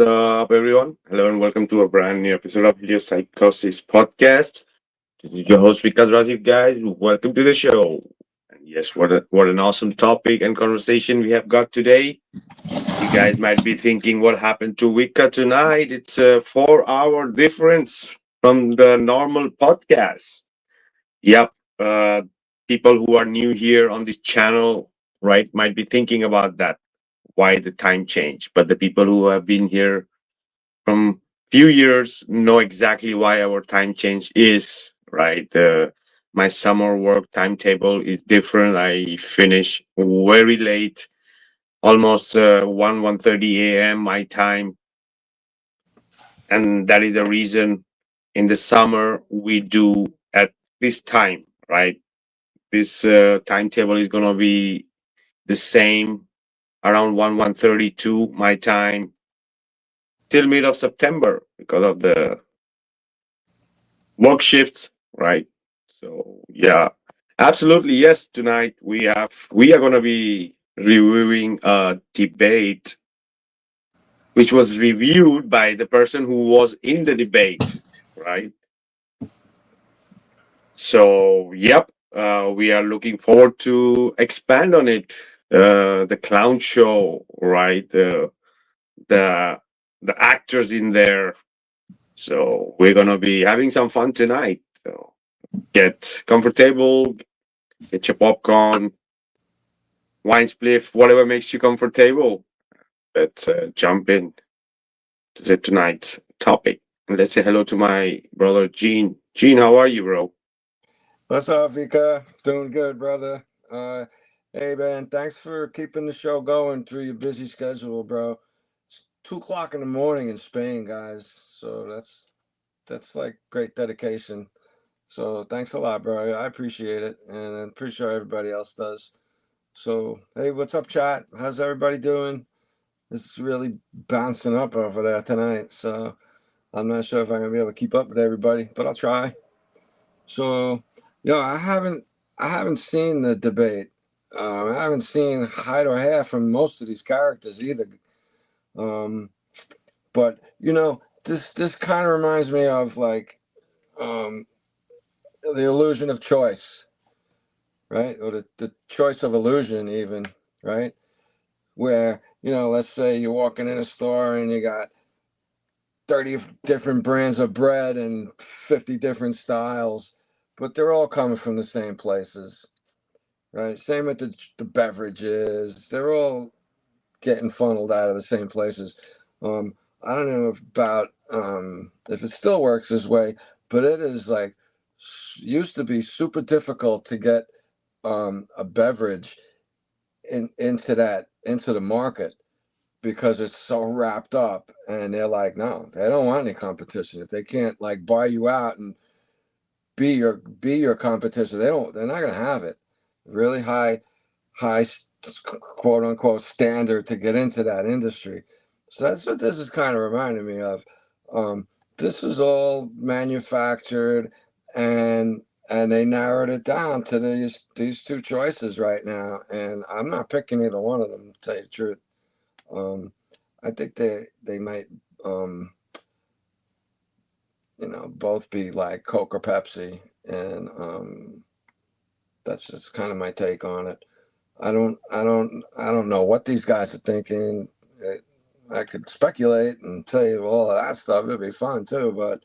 up, everyone? Hello and welcome to a brand new episode of Heliopsychosis Podcast. This is your host, Vikka Draziv, guys. Welcome to the show. And yes, what an awesome topic and conversation we have got today. You guys might be thinking, what happened to Vikka tonight? It's a 4 hour difference from the normal podcast. Yep. People who are new here on this channel, right, might be thinking about that. Why the time change? But the people who have been here from few years know exactly why our time change is right. My summer work timetable is different. I finish very late, almost 1:30 a.m. my time, and that is the reason in the summer we do at this time, right? This timetable is gonna be the same around 1:32 my time till mid of September because of the work shifts, right? So yeah, absolutely yes. Tonight we are going to be reviewing a debate which was reviewed by the person who was in the debate, right? So yep, we are looking forward to expand on it. The clown show, right? The the actors in there. So we're gonna be having some fun tonight. So get comfortable, get your popcorn, wine spliff, whatever makes you comfortable. Let's jump in to the tonight's topic. And let's say hello to my brother Gene. Gene, how are you, bro? What's up, Vika? Doing good, brother. Hey, man, thanks for keeping the show going through your busy schedule, bro. It's 2 o'clock in the morning in Spain, guys. So that's like great dedication. So thanks a lot, bro. I appreciate it, and I'm pretty sure everybody else does. So hey, what's up, chat? How's everybody doing? It's really bouncing up over there tonight. So I'm not sure if I'm gonna be able to keep up with everybody, but I'll try. So, I haven't seen the debate. I haven't seen hide or hair from most of these characters either. Um, but this kind of reminds me of like um, the illusion of choice, right? Or the choice of illusion, even, right? Where let's say you're walking in a store and you got 30 different brands of bread and 50 different styles, but they're all coming from the same places. Right. Same with the beverages. They're all getting funneled out of the same places. I don't know if it still works this way, but it is like used to be super difficult to get a beverage into the market because it's so wrapped up, and they're like, no, they don't want any competition. If they can't like buy you out and be your competition, they're not gonna have it. Really high quote unquote standard to get into that industry. So that's what this is kind of reminding me of. Um, this is all manufactured, and they narrowed it down to these two choices right now, and I'm not picking either one of them, to tell you the truth. Um, I think they might both be like Coke or Pepsi, and that's just kind of my take on it. I don't know what these guys are thinking. I could speculate and tell you all of that stuff. It'd be fun too, but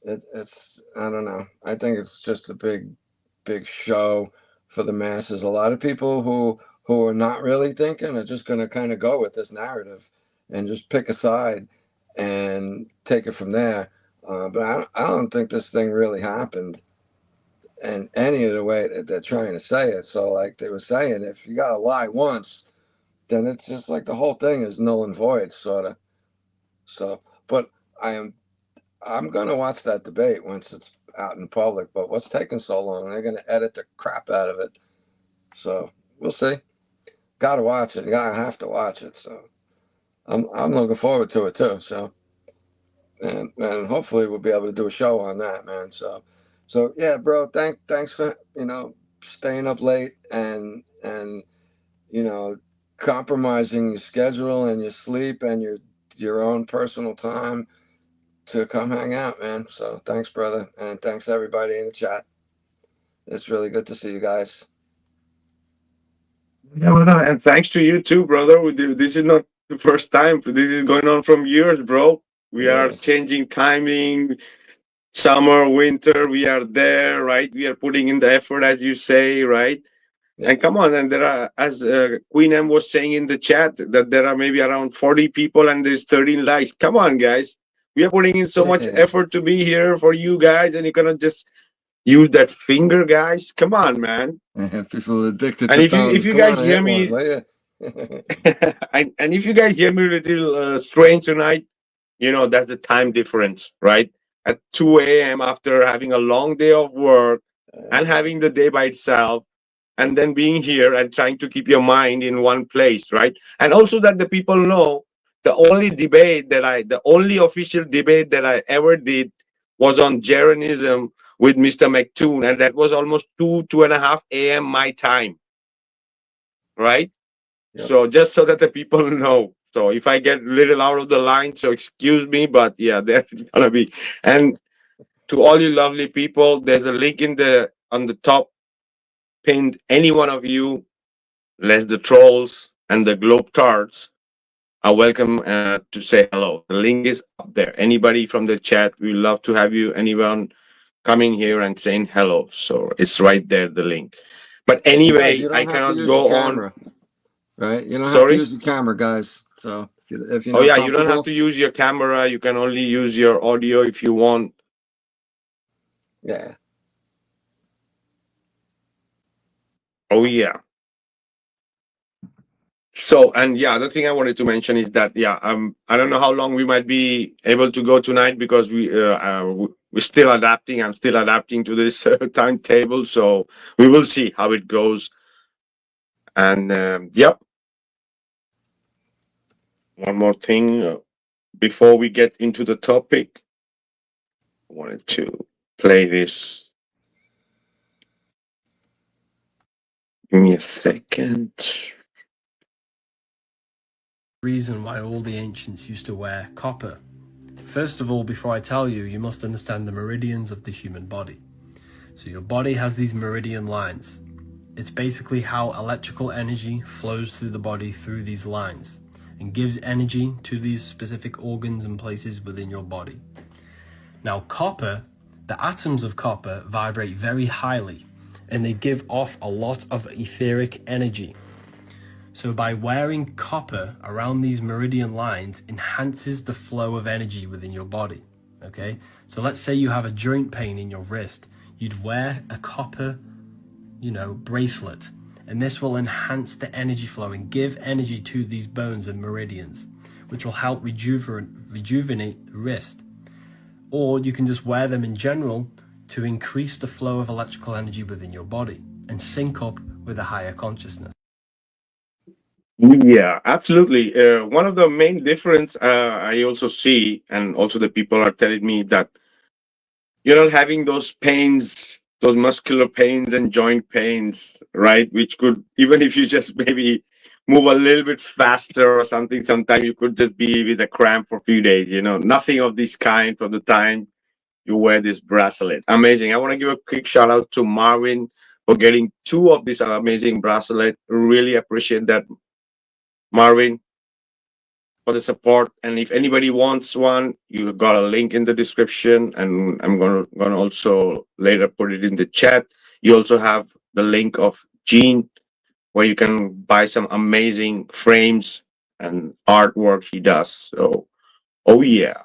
it's I don't know. I think it's just a big show for the masses. A lot of people who are not really thinking are just going to kind of go with this narrative and just pick a side and take it from there. But I don't think this thing really happened in any of the way that they're trying to say it. So, like they were saying, if you got to lie once, then it's just like the whole thing is null and void, sort of. So, but I am I'm gonna watch that debate once it's out in public. But what's taking so long? They're gonna edit the crap out of it. So we'll see. Got to watch it. Gotta have to watch it. So I'm looking forward to it too. So and hopefully we'll be able to do a show on that, man. So yeah, bro. Thanks for staying up late and you know compromising your schedule and your sleep and your your own personal time to come hang out, man. So thanks, brother, and thanks everybody in the chat. It's really good to see you guys. Yeah, well, and thanks to you too, brother. This is not the first time. This is going on from years, bro. We are Yeah, changing timing, summer, winter. We are there, right? We are putting in the effort, as you say, right? yeah. And come on, and there are, as Queen M was saying in the chat, that there are maybe around 40 people and there's 13 likes. Come on, guys. We are putting in so much effort to be here for you guys, and you cannot just use that finger, guys. Come on, man. People addicted And to if thumbs. you Come guys on, hear hit one, me, will you? and if you guys hear me a little strange tonight, that's the time difference, right? At 2 a.m. after having a long day of work and having the day by itself, and then being here and trying to keep your mind in one place, right? And also that the people know the only official debate that I ever did was on Karenism with Mr. McToon, and that was almost 2.5 a.m. my time, right? Yep. So just so that the people know. So if I get a little out of the line, so excuse me, but yeah, there's gonna be. And to all you lovely people, there's a link in the on the top pinned. Any one of you, less the trolls and the globe tarts, are welcome to say hello. The link is up there. Anybody from the chat, we love to have you. Anyone coming here and saying hello. So it's right there, the link. But Guys, anyway, you I don't have to cannot use your go on. camera, right? You don't have to Sorry. use your camera, guys. So if you're Oh not yeah, you don't have comfortable, to use your camera. You can only use your audio if you want. yeah. Oh yeah. So and yeah, the thing I wanted to mention is that yeah, I don't know how long we might be able to go tonight because we're still adapting. I'm still adapting to this timetable, so we will see how it goes. And yep, one more thing before we get into the topic, I wanted to play this. Give me a second. Reason why all the ancients used to wear copper. First of all, before I tell you, you must understand the meridians of the human body. So your body has these meridian lines. It's basically how electrical energy flows through the body through these lines and gives energy to these specific organs and places within your body. Now copper, the atoms of copper vibrate very highly and they give off a lot of etheric energy. So by wearing copper around these meridian lines enhances the flow of energy within your body, okay? So let's say you have a joint pain in your wrist. You'd wear a copper, bracelet, and this will enhance the energy flow and give energy to these bones and meridians, which will help rejuvenate the wrist. Or you can just wear them in general to increase the flow of electrical energy within your body and sync up with a higher consciousness. Yeah, absolutely. One of the main difference I also see, and also the people are telling me that you're not having those pains, those muscular pains and joint pains, right? Which could, even if you just maybe move a little bit faster or something, sometimes you could just be with a cramp for a few days. Nothing of this kind from the time you wear this bracelet. Amazing. I want to give a quick shout out to Marvin for getting two of these amazing bracelet. Really appreciate that, Marvin, for the support. And if anybody wants one, you got a link in the description, and I'm gonna also later put it in the chat. You also have the link of Gene, where you can buy some amazing frames and artwork he does. So, oh yeah.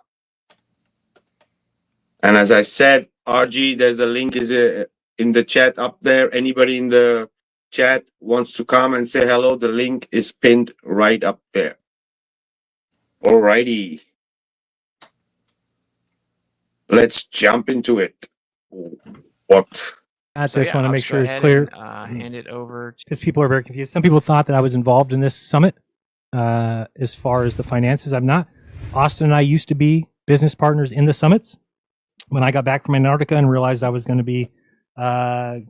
And as I said, RG, there's a link is in the chat up there. Anybody in the chat wants to come and say hello, the link is pinned right up there. Alrighty. Let's jump into it. What? I just want to make sure it's clear Hand it over because people are very confused. Some people thought that I was involved in this summit as far as the finances. I'm not. Austin and I used to be business partners in the summits. When I got back from Antarctica and realized I was going to be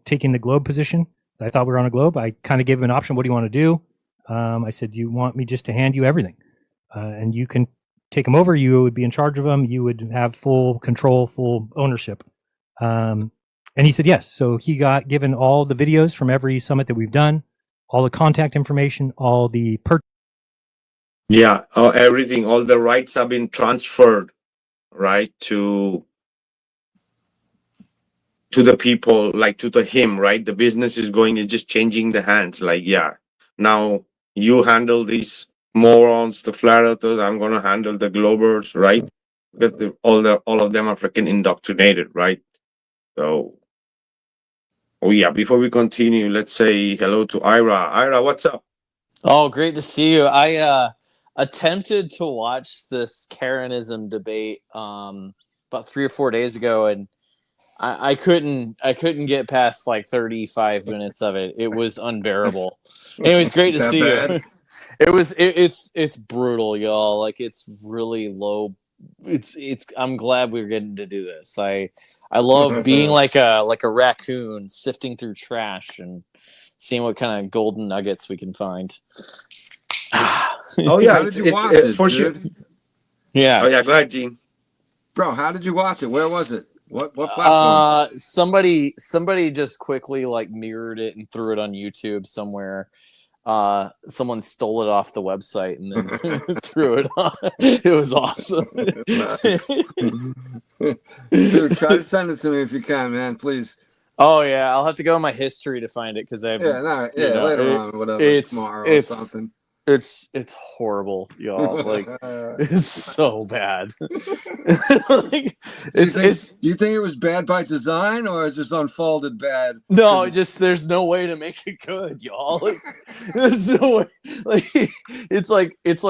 taking the globe position, I thought we were on a globe. I kind of gave him an option. What do you want to do? I said, you want me just to hand you everything? And you can take them over. You would be in charge of them. You would have full control, full ownership. And he said yes. So he got given all the videos from every summit that we've done, all the contact information, all the Yeah, everything, all the rights have been transferred, right, to the people, like to the him, right? The business is just changing the hands. Like, yeah, now you handle these morons, the flat earthers. I'm gonna handle the globers, right? Because all of them are freaking indoctrinated, right? So, oh yeah. Before we continue, let's say hello to Ira. Ira, what's up? Oh, great to see you. I attempted to watch this Karenism debate about 3 or 4 days ago, and I couldn't get past like 35 minutes of it. It was unbearable. Anyways, great to That see bad? you. It's brutal, y'all. Like, it's really low. It's I'm glad we're getting to do this. I love being like a raccoon sifting through trash and seeing what kind of golden nuggets we can find. Oh yeah, How did you watch it, for sure. dude? Yeah. Oh yeah, go ahead, Gene. Bro, how did you watch it? Where was it? What platform? Somebody just quickly like mirrored it and threw it on YouTube somewhere. Someone stole it off the website and then threw it on. It was awesome. Dude, try to send it to me if you can, man, please. Oh yeah, I'll have to go in my history to find it because I have. Yeah, no, yeah, later on, whatever, tomorrow or something. It's horrible, y'all. Like, it's so bad. Like, You think it was bad by design, or it's just unfolded bad? No, there's no way to make it good, y'all. Like, there's no way. Like, it's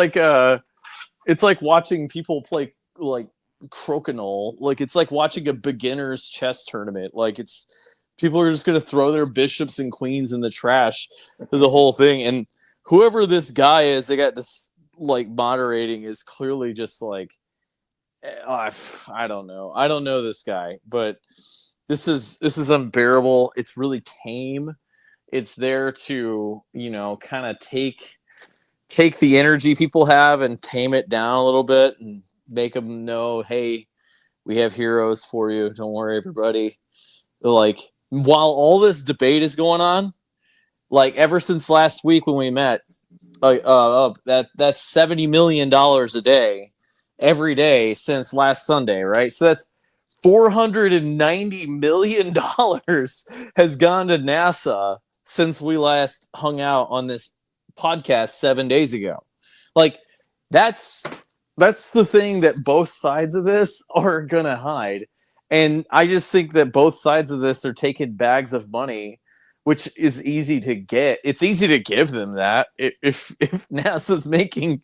like watching people play like crokinole. Like, it's like watching a beginner's chess tournament. Like, it's people are just gonna throw their bishops and queens in the trash to the whole thing. And whoever this guy is, they got this like moderating is clearly just like, I don't know this guy, but this is unbearable. It's really tame. It's there to, kind of take the energy people have and tame it down a little bit and make them know, hey, we have heroes for you. Don't worry, everybody. Like, while all this debate is going on, like ever since last week when we met, that's $70 million a day, every day since last Sunday, right? So that's $490 million has gone to NASA since we last hung out on this podcast 7 days ago. Like, that's the thing that both sides of this are gonna hide. And I just think that both sides of this are taking bags of money, which is easy to get. It's easy to give them that if NASA's making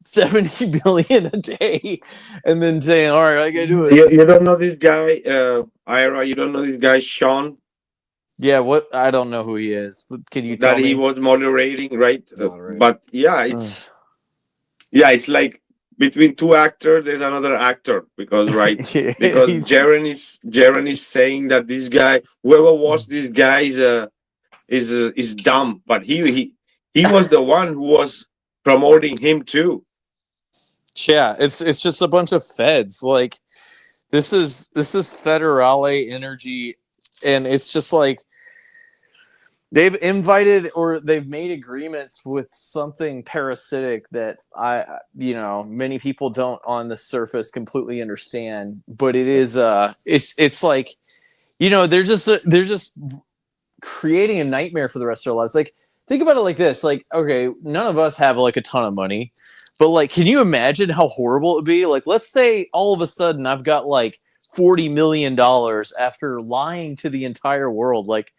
$70 million a day, and then saying, "All right, I gotta do it." You don't know this guy, Ira. You don't know this guy, Sean. Yeah, what? I don't know who he is. But can you tell That me? he was moderating, right? But yeah, it's like between two actors, there's another actor because because Jaren is saying that this guy, whoever watched this guy, is dumb, but he was the one who was promoting him too. Yeah, it's just a bunch of feds. Like, this is federale energy, and it's just like they've invited or they've made agreements with something parasitic that many people don't on the surface completely understand, but it is it's like, they're just creating a nightmare for the rest of their lives. Like, think about it like this. Like, okay, none of us have like a ton of money, but like, can you imagine how horrible it would be? Like, let's say all of a sudden I've got like $40 million after lying to the entire world. Like,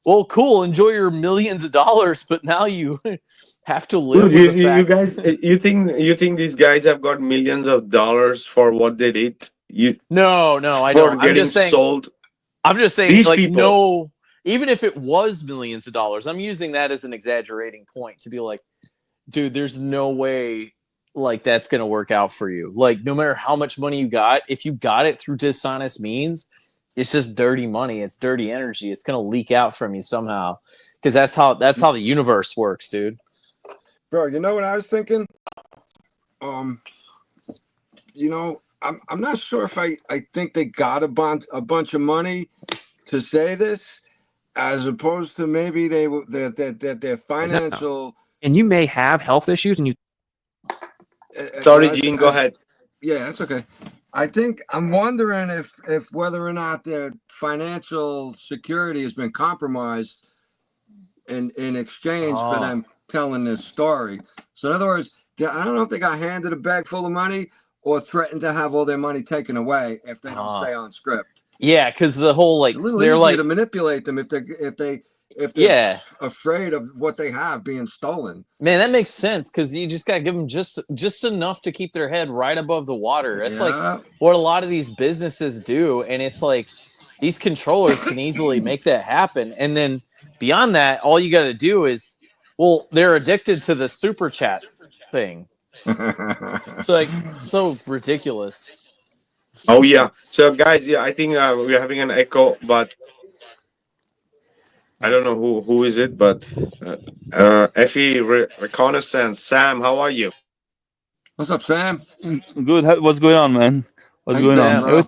well, cool, enjoy your millions of dollars, but now you have to live with the fact. You guys, you think these guys have got millions of dollars for what they did? No, I don't. I'm just saying, these like, people. No, even if it was millions of dollars, I'm using that as an exaggerating point to be like, dude, there's no way like that's gonna work out for you. Like, no matter how much money you got, if you got it through dishonest means, it's just dirty money. It's dirty energy. It's gonna leak out from you somehow, because that's how the universe works, dude. Bro, you know what I was thinking? I'm not sure if I think they got a bunch of money to say this, as opposed to maybe their financial. And you may have health issues, and you. Sorry, Gene, go ahead. Yeah, that's okay. I'm wondering if whether or not their financial security has been compromised in exchange for them telling this story. So in other words, I don't know if they got handed a bag full of money or threatened to have all their money taken away if they don't stay on script. Yeah, because the whole It's a little easier to manipulate them if they're afraid of what they have being stolen. Man, that makes sense, because you just gotta give them just enough to keep their head right above the water. That's like what a lot of these businesses do, and it's like these controllers can easily make that happen. And then beyond that, all you got to do is, well, they're addicted to the super chat thing. It's like so ridiculous. Oh yeah. So guys, yeah, I think we're having an echo, but I don't know who is it, but Effie Reconnaissance. Sam, how are you? What's up, Sam? Good. What's going on, man? What's going Sam, on?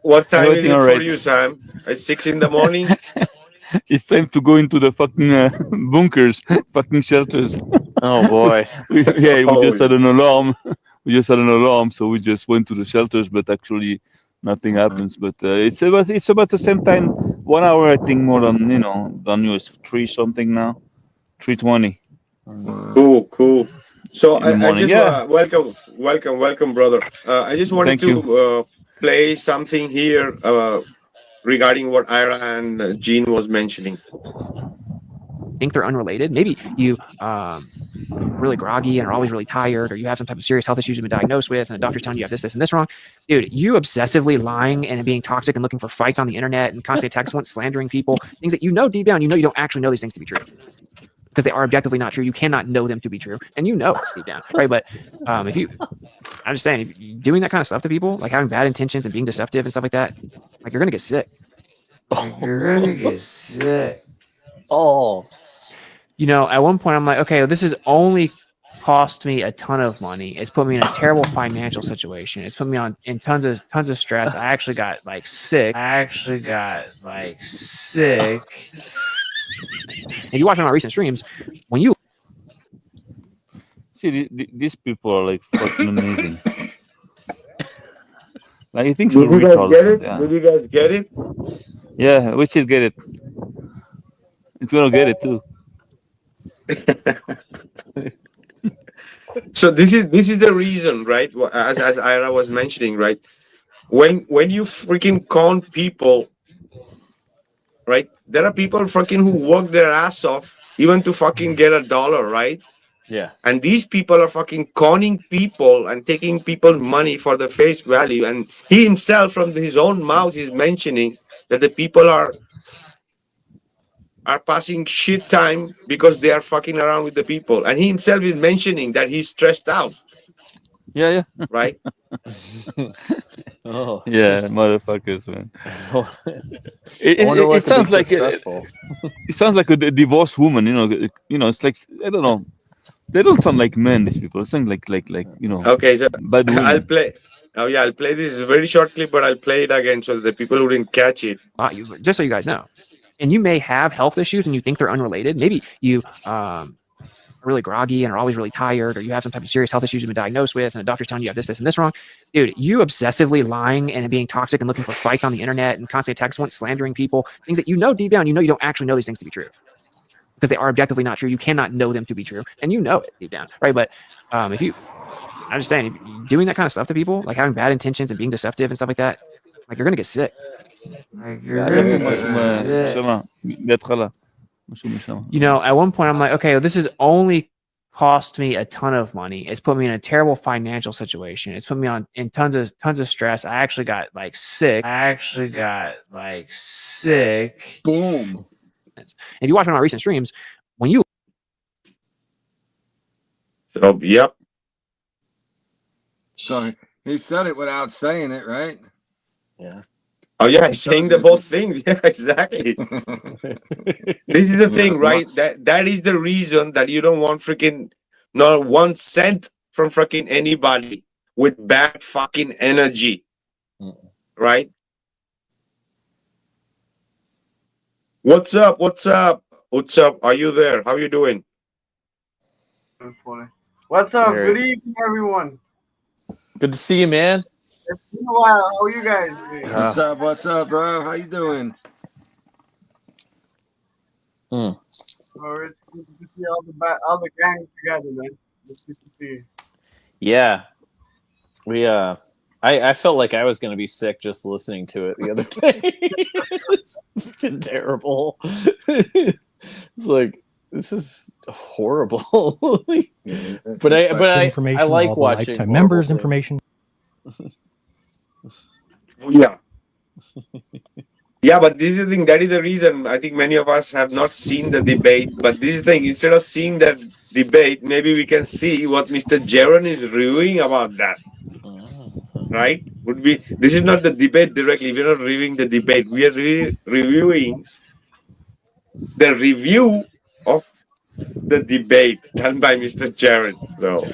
What time is it all for right. you, Sam? It's 6 in the morning. It's time to go into the fucking bunkers, fucking shelters. Oh boy. We just had an alarm. So we just went to the shelters, but actually nothing happens. But it's about the same time. 1 hour, I think, more than you. It's 3 something now, 3:20. Cool. So In the I just morning, welcome, brother. I just wanted Thank to play something here regarding what Ira and Gene was mentioning. think they're unrelated. Maybe you really groggy and are always really tired, or you have some type of serious health issues you've been diagnosed with, and the doctor's telling you have this, and this wrong. Dude, you obsessively lying and being toxic and looking for fights on the internet and constantly attacks, slandering people, things that you know deep down, you don't actually know these things to be true. Because they are objectively not true. You cannot know them to be true. And you know it deep down. Right. But I'm just saying, if you're doing that kind of stuff to people, like having bad intentions and being deceptive and stuff like that, like you're gonna get sick. You're gonna get sick. Oh. At one point I'm like, okay, this has only cost me a ton of money. It's put me in a terrible financial situation. It's put me in tons of stress. I actually got sick. If you watch one of my recent streams, when you see these people are like fucking amazing. Like, I think so. Did you guys get it? Did you guys get it? Yeah, we should get it. It's gonna get it too. So this is the reason, right? As Ira was mentioning, right? When you freaking con people, right? There are people fucking who work their ass off even to fucking get $1, right? Yeah. And these people are fucking conning people and taking people's money for the face value. And he himself, from his own mouth, is mentioning that the people are passing shit time because they are fucking around with the people. And he himself is mentioning that he's stressed out. Yeah. Right? Oh. Yeah, motherfuckers, man. It sounds like stressful. It sounds like a divorced woman. It's like, I don't know. They don't sound like men. These people sound like Okay, so bad women. I'll play. Oh yeah, I'll play this. It's a very short clip, but I'll play it again so that the people who didn't catch it. just so you guys know, and you may have health issues and you think they're unrelated. Maybe you are really groggy and are always really tired, or you have some type of serious health issues you've been diagnosed with, and the doctor's telling you have this, and this wrong. Dude, you obsessively lying and being toxic and looking for fights on the internet and constantly attacking, slandering people, things that you know deep down, you don't actually know these things to be true. Because they are objectively not true. You cannot know them to be true. And you know it deep down. Right. But I'm just saying, if you're doing that kind of stuff to people, like having bad intentions and being deceptive and stuff like that, like you're gonna get sick. At one point I'm like, okay, this has only cost me a ton of money. It's put me in a terrible financial situation. It's put me in tons of stress. I actually got sick. Boom. If you watch one of my recent streams, when you Yep. So he said it without saying it, right? Yeah. Oh yeah, he's saying the both things. Yeah, exactly. This is the thing, right? That is the reason that you don't want freaking not 1 cent from freaking anybody. with bad fucking energy, right? What's up? What's up? What's up? Are you there? How you doing? What's up? Very- Good evening, everyone. Good to see you, man. It's been a while. How are you guys doing? What's up, bro? How you doing? Oh, it's good to see all the gang together, man. It's good to see you. Yeah, we I felt like I was gonna be sick just listening to it the other day. It's fucking terrible. It's like this is horrible. but I like all the watching lifetime horrible members things. information. Yeah. Yeah, but this is the thing. That is the reason I think many of us have not seen the debate. But this is the thing. Instead of seeing that debate, maybe we can see what Mr. Jaron is reviewing about that. Right? Would be this is not the debate directly. We're not reviewing the debate. We are reviewing the review of the debate done by Mr. Jaron. So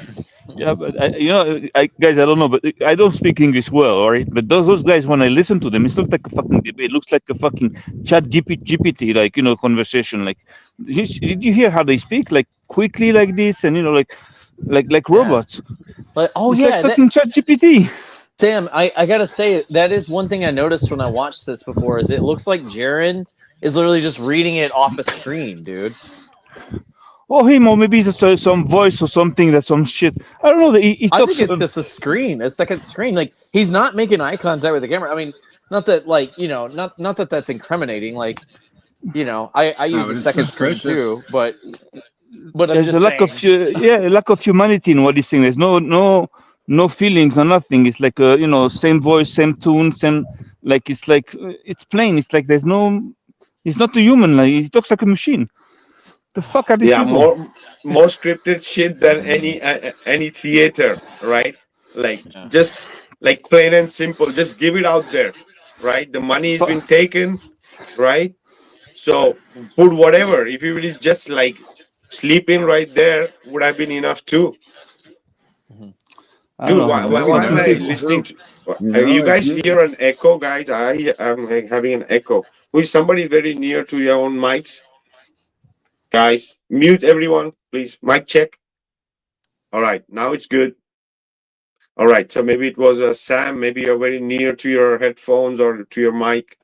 Yeah, but guys, I don't know, but I don't speak English well, all right? But those guys, when I listen to them, it's not like a fucking debate. It looks like a fucking chat GPT, like, conversation. Like, did you hear how they speak? Like, quickly like this, and, like robots. Like, oh It's yeah, like fucking chat GPT. Sam, I gotta say that is one thing I noticed when I watched this before. Is it looks like Jaron is literally just reading it off a screen, dude. Or him, or maybe it's some voice or something, that's some shit. I don't know. He I talks. think it's just a screen, a second screen. Like he's not making eye contact with the camera. I mean, not that like not that that's incriminating. Like I use but a it's second screen suspicious. too, but I'm There's just a lack saying. of lack of humanity in what he's saying. There's no feelings or nothing. It's like same voice, same tune, same, like it's plain. It's like there's no. He's not a human. Like he talks like a machine. The fuck are these yeah, people? more scripted shit than any theater, right? Like Yeah. just like plain and simple. Just give it out there, right? The money has been taken, right? So put whatever. If you really just like sleeping right there, would have been enough too. I don't Dude, know. why am I People listening do. to? You guys hear an echo, guys? I am having an echo. Who is somebody very near to your own mics? Guys, mute everyone, please. Mic check. All right, now it's good. All right, so maybe it was Sam. Maybe you're very near to your headphones or to your mic,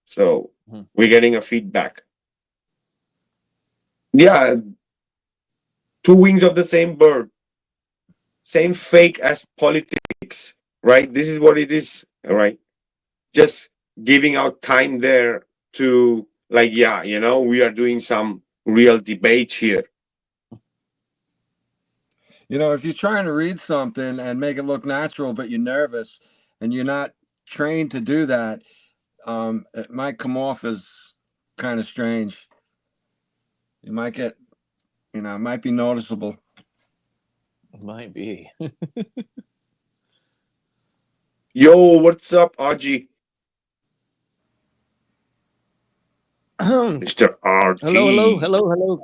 so we're getting a feedback. Yeah, two wings of the same bird, same fake as politics, right? This is what it is, all right? Just giving out time there to like, yeah, we are doing some real debate here. If you're trying to read something and make it look natural, but you're nervous and you're not trained to do that, it might come off as kind of strange. You might get, it might be noticeable. Might be. Yo, what's up, Aji? Mr. RG. Hello.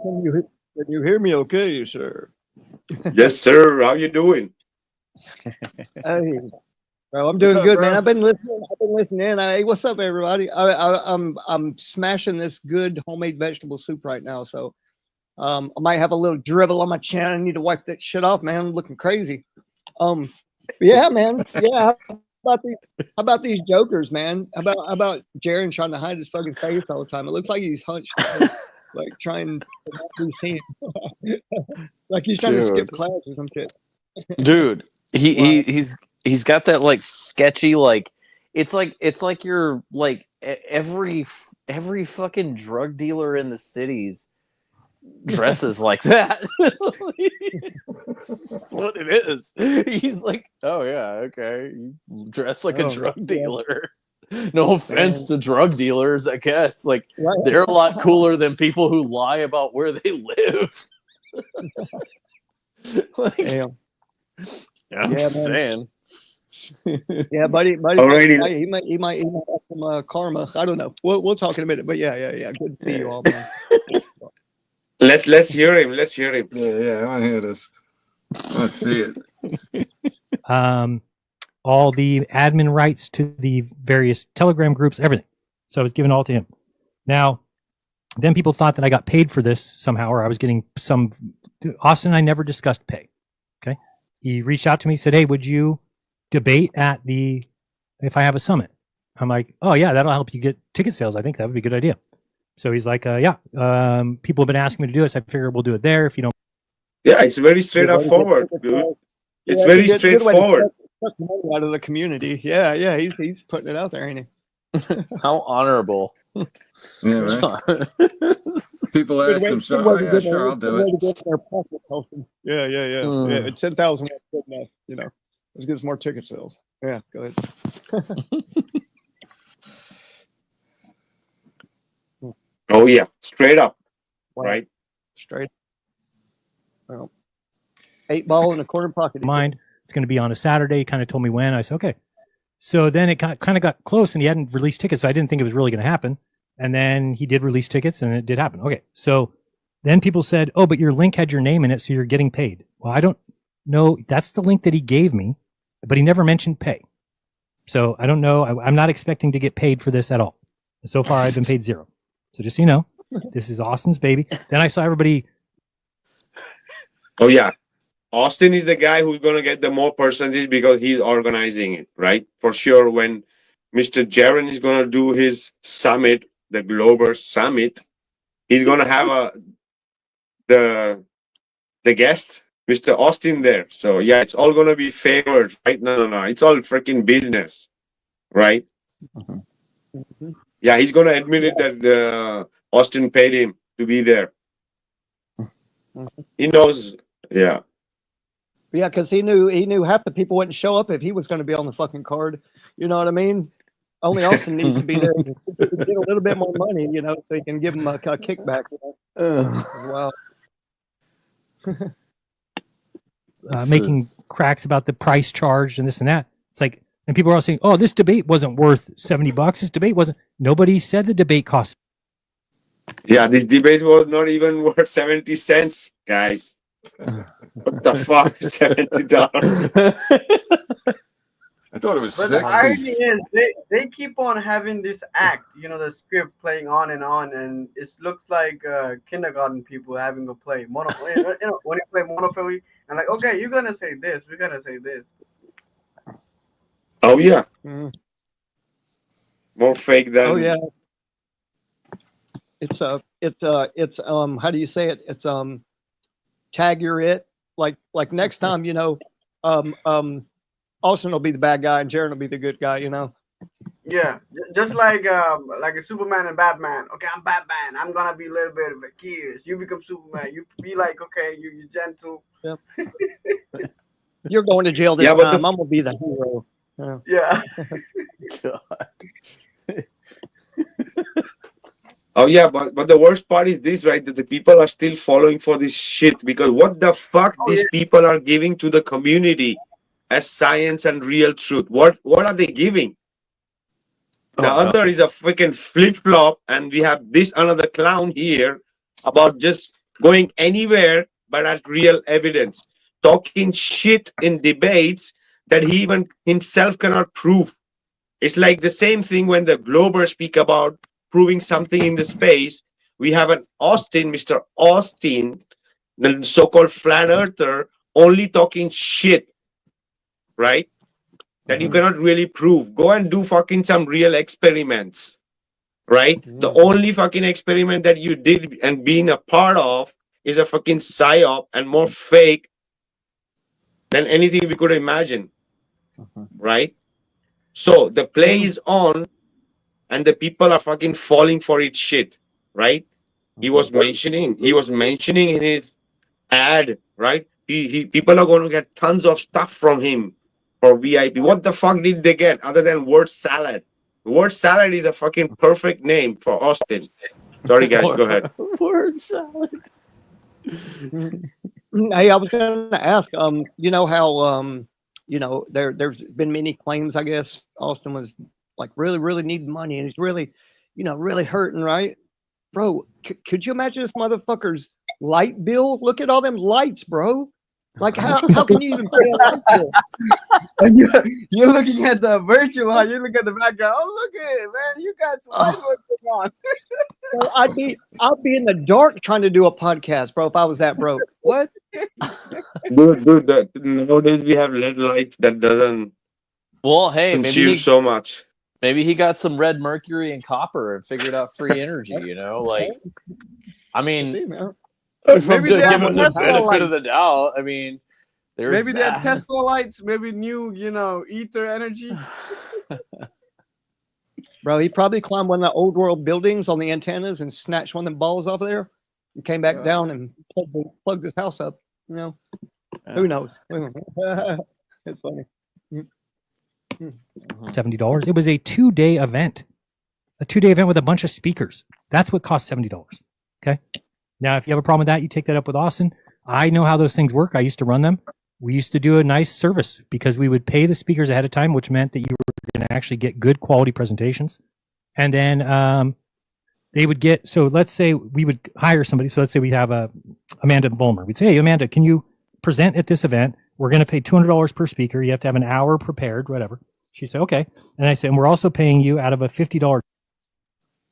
Can you hear me okay, sir? Yes, sir. How you doing? Hey, bro, I'm doing up, good, bro? man. I've been listening. Hey, what's up, everybody? I'm smashing this good homemade vegetable soup right now, so I might have a little dribble on my chin. I need to wipe that shit off, man. I'm looking crazy. Yeah, man. Yeah. How about these jokers, man? How about Jaron trying to hide his fucking face all the time? It looks like he's hunched, like trying to not be seen. Like he's trying to skip class or some shit. Dude, he's got that like sketchy like it's like you're like every fucking drug dealer in the cities dresses like that. That's what it is. He's like, oh yeah, okay, you dress like a drug dealer. No offense to drug dealers, I guess. Like they're a lot cooler than people who lie about where they live. Like, Damn. I'm just saying. Yeah, buddy. Alrighty. He might have some karma. I don't know. We'll talk in a minute. But yeah. Good to see you all, man. Let's hear him. Let's hear him. Yeah, I want to hear this. Let's see it. all the admin rights to the various Telegram groups, everything. So I was giving all to him. Now, then people thought that I got paid for this somehow, or I was getting some. Austin and I never discussed pay. Okay. He reached out to me, said, "Hey, would you debate if I have a summit?" I'm like, "Oh yeah, that'll help you get ticket sales. I think that would be a good idea." So he's like, "Yeah, people have been asking me to do this. I figure we'll do it there if you don't." Yeah, it's very straight up forward, dude. It's very straightforward. Suck money out of the community. Yeah, he's putting it out there, ain't he? How honorable. Yeah, right. People ask him, so, yeah, sure, I'll do it. Yeah. Yeah, 10,000 good enough, Let's get some more ticket sales. Yeah, go ahead. Oh yeah, straight up, Wow. right? Straight. Well, 8 ball in a quarter pocket. Mind, it's going to be on a Saturday. He kind of told me when. I said, okay. So then it kind of got close, and he hadn't released tickets, so I didn't think it was really going to happen. And then he did release tickets, and it did happen. Okay, so then people said, "Oh, but your link had your name in it, so you're getting paid." Well, I don't know. That's the link that he gave me, but he never mentioned pay. So I don't know. I'm not expecting to get paid for this at all. So far, I've been paid zero. So just so you know, this is Austin's baby. Then I saw everybody. Oh yeah, Austin is the guy who's going to get the more percentage because he's organizing it, right? For sure, when Mr. Jaron is going to do his summit, the Glober Summit, he's going to have the guest, Mr. Austin, there. So yeah, it's all going to be favored, right? No. It's all freaking business, right? Mm-hmm. Yeah, he's going to admit it that Austin paid him to be there. He knows, yeah. Yeah, because he knew half the people wouldn't show up if he was going to be on the fucking card. You know what I mean? Only Austin needs to be there to get a little bit more money, so he can give him a kickback. As well. Making cracks about the price charged and this and that. It's like, and people are all saying, "Oh, this debate wasn't worth $70. This debate wasn't." Nobody said the debate cost. Yeah, this debate was not even worth 70 cents, guys. What the fuck? $70. I thought it was But 60. the irony is, they keep on having this act, the script playing on, and it looks like kindergarten people having to play when you play Monopoly, and like, okay, you're gonna say this, we're gonna say this. Oh yeah, Mm. more fake than. Oh yeah. It's how do you say it? It's tag your it. Like next time, Austin will be the bad guy and Jaron will be the good guy, Yeah, just like a Superman and Batman. Okay, I'm Batman. I'm gonna be a little bit of a kid. You become Superman. You be like, okay, you're gentle. Yep. You're going to jail this time. I'm gonna be the hero. Yeah. God. Oh yeah, but the worst part is this, right? That the people are still following for this shit because what the fuck these people are giving to the community as science and real truth? What are they giving? The other is a freaking flip flop, and we have this another clown here about just going anywhere but at real evidence, talking shit in debates that he even himself cannot prove. It's like the same thing when the Globers speak about proving something in the space. We have an Austin, Mr. Austin, the so-called flat earther, only talking shit, right? That you cannot really prove. Go and do fucking some real experiments, right? The only fucking experiment that you did and being a part of is a fucking psyop and more fake than anything we could imagine, right? So the play is on, and the people are fucking falling for its shit, right? He was mentioning in his ad, right? People are going to get tons of stuff from him for VIP. What the fuck did they get other than word salad? Word salad is a fucking perfect name for Austin. Sorry guys, go ahead. Word salad. Hey, I was going to ask, you know how, there's been many claims, I guess, Austin was like really, really needing money and he's really, really hurting, right? Bro, could you imagine this motherfucker's light bill? Look at all them lights, bro. Like how can you even pay a light bill? And you're looking at the virtual, huh? You look at the background. Oh, look at it, man! You got some light work going on. So I'd be in the dark trying to do a podcast, bro. If I was that broke, what? Dude, nowadays we have LED lights that doesn't Well, hey, consume so much. maybe he got some red mercury and copper and figured out free energy. You know, like I mean, See, man. if I'm Maybe gonna they give have him the Tesla benefit of lights. the doubt, I mean, there's Maybe they have that. Tesla lights. Maybe new, ether energy. Bro, he probably climbed one of the old world buildings on the antennas and snatched one of them balls off of there and came back down and plugged his house up. You know, who knows? It's funny. $70. It was a 2-day event. A 2-day event with a bunch of speakers. That's what cost $70. Okay. Now, if you have a problem with that, you take that up with Austin. I know how those things work. I used to run them. We used to do a nice service because we would pay the speakers ahead of time, which meant that you were going to actually get good quality presentations. And then they would get, so let's say we would hire somebody. So let's say we have Amanda Bulmer. We'd say, hey, Amanda, can you present at this event? We're going to pay $200 per speaker. You have to have an hour prepared, whatever. She said, okay. And I said, and we're also paying you out of a $50.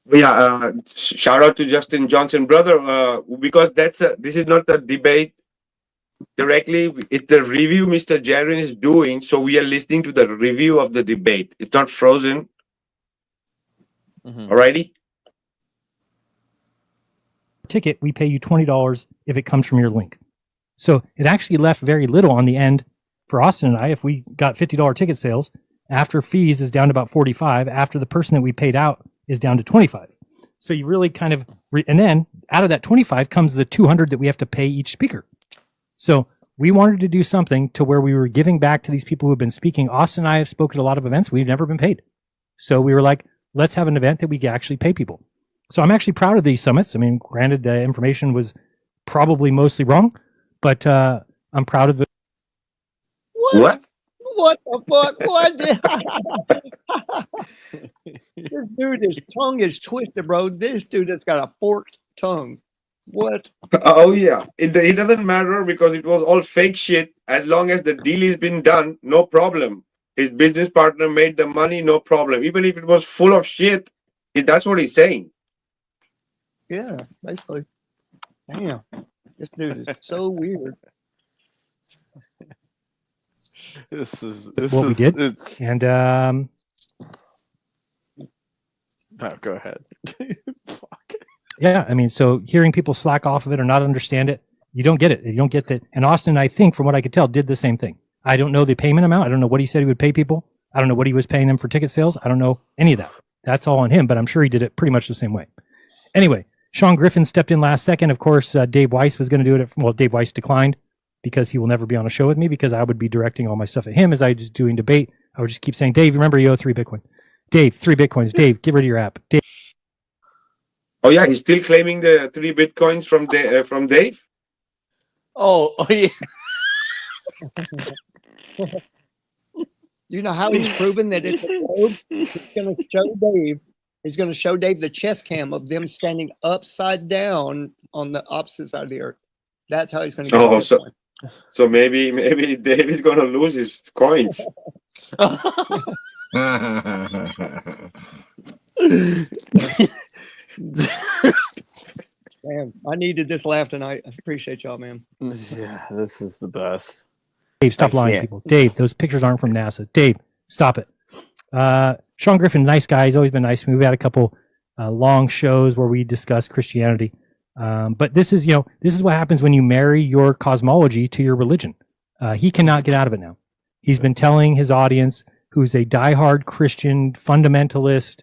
Yeah, shout out to Justin Johnson, brother, because this is not a debate directly. It's the review Mr. Jaron is doing, so we are listening to the review of the debate. It's not frozen. Alrighty? Ticket, we pay you $20 if it comes from your link. So it actually left very little on the end for Austin and I. If we got $50 ticket sales, after fees is down to about 45, after the person that we paid out is down to 25. So you really kind of, and then out of that 25 comes the 200 that we have to pay each speaker. So we wanted to do something to where we were giving back to these people who have been speaking. Austin and I have spoken at a lot of events. We've never been paid. So we were like, let's have an event that we can actually pay people. So I'm actually proud of these summits. I mean, granted, the information was probably mostly wrong, but I'm proud of the. What? What the fuck? What? This dude, his tongue is twisted, bro. This dude has got a forked tongue. What? Oh, yeah. It doesn't matter because it was all fake shit. As long as the deal has been done, no problem. His business partner made the money, no problem. Even if it was full of shit, that's what he's saying. Yeah, basically. Damn. This dude is so weird. This is what we did. It's And no, go ahead. Fuck. yeah, I mean, so hearing people slack off of it or not understand it, you don't get it. You don't get that. And Austin, I think, from what I could tell, did the same thing. I don't know the payment amount. I don't know what he said he would pay people. I don't know what he was paying them for ticket sales. I don't know any of that. That's all on him, but I'm sure he did it pretty much the same way. Anyway, Sean Griffin stepped in last second. Of course, Dave Weiss was going to do it. Well, Dave Weiss declined because he will never be on a show with me because I would be directing all my stuff at him as I just doing debate. I would just keep saying, Dave, remember you owe 3 Bitcoin. Dave, 3 Bitcoins. Dave, get rid of your app. Dave. Oh, yeah. He's still claiming the 3 Bitcoins from Dave? Oh yeah. You know how he's proven that it's a globe? He's going to show Dave. He's going to show Dave the chest cam of them standing upside down on the opposite side of the earth. That's how he's going to get Bitcoin. So maybe David's going to lose his coins. Man, I needed this laugh tonight. I appreciate y'all, man. Yeah, this is the best. Dave, stop lying, people. Dave, those pictures aren't from NASA. Dave, stop it. Sean Griffin, nice guy. He's always been nice to me. We've had a couple long shows where we discuss Christianity. But this is what happens when you marry your cosmology to your religion. He cannot get out of it now. He's been telling his audience, who's a diehard Christian, fundamentalist,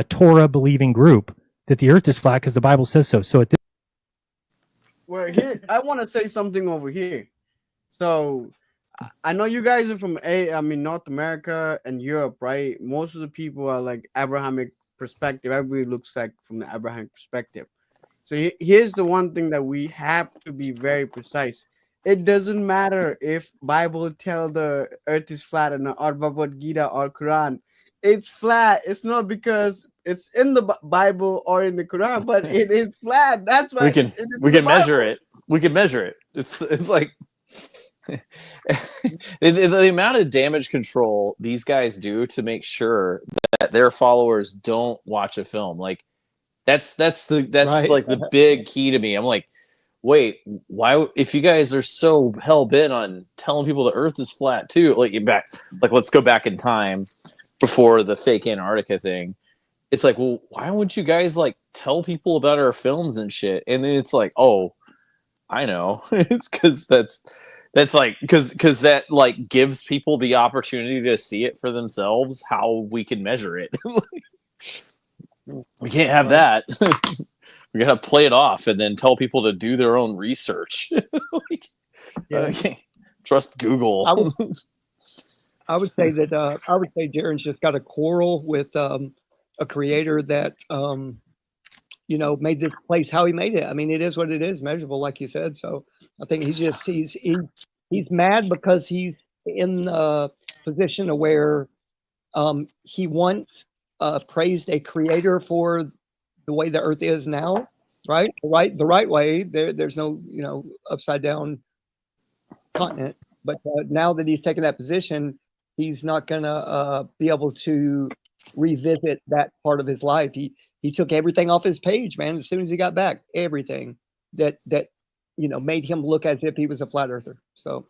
Torah-believing group, that the earth is flat because the Bible says so. So at this Well, here I want to say something over here. So I know you guys are from North America and Europe, right? Most of the people are like Abrahamic perspective. Everybody looks like from the Abrahamic perspective. So here's the one thing that we have to be very precise. It doesn't matter if Bible tell the earth is flat or Bhagavad Gita or Quran. It's flat. It's not because it's in the Bible or in the Quran, but it is flat. That's why we can measure it. We can measure it. It's like the amount of damage control these guys do to make sure that their followers don't watch a film, like that's Right. like the big key to me. I'm like, wait, why? If you guys are so hell bent on telling people the Earth is flat too, like let's go back in time before the fake Antarctica thing. It's like, well, why wouldn't you guys like tell people about our films and shit? And then it's like, oh, I know, it's because that's like because that like gives people the opportunity to see it for themselves, how we can measure it. We can't have that. We gotta play it off and then tell people to do their own research. Trust Google. I would say that Jaren's just got a quarrel with a creator that made this place how he made it. I mean, it is what it is, measurable, like you said. So I think he's mad because he's in a position of where he once praised a creator for the way the Earth is now, right? The right way. There's no upside down continent. But now that he's taken that position, he's not gonna be able to revisit that part of his life. He took everything off his page, man. As soon as he got back, everything that made him look as if he was a flat earther. So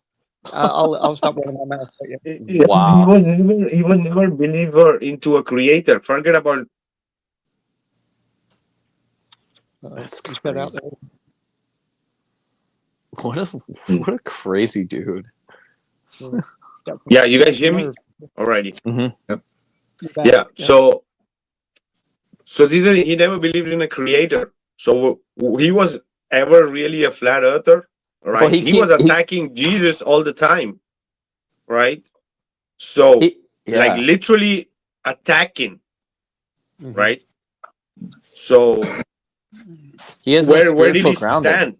I'll stop running my mouth. Yeah, Wow. He was never believer into a creator. Forget about That's just got out crazy. there. What a crazy dude. yeah. You guys hear me already? Mm-hmm. Yeah. So he never believed in a creator. So he was ever really a flat earther, right? Well, he was attacking Jesus all the time, right? So like literally attacking, right? So he has no where did spiritual he grounding. stand?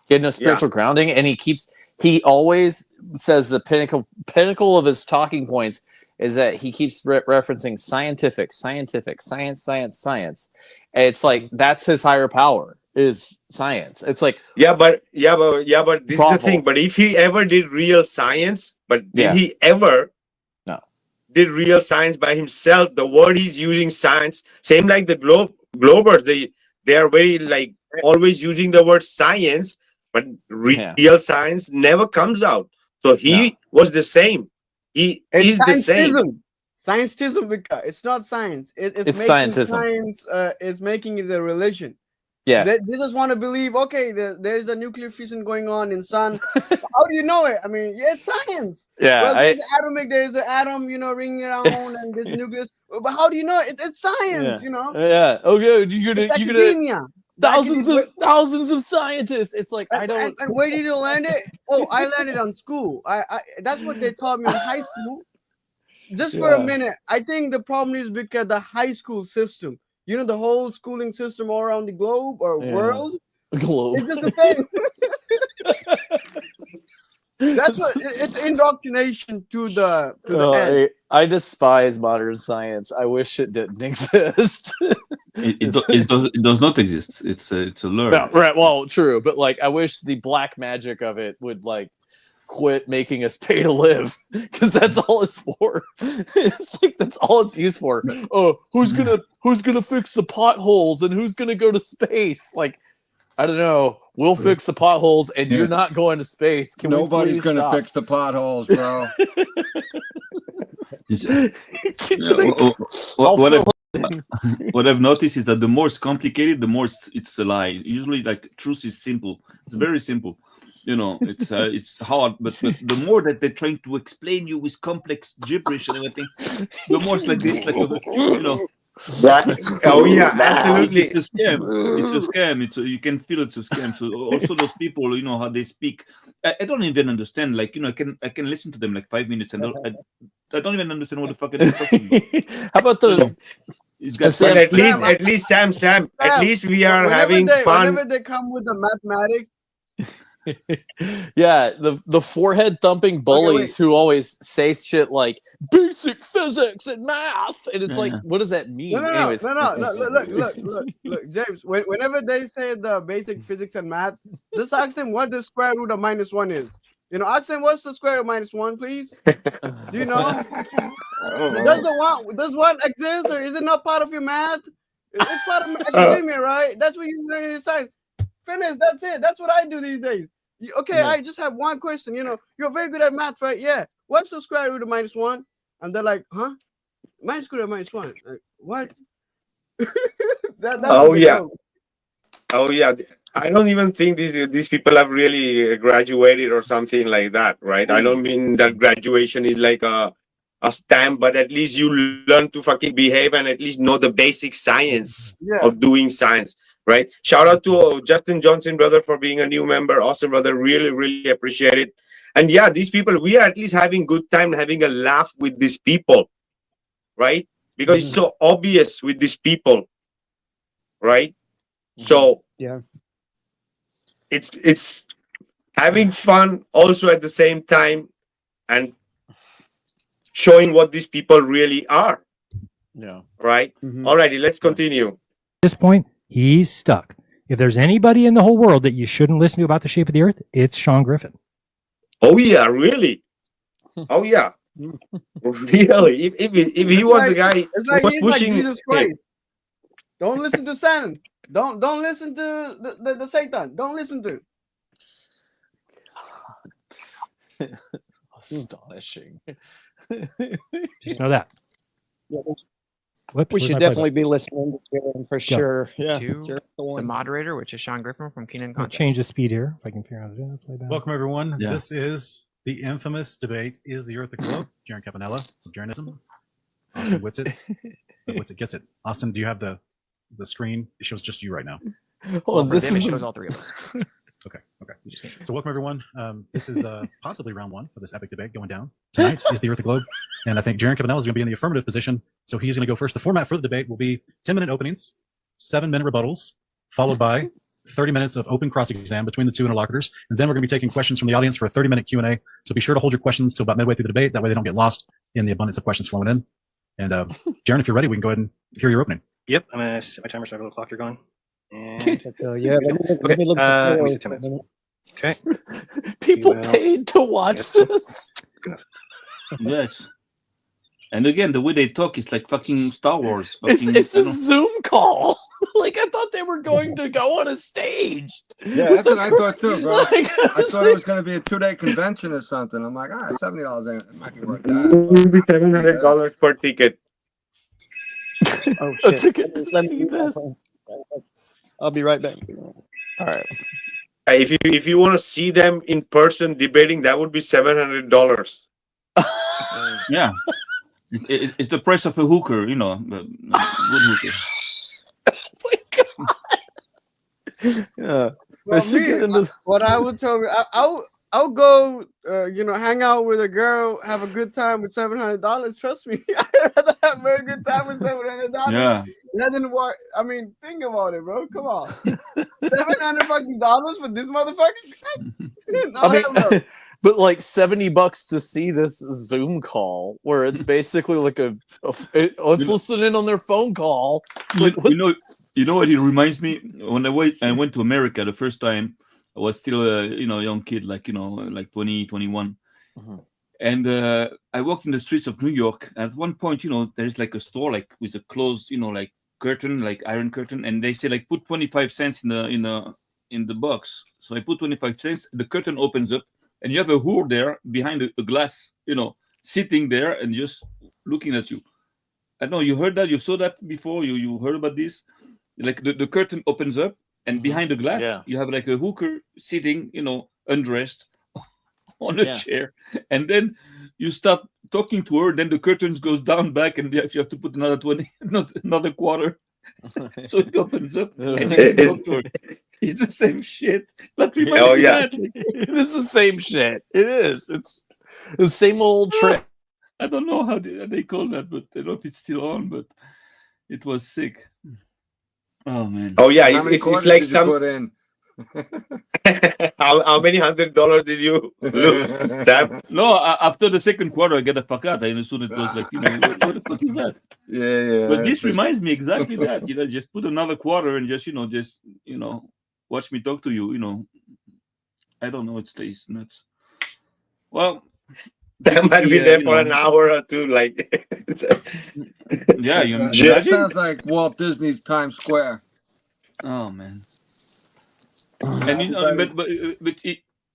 He had no spiritual grounding, and he always says the pinnacle of his talking points is that he keeps referencing scientific, science. And it's like that's his higher power is science. It's like but this is the thing. But if he ever did real science, did he ever did real science by himself? The word he's using science, same like the globers, they are very like always using the word science, but real science never comes out. So he was the same. He is the same. Scientism, Vikka. It's not science. It's making scientism. Science is making it a religion. Yeah. They just want to believe, okay, there's a nuclear fission going on in sun. How do you know it? I mean, it's science. Yeah. Well, there's an atom, ringing around and there's nucleus. But how do you know it? It's science, Yeah. Okay. You're gonna academia. Thousands of scientists. It's like I don't. And where did you land it? Oh, I landed on school. I that's what they taught me in high school. Just for a minute, I think the problem is because the high school system, the whole schooling system all around the globe or world, it's just the same. That's what it's indoctrination to the end. I despise modern science. I wish it didn't exist. It does not exist. It's a lure. No, right. Well, true, but like I wish the black magic of it would like quit making us pay to live, because that's all it's for. It's like that's all it's used for. Oh, who's gonna fix the potholes and who's gonna go to space? Like, I don't know. We'll fix the potholes and you're not going to space. Nobody's gonna fix the potholes, bro. What I've noticed is that the more it's complicated, the more it's a lie. Usually, like truth is simple. It's very simple. It's hard, but the more that they're trying to explain you with complex gibberish and everything, the more it's like this, Oh yeah, absolutely. It's a scam. You can feel it's a scam. So also those people, how they speak, I don't even understand. Like I can listen to them like 5 minutes and I don't even understand what the fuck they're talking about. How about the? But at least Sam, at least we are having fun. Whenever they come with the mathematics. Yeah, the forehead thumping bullies who always say shit like basic physics and math, and it's like, what does that mean? Anyways, Look, James. Whenever they say the basic physics and math, just ask them what the square root of -1 is. Accent, what's the square root of -1, please? Do you know? Does one exist, or is it not part of your math? It's part of academia, right? That's what you learn in science. Finish. That's it. That's what I do these days. I just have one question. You're very good at math, right? Yeah. What's the square root of -1? And they're like, huh? Minus square root of -1. Like, what? Oh yeah. I don't even think these people have really graduated or something like that, right? I don't mean that graduation is like a stamp, but at least you learn to fucking behave and at least know the basic science of doing science, right? Shout out to Justin Johnson, brother, for being a new member. Awesome, brother. Really, really appreciate it. And yeah, these people, we are at least having good time, having a laugh with these people, right? Because it's so obvious with these people, right? So it's having fun also at the same time and showing what these people really are. Yeah. Right? Alrighty, let's continue. At this point, he's stuck. If there's anybody in the whole world that you shouldn't listen to about the shape of the earth, it's Sean Griffin. Oh yeah, really? Oh yeah. Really? If he was the guy it's like who was he's pushing like Jesus Christ. Don't listen to Satan. Don't listen to the Satan. Don't listen to. Astonishing. Just know that. Whoops, We should definitely be listening to Jaron for sure. Yeah. To Jaron's the the one. moderator, which is Sean Griffin from Keenan I'll Context. change the speed here if I can figure out how to do it. Play back. Welcome, everyone. Yeah. This is the infamous debate, Is the Earth a Globe? Jaron Campanella of Jaronism. Austin Witsit. Witsit gets it. Austin, do you have the screen? It shows just you right now. Oh, For them, it shows all three of us. Okay. So welcome, everyone. This is possibly round one of this epic debate going down. Tonight is the Earth a Globe? And I think Jaron Campanella is going to be in the affirmative position. So he's going to go first. The format for the debate will be 10-minute openings, 7-minute rebuttals, followed by 30 minutes of open cross-exam between the two interlocutors. And then we're going to be taking questions from the audience for a 30-minute Q&A. So be sure to hold your questions till about midway through the debate. That way they don't get lost in the abundance of questions flowing in. And Jaron, if you're ready, we can go ahead and hear your opening. Yep, I'm going to set my timer so I have a little clock here going. And Let me look let me say 10 minutes. Okay. People Well, paid to watch this. Yes. And again, the way they talk is like fucking Star Wars. Fucking, It's a Zoom call. Like, I thought they were going to go on a stage. Yeah, that's what I thought too, bro. Like, I thought it was going to be a 2-day convention or something. I'm like, $70 ain't it might be worth It will be that. $700 per ticket. Oh, a shit. ticket to Let me see use my this. phone. I'll be right back. All right. If you want to see them in person debating, that would be $700. Yeah. It's the price of a hooker, you know. Good hooker. Oh my God. Yeah. Well, what I would tell you, I'll go, hang out with a girl, have a good time with $700. Trust me, I'd rather have a very good time with $700. Yeah. That didn't work. I mean, think about it, bro. Come on, $700 for this motherfucker. No, I hell no. mean, but like $70 to see this Zoom call where it's basically like let's listen in on their phone call. Like, You know what it reminds me? When I went to America the first time, I was still a young kid, like 20, 21. Mm-hmm. And I walked in the streets of New York. At one point, there's like a store like with a closed, like curtain, like iron curtain, and they say like put 25 cents in the box. So I put 25 cents. The curtain opens up, and you have a whore there behind a glass, sitting there and just looking at you. I don't know. You heard that? You saw that before? You heard about this? Like the curtain opens up, and behind the glass, you have like a hooker sitting, undressed on a chair. And then you start talking to her, then the curtains goes down back, and you have to put another 20, another quarter. So it opens up, and you talk to her. It's the same shit. That reminds me of that. It is the same shit. It is. It's the same old trick. I don't know how they call that, but I don't know if it's still on, but it was sick. Oh man! Oh yeah, How many it's quarters like did you some. put in? how many $100 did you lose? No, after the second quarter, I get the fuck out. I understood it was like, what the fuck is that? Yeah. But this reminds me exactly that. Just put another quarter and just watch me talk to you. I don't know. It stays nuts. Well, That might be typically, there for an hour or two. Like, yeah, you That imagine? sounds like Walt Disney's Times Square. Oh man. And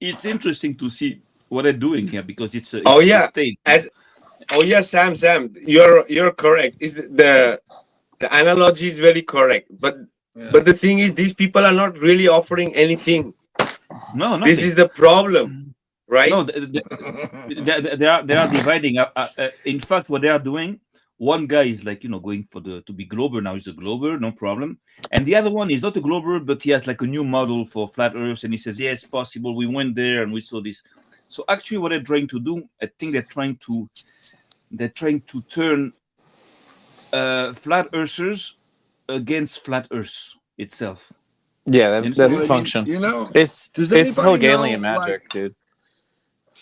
it's interesting to see what they're doing here because it's a, oh it's a yeah, state. Sam, you're correct. Is the analogy is very correct, but the thing is, these people are not really offering anything. No, this is the problem, right? No, they are dividing. In fact, what they are doing, one guy is like going for to be global now. He's a global, no problem, and the other one is not a global, but he has like a new model for flat Earth, and he says, "Yes, possible. We went there and we saw this." So actually, what they're trying to do, I think they're trying to turn flat Earthers against flat Earth itself. Yeah, that's the function. It's Hegelian magic, dude.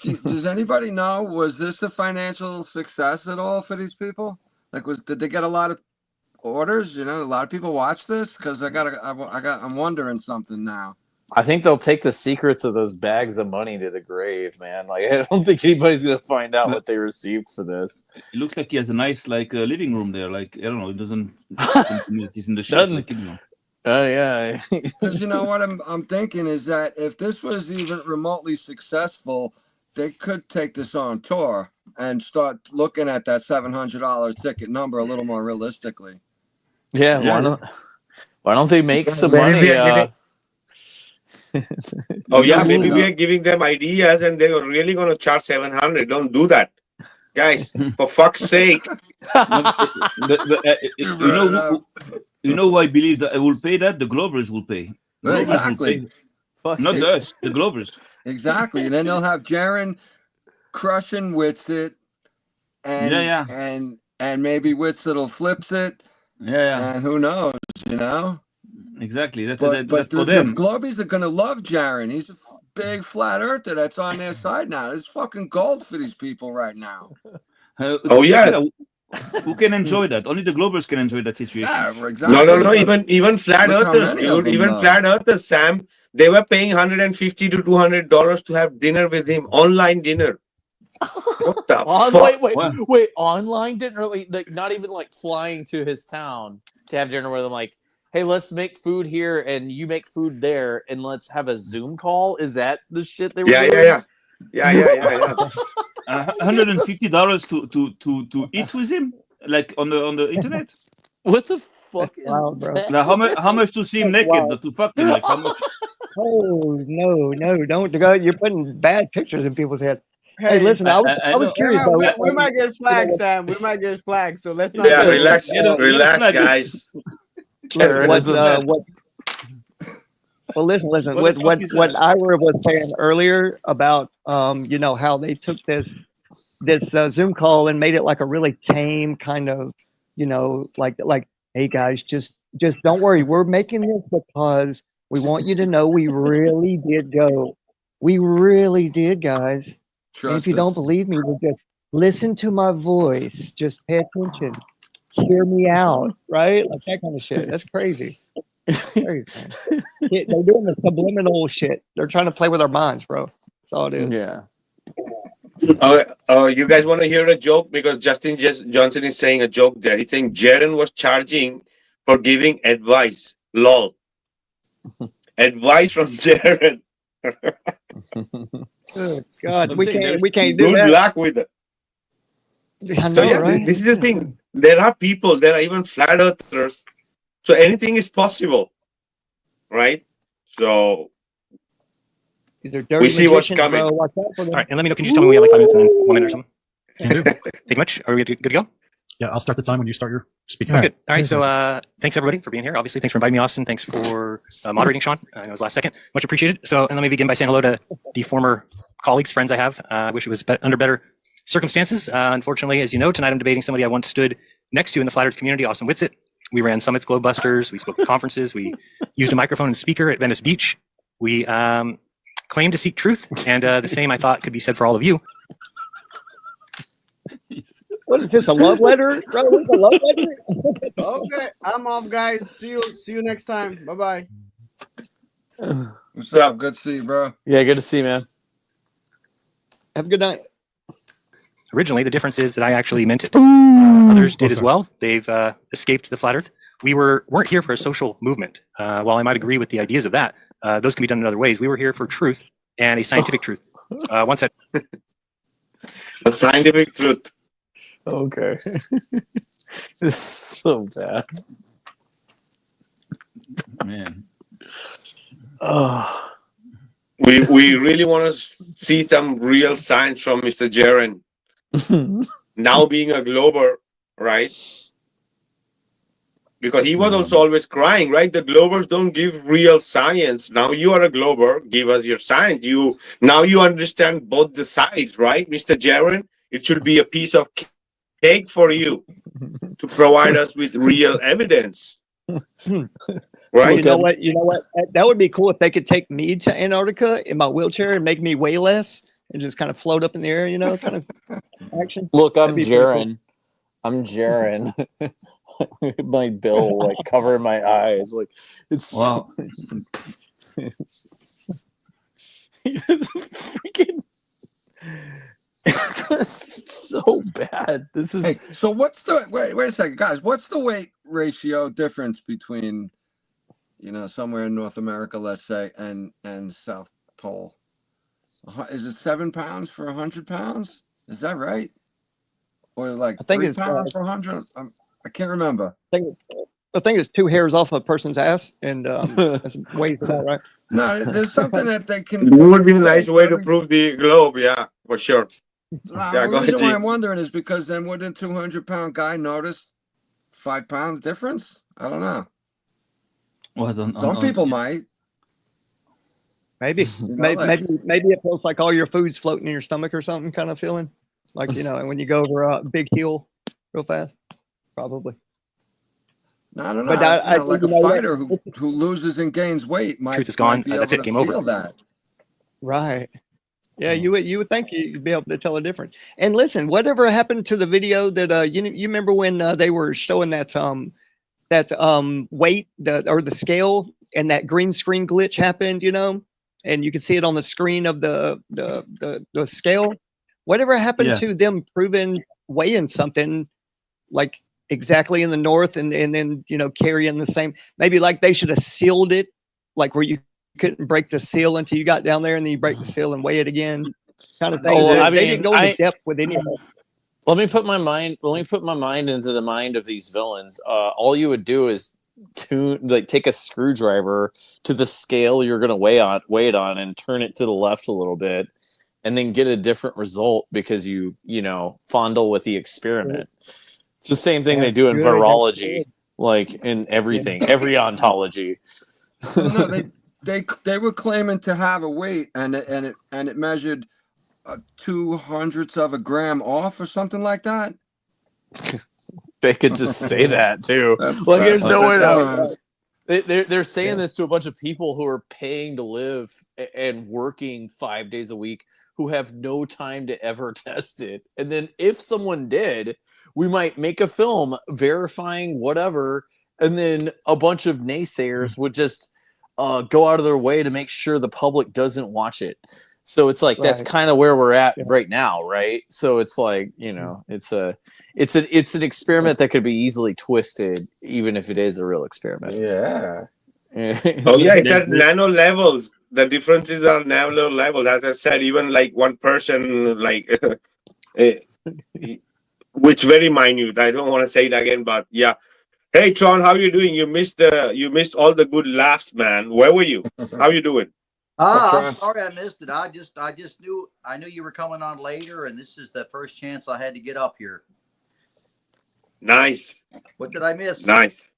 Does anybody know, was this a financial success at all for these people? Like, did they get a lot of orders? A lot of people watch this because I'm wondering something now. I think they'll take the secrets of those bags of money to the grave, man. Like, I don't think anybody's gonna find out what they received for this. It looks like he has a nice living room there. Like, I don't know, it doesn't. He's in the shit. Doesn't. Like, Yeah. Because what I'm thinking is that if this was even remotely successful, they could take this on tour and start looking at that $700 ticket number a little more realistically. Yeah, why don't they make some money? Maybe we are giving them ideas and they're really going to charge 700. Don't do that, guys. For fuck's sake. You know who I believe that will pay that? The Globers will pay. Exactly. Not us, the Globers. Exactly. And then they'll have Jaren crushing Witsit and maybe Witsit will flips it. Yeah. And who knows, Exactly. That's but for the them. Globies are gonna love Jaren. He's a big flat earther that's on their side now. It's fucking gold for these people right now. Who can enjoy that? Only the Globers can enjoy that situation. Yeah, exactly. No. Even flat earthers, dude. Even flat earthers, Sam. They were paying $150 to $200 to have dinner with him, online dinner. What the fuck? Wait, online dinner? Like, not even like flying to his town to have dinner with him. Like, hey, let's make food here and you make food there and let's have a Zoom call. Is that the shit they were doing? Yeah. $150 to eat with him, like on the internet. What the fuck is that? Now, how much to see him naked? To fuck him? Like how much? Oh no! Don't go. You're putting bad pictures in people's head. Hey, listen, I was curious though. We might get flagged, Sam. We might get flagged. So let's not. Yeah, relax, guys. Well, listen. What Ira was saying earlier about how they took this Zoom call and made it like a really tame kind of like hey guys, just don't worry, we're making this because we want you to know we really did go. We really did, guys. And if you don't believe me, then just listen to my voice. Just pay attention. Hear me out, right? Like that kind of shit. That's crazy. They're doing the subliminal shit. They're trying to play with our minds, bro. That's all it is. Yeah. You guys want to hear a joke? Because Justin Johnson is saying a joke there. He's saying Jaren was charging for giving advice. Lol. Advice from Jaren. Good God, we can't do Good that. luck with it. I know, right? This is the thing. There are people, there are even flat earthers. So anything is possible, right? So these are dirty we see what's magicians, coming. bro. Watch out for them. All right, and let me know. Can you just tell me when we have like 5 minutes and then 1 minute or something? Thank you much. Are we good to go? Yeah, I'll start the time when you start your speaking. All right, good. All right, so thanks everybody for being here. Obviously, thanks for inviting me, Austin. Thanks for moderating, Sean. I know it was last second. Much appreciated. So, and let me begin by saying hello to the former colleagues, friends I have. I wish it was under better circumstances. Unfortunately, as you know, tonight I'm debating somebody I once stood next to in the flat earth community, Austin Witsit. We ran summits, Globebusters. We spoke at conferences. We used a microphone and speaker at Venice Beach. We claimed to seek truth, and the same I thought could be said for all of you. What is this, a love letter? Bro, this is a love letter? Okay, I'm off, guys. See you next time. Bye-bye. What's up? Good to see you, bro. Yeah, good to see you, man. Have a good night. Originally, the difference is that I actually meant it. Others did as well. They've escaped the flat Earth. We weren't here for a social movement. While I might agree with the ideas of that, those can be done in other ways. We were here for truth and a scientific truth. Once that A scientific truth. Okay. It's so bad. Man. Oh. We really want to see some real science from Mr. Jaren. Now being a glober, right? Because he was also always crying, right? The globers don't give real science. Now you are a glober, give us your science. Now you understand both the sides, right, Mr. Jaren? It should be a piece of cake for you to provide us with real evidence. Right? You know what? That would be cool if they could take me to Antarctica in my wheelchair and make me weigh less and just kind of float up in the air, kind of action. Look, I'm That'd be pretty Jaren. cool. I'm Jaren. My bill like covering my eyes. Like it's Wow. it's freaking it's so bad. This is Hey, so what's the wait a second, guys? What's the weight ratio difference between somewhere in North America, let's say, and South Pole? Is it 7 pounds for 100 pounds? Is that right? Or like I think 3 it's pounds for 100? I can't remember. I think it's 2 hairs off a person's ass, and that's weight for that, right? No, there's something that they can. It would be a nice way to prove the globe, yeah, for sure. Yeah, The go ahead, reason why G. I'm wondering is because then wouldn't a 200-pound guy notice 5 pounds difference? I don't know. What Some people might. Maybe, maybe it feels like all your food's floating in your stomach or something, kind of feeling like and when you go over a big hill real fast, probably. No, I don't know. But like a fighter who loses and gains weight might. truth is gone, might be that's able it, game to over. feel that. Right. Yeah, you would think you'd be able to tell a difference. And listen, whatever happened to the video that you remember when they were showing that weight or the scale and that green screen glitch happened, and you could see it on the screen of the scale. Whatever happened to them proving weighing something like exactly in the north and then carrying the same, maybe like they should have sealed it, like where you couldn't break the seal until you got down there and then you break the seal and weigh it again, kind of thing. They didn't go into depth with any of it. Let me put my mind into the mind of these villains. All you would do is take a screwdriver to the scale you're going to weigh it on and turn it to the left a little bit and then get a different result because you fondle with the experiment. It's the same thing they do in virology, like in everything, every ontology. No, they were claiming to have a weight and it measured 0.02 of a gram off or something like that. They could just say that too. Like there's no way to. They're saying this to a bunch of people who are paying to live and working 5 days a week who have no time to ever test it. And then if someone did, we might make a film verifying whatever, and then a bunch of naysayers would just go out of their way to make sure the public doesn't watch it. So it's like that's kind of where we're at right now, right? So it's like it's an experiment that could be easily twisted, even if it is a real experiment. Yeah. Oh yeah, it's at nano levels. The differences are nano level. As I said, even like one person, like which very minute. I don't want to say it again, but yeah. Hey Tron, how you doing? You missed all the good laughs, man. Where were you? How you doing? I'm sorry I missed it. I knew you were coming on later, and this is the first chance I had to get up here. Nice. What did I miss? Nice.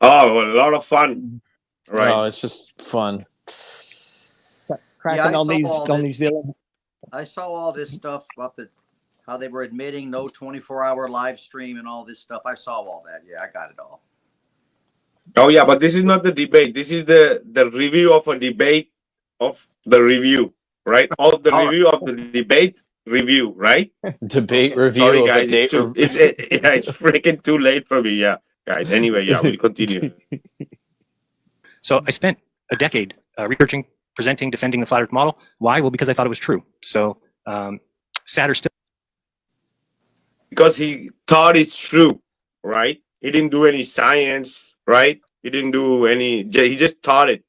Oh, a lot of fun. Right. Oh, it's just fun. Cracking on these villains. I saw all this stuff about how they were admitting no 24-hour live stream and all this stuff. I saw all that. Yeah, I got it all. Oh yeah, but this is not the debate. This is the review of a debate of the review, right? Of the review of the debate review, right? Debate review. Sorry, guys, it's freaking too late for me. Yeah, guys. Anyway, yeah, we'll continue. So I spent a decade researching, presenting, defending the flat Earth model. Why? Well, because I thought it was true. So Sadder still, because he thought it's true, right? He didn't do any science, right? He didn't do any. He just thought it.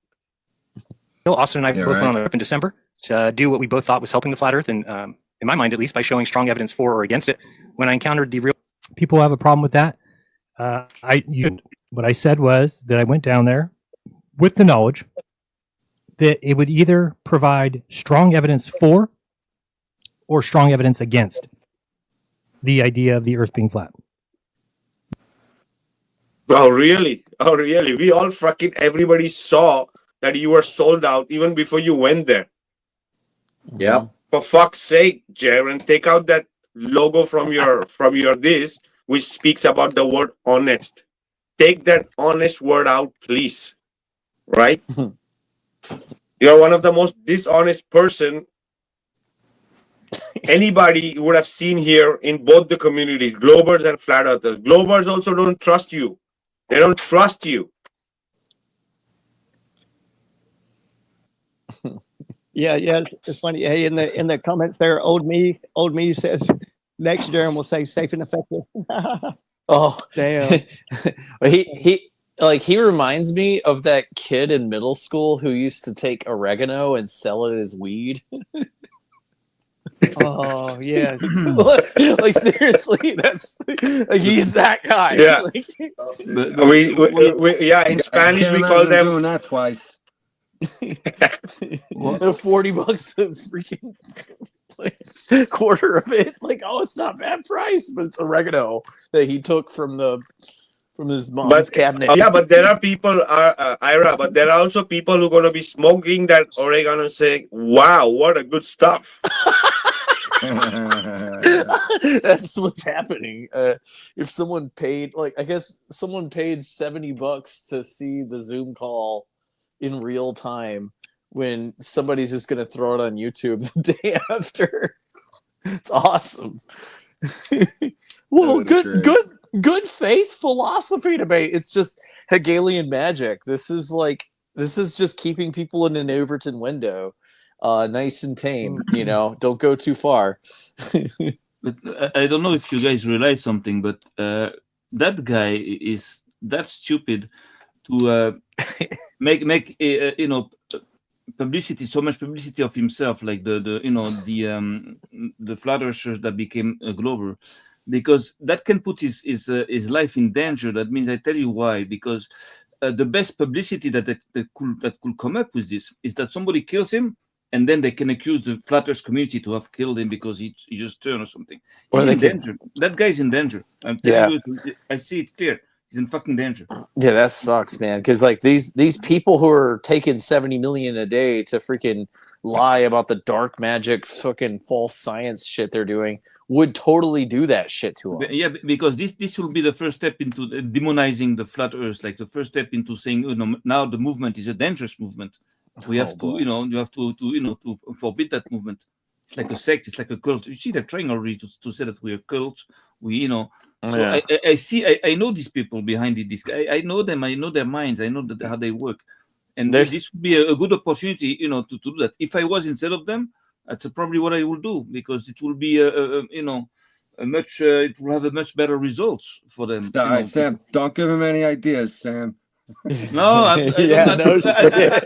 Austin and I both went on a trip in December to do what we both thought was helping the flat Earth, and in my mind at least, by showing strong evidence for or against it. When I encountered the real People have a problem with that. What I said was that I went down there with the knowledge that it would either provide strong evidence for or strong evidence against the idea of the Earth being flat. Oh, really? Oh, really? We all everybody saw that you were sold out even before you went there. Yep. For fuck's sake, Jaron, take out that logo from your this, which speaks about the word honest. Take that honest word out, please. Right? You're one of the most dishonest person anybody would have seen here in both the communities, Globers and Flat Earthers. Globers also don't trust you. They don't trust you. Yeah, it's funny. Hey, in the comments there, old me says next Darren will say safe and effective. Oh, damn. He reminds me of that kid in middle school who used to take oregano and sell it as weed. Oh yeah. Like seriously, that's like he's that guy. Yeah. Like, we in Spanish we call them doing that twice. $40 a freaking quarter of it. Like, oh, it's not bad price, but it's oregano that he took from his mom's cabinet. Yeah, but there are people, Ira, but there are also people who are going to be smoking that oregano and saying, wow, what a good stuff. That's what's happening. If someone paid, I guess someone paid $70 to see the Zoom call in real time when somebody's just going to throw it on YouTube the day after. It's awesome. Well, good faith philosophy debate. It's just Hegelian magic. This is just keeping people in an Overton window, nice and tame. Don't go too far. But I don't know if you guys realize something, but that guy is that stupid to make publicity, so much publicity of himself, like the flat earthers that became a Glober, because that can put his life in danger. That means, I tell you why, because the best publicity that could come up with this is that somebody kills him, and then they can accuse the flat earth community to have killed him because he just turned or something. He's in danger. That guy's in danger. I'm telling you, I see it clear. He's in fucking danger. Yeah, that sucks, man. Because these people who are taking 70 million a day to freaking lie about the dark magic, fucking false science shit they're doing would totally do that shit to them. Yeah, because this will be the first step into demonizing the flat Earth, like the first step into saying, now the movement is a dangerous movement. We have to, you have to forbid that movement. It's like a sect. It's like a cult. You see, they're trying already to say that we're a cult. So I see. I know these people behind it. I know them. I know their minds. I know how they work. And this would be a good opportunity, to do that. If I was instead of them, that's probably what I will do, because it will be it will have a much better results for them. Sam, don't give him any ideas, Sam. No, shit.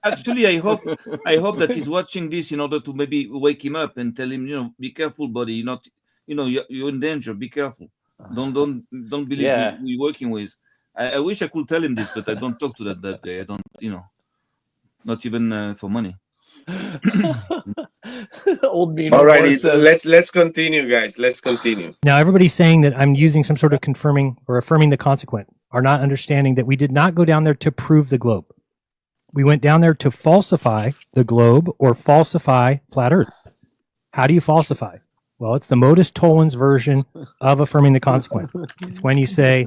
Actually, I hope that he's watching this in order to maybe wake him up and tell him, be careful, buddy. You're not, you're in danger. Be careful. Don't believe we're working with. I wish I could tell him this, but I don't talk to that guy. I don't, not even for money. Old me. All right, let's continue, guys. Let's continue. Now, everybody's saying that I'm using some sort of confirming or affirming the consequent, are not understanding that we did not go down there to prove the globe. We went down there to falsify the globe or falsify flat Earth. How do you falsify? Well, it's the modus tollens version of affirming the consequent. It's when you say,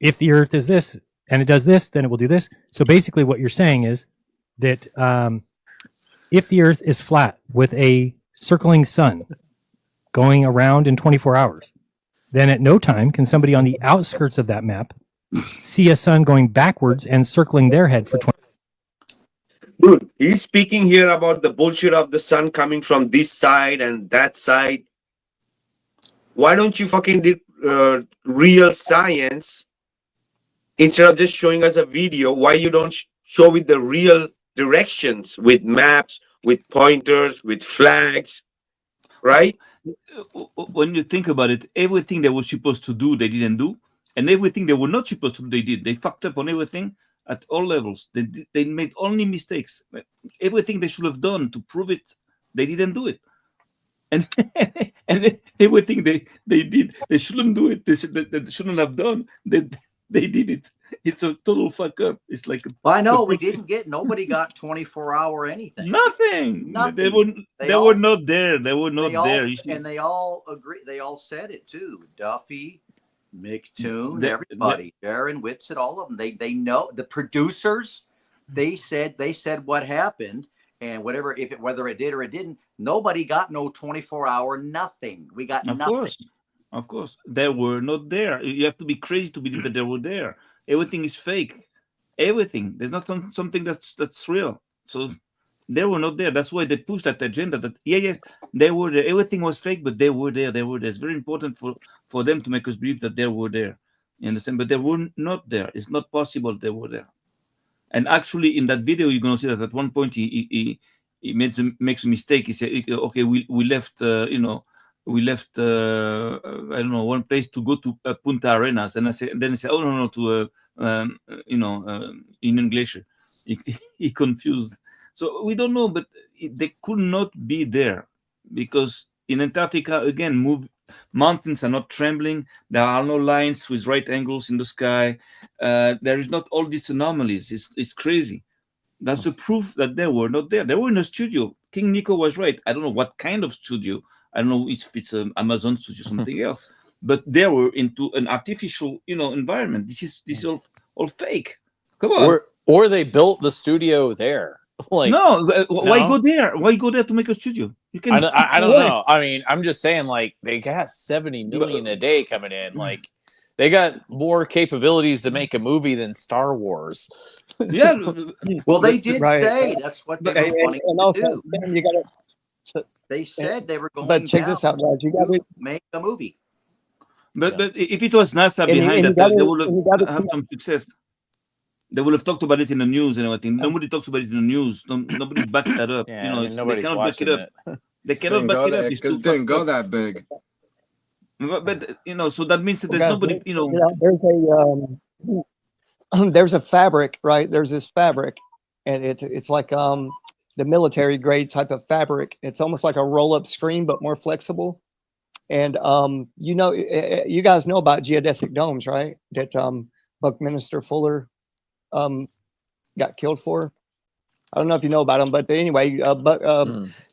if the Earth is this and it does this, then it will do this. So basically what you're saying is that if the Earth is flat with a circling sun going around in 24 hours, then at no time can somebody on the outskirts of that map see a sun going backwards and circling their head for 20. Dude, he's speaking here about the bullshit of the sun coming from this side and that side. Why don't you fucking do real science instead of just showing us a video? Why you don't show with the real directions, with maps, with pointers, with flags, right? When you think about it, everything they were supposed to do, they didn't do, and everything they were not supposed to do, they did. They fucked up on everything at all levels. They made only mistakes. Everything they should have done to prove it, they didn't do it. And and everything they did, they shouldn't do it. They shouldn't have done. They did it. It's a total fuck up. It's like well, I know nobody got 24-hour anything. Nothing. They were not there. They were not there. And they all agree. They all said it too. Duffy, McToon, everybody, Darren, Whitsitt, all of them. They know the producers. They said what happened, and whether it did or it didn't. Nobody got no 24-hour nothing. We got nothing. Of course, they were not there. You have to be crazy to believe that they were there. Everything is fake. Everything. There's not something that's real. So they were not there. That's why they pushed that agenda. That they were there. Everything was fake, but they were there. They were there. It's very important for them to make us believe that they were there. You understand? But they were not there. It's not possible they were there. And actually, in that video, you're gonna see that at one point he makes a mistake. He said, "Okay, we left. We left. I don't know, one place to go to Punta Arenas." And then he said, "Oh no, to Indian Glacier." He confused. So we don't know, but they could not be there because in Antarctica again, mountains are not trembling. There are no lines with right angles in the sky. There is not all these anomalies. It's crazy. That's the proof that they were not there. They were in a studio. King Nico was right. I don't know what kind of studio. I don't know if it's an Amazon studio or something else. But they were into an artificial, environment. This is all fake. Come on. Or they built the studio there. Like no, why go there? Why go there to make a studio? You can. I don't know. I mean, I'm just saying, like they got 70 million a day coming in. Like they got more capabilities to make a movie than Star Wars. Yeah. Well, they did say that's what they were wanting to do. You gotta, they said they were going. But check this out, guys. You got to make a movie. But if it was NASA behind it, they would have some success. They would have talked about it in the news and everything. Nobody talks about it in the news. Nobody backs that up. Yeah, they cannot back it up. They cannot back it up. It didn't go that big. But so that means that there's nobody. There's a fabric, right? There's this fabric, and it's like the military grade type of fabric. It's almost like a roll-up screen, but more flexible. And you guys know about geodesic domes, right? That Buckminster Fuller got killed for. I don't know if you know about them, but anyway,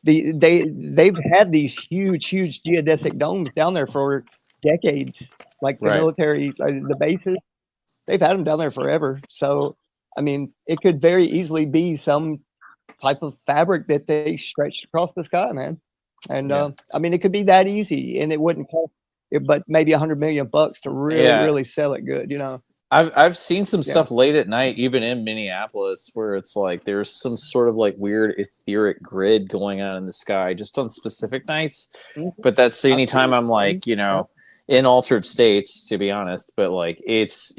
they've had these huge geodesic domes down there for decades, like the military, the bases. They've had them down there forever. So, I mean, it could very easily be some type of fabric that they stretched across the sky, man. And I mean, it could be that easy, and it wouldn't cost, but maybe $100 million to really sell it good, I've seen some stuff late at night, even in Minneapolis, where it's like there's some sort of like weird etheric grid going on in the sky just on specific nights. But that's the only time I'm like, in altered states, to be honest. But like it's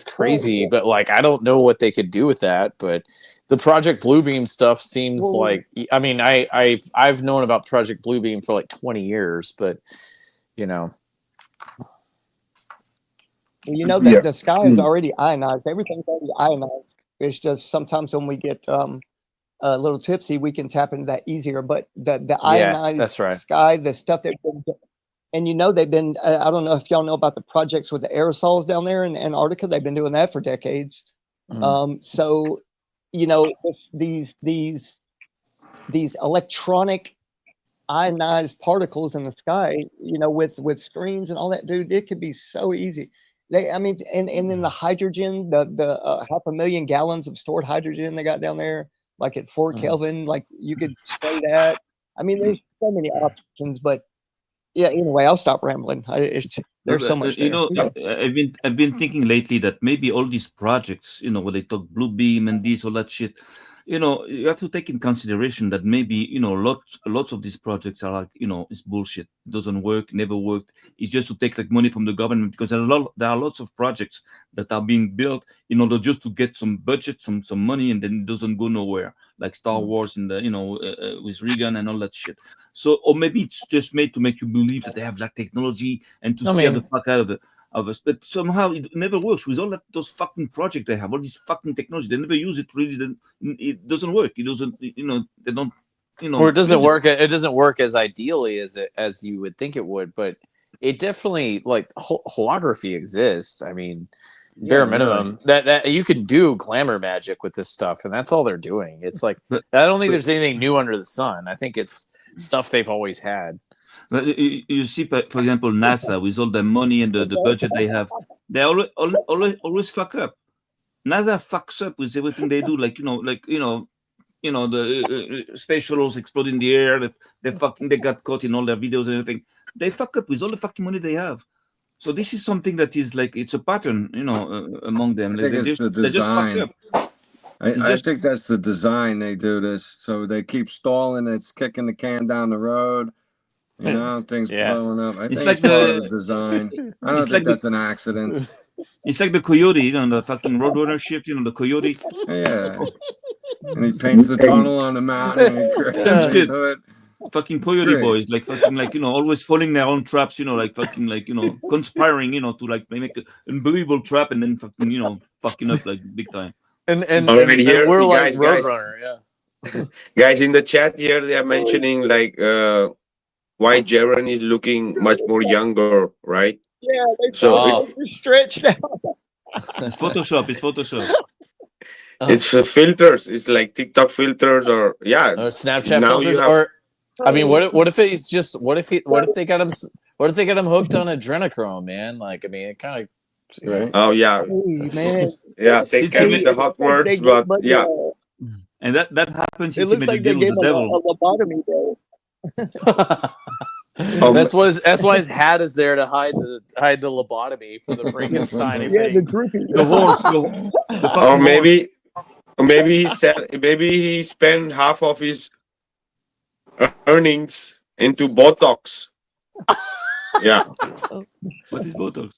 crazy. But like I don't know what they could do with that. But the Project Bluebeam stuff seems like, I mean, I've known about Project Bluebeam for like 20 years, but that the sky is already ionized. Everything's already ionized. It's just sometimes when we get a little tipsy, we can tap into that easier. But the ionized sky, the stuff they've been, and they've been. I don't know if y'all know about the projects with the aerosols down there in Antarctica. They've been doing that for decades. So, these electronic ionized particles in the sky, with screens and all that, dude, it could be so easy. And then the hydrogen, the 500,000 gallons of stored hydrogen they got down there, like at 4 Kelvin, like you could spray that. I mean, there's so many options, but yeah. Anyway, I'll stop rambling. There's so much. I've been thinking lately that maybe all these projects, where they talk Bluebeam and this, all that shit, you have to take in consideration that maybe lots of these projects are like it's bullshit. It doesn't work, never worked. It's just to take like money from the government, because there are lots of projects that are being built in order just to get some budget, some money, and then it doesn't go nowhere, like Star Wars in the with Reagan and all that shit. So, or maybe it's just made to make you believe that they have like technology and to scare the fuck out of us, but somehow it never works with all those fucking projects they have, all this fucking technology. They never use it really. Then it doesn't work. It doesn't. They don't. Or it doesn't work. It doesn't work as ideally as you would think it would. But it definitely, like, holography exists. I mean, bare minimum that you can do glamour magic with this stuff, and that's all they're doing. It's like I don't think there's anything new under the sun. I think it's stuff they've always had. But you see, for example, NASA, with all the money and the budget they have, they always fuck up. NASA fucks up with everything they do. Like the space shuttles explode in the air. They got caught in all their videos and everything. They fuck up with all the fucking money they have. So this is something that is like it's a pattern, among them. I think They it's the just fuck design. up. I think that's the design. They do this so they keep stalling. It's kicking the can down the road. Things blowing up. I think it's part of the design. I don't think that's an accident. It's like the coyote, the fucking roadrunner shit. The coyote. Yeah. And he paints the tunnel on the mountain. And he crashes into it. Fucking coyote boys, like fucking always falling their own traps, like fucking conspiring, to like make an unbelievable trap and then fucking fucking up like big time. And we're like roadrunner, yeah. Guys in the chat here, they are mentioning like why Jaren is looking much more younger, right? Yeah, so it's stretched out. It's Photoshop. It's filters. It's like TikTok filters or Snapchat filters. Or I mean, what if it's just what if they got him hooked on adrenochrome, man? Like, I mean, it kind of. Right. Oh yeah, man. Yeah. They came with the hot words, but yeah. And that happens. It looks like they gave him a lobotomy, bro. That's why his hat is there to hide the lobotomy for the Frankenstein. The droopy. The horse. Or maybe he spent half of his earnings into Botox. Yeah. What is Botox?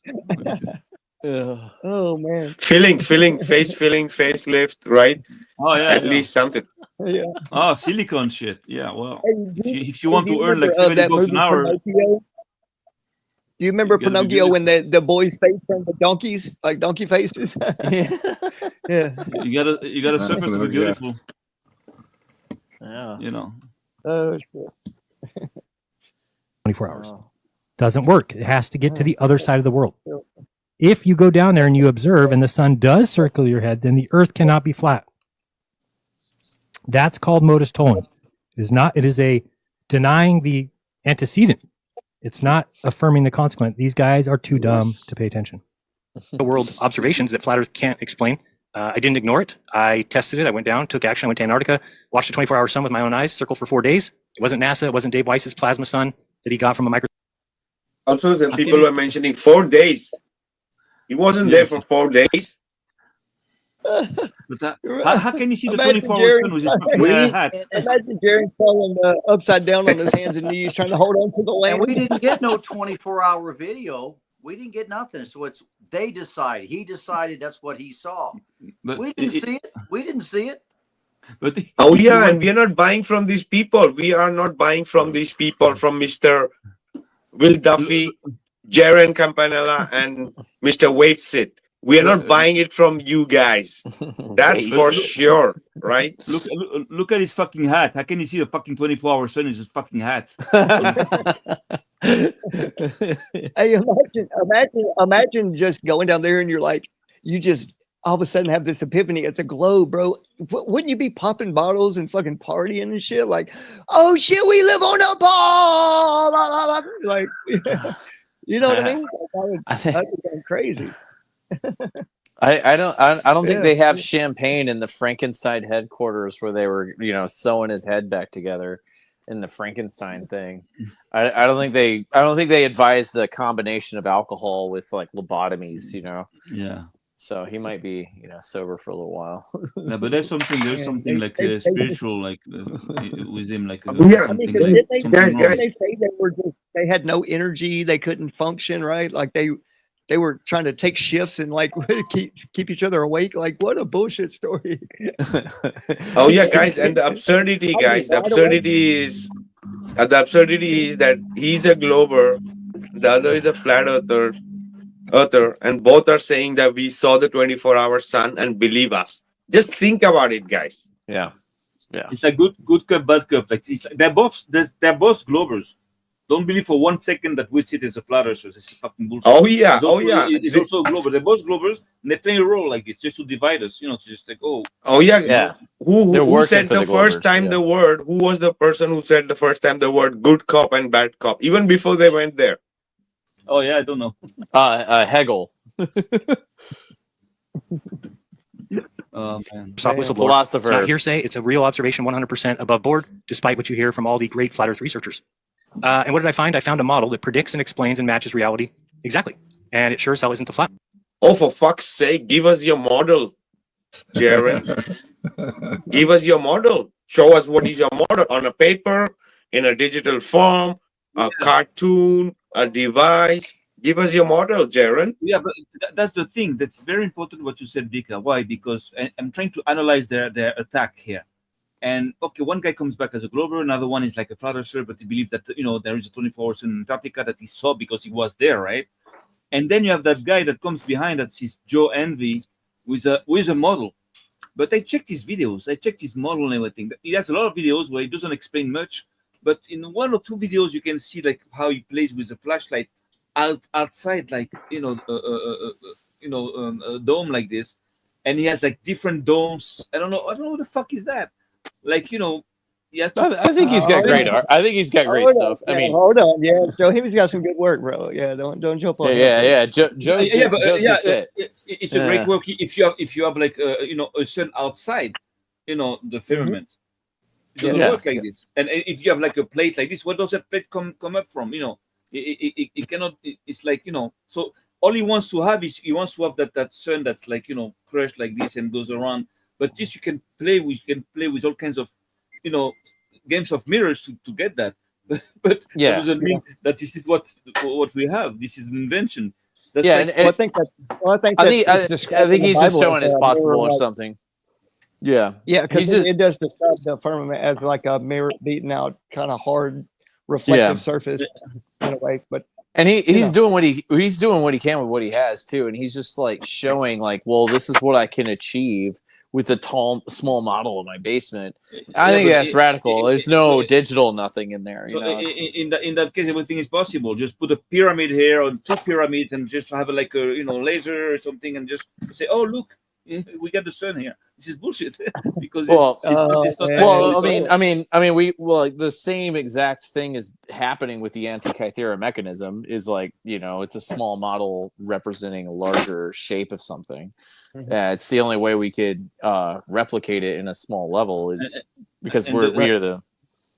Oh man. Filling, facelift, right? Oh yeah. At least something. Yeah. Oh, silicone shit. Yeah. Well, Hey, if you want to earn like $70 an hour. Do you remember Pinocchio when the boy's face turned to donkeys, like donkey faces? Yeah. You gotta suffer to be beautiful. Yeah. Oh shit. 24 hours. Doesn't work. It has to get to the other side of the world. If you go down there and you observe and the sun does circle your head, then the earth cannot be flat. That's called modus tollens. It is a denying the antecedent. It's not affirming the consequent. These guys are too dumb to pay attention. The world observations that flat earth can't explain. I didn't ignore it. I tested it. I went down, took action. I went to Antarctica, watched a 24-hour sun with my own eyes, circled for 4 days. It wasn't NASA. It wasn't Dave Weiss's plasma sun that he got from a microscope. Also, some people were mentioning 4 days. He wasn't there for 4 days. But how can you see the 24-hour sun with his fucking hat? Imagine Jared falling upside down on his hands and knees trying to hold on to the land. And we didn't get no 24-hour video. We didn't get nothing. So they decide. He decided that's what he saw. But we didn't see it. We didn't see it. But and we are not buying from these people. We are not buying from these people, from Mr. Will Duffy, Jaren Campanella, and Mr. Vapsit. We are not buying it from you guys. That's for sure, right? Look at his fucking hat. How can you see the fucking 24-hour sun is his fucking hat? Hey, imagine just going down there and you're like, you just all of a sudden have this epiphany. It's a globe, bro. Wouldn't you be popping bottles and fucking partying and shit? Like, oh shit, we live on a ball. Like, you know what I mean? That would be crazy. I don't think they have champagne in the Frankenstein headquarters where they were, sewing his head back together in the Frankenstein thing. I don't think they advise the combination of alcohol with like lobotomies, Yeah. So he might be, sober for a little while. No, but there's something like spiritual, like with him, like Yeah, something Because like they, something wrong. they say they had no energy, they couldn't function right, like they were trying to take shifts and like keep each other awake. Like, what a bullshit story. Oh yeah, guys, and the absurdity, guys. The absurdity is that he's a glober, the other is a flat earther, and both are saying that we saw the 24-hour sun and believe us. Just think about it, guys. Yeah. It's like good cup, bad cup. Like it's like they're both globers. Don't believe for 1 second that Vapsit is a flat earther. This is fucking bullshit. Oh yeah, It's also a glober. They're both globers, and they play a role like this just to divide us. It's just like Oh yeah. Yeah. Who said the first Glovers, time the word? Who was the person who said the first time the word good cop and bad cop? Even before they went there. Oh yeah, I don't know. Hegel. Oh man. Soft whistleblower. Philosopher. It's not hearsay. It's a real observation, 100% above board, despite what you hear from all the great flat Earth researchers. And what did I find? I found a model that predicts and explains and matches reality exactly. And it sure as hell isn't a flat. Oh, for fuck's sake, give us your model, Jared. Give us your model. Show us what is your model on a paper, in a digital form, a cartoon, a device. Give us your model, Jared. Yeah, but that's the thing. That's very important what you said, Vikka. Why? Because I'm trying to analyze their attack here. And okay, one guy comes back as a glober, another one is like a flat earther, but he believes that there is a 24 hours in Antarctica that he saw because he was there, right? And then you have that guy that comes behind, that's his Joe Envy, with a model. But I checked his videos, I checked his model and everything. He has a lot of videos where he doesn't explain much, but in 1 or 2 videos you can see like how he plays with a flashlight outside, like a dome like this, and he has like different domes. I don't know what the fuck is that. Like yes. I think he's got great art. I think he's got great stuff. I mean, hold on, yeah, Joe, he's got some good work, bro. Yeah, don't jump on. Joe's the shit. It's a great work if you have like a sun outside, the firmament. It doesn't work like this. And if you have like a plate like this, where does that plate come up from? It cannot. It's like So all he wants to have is that sun that's like crushed like this and goes around. But this you can play with. You can play with all kinds of games of mirrors to get that. But that doesn't mean that this is what we have. This is an invention. That's I think he's just showing it's possible or something. Yeah, because it does describe the firmament as like a mirror beaten out, kind of hard, reflective surface in a way. But he's doing what he can with what he has too, and he's just like showing like, well, this is what I can achieve with a small model in my basement. I think that's radical. There's no digital nothing in there. So in that case, everything is possible. Just put a pyramid here or 2 pyramids and just have like a laser or something and just say, oh look, we got the sun here. This is bullshit because it's not. The same exact thing is happening with the Anti-Kythera mechanism. Is like it's a small model representing a larger shape of something. It's the only way we could replicate it in a small level is because we are the.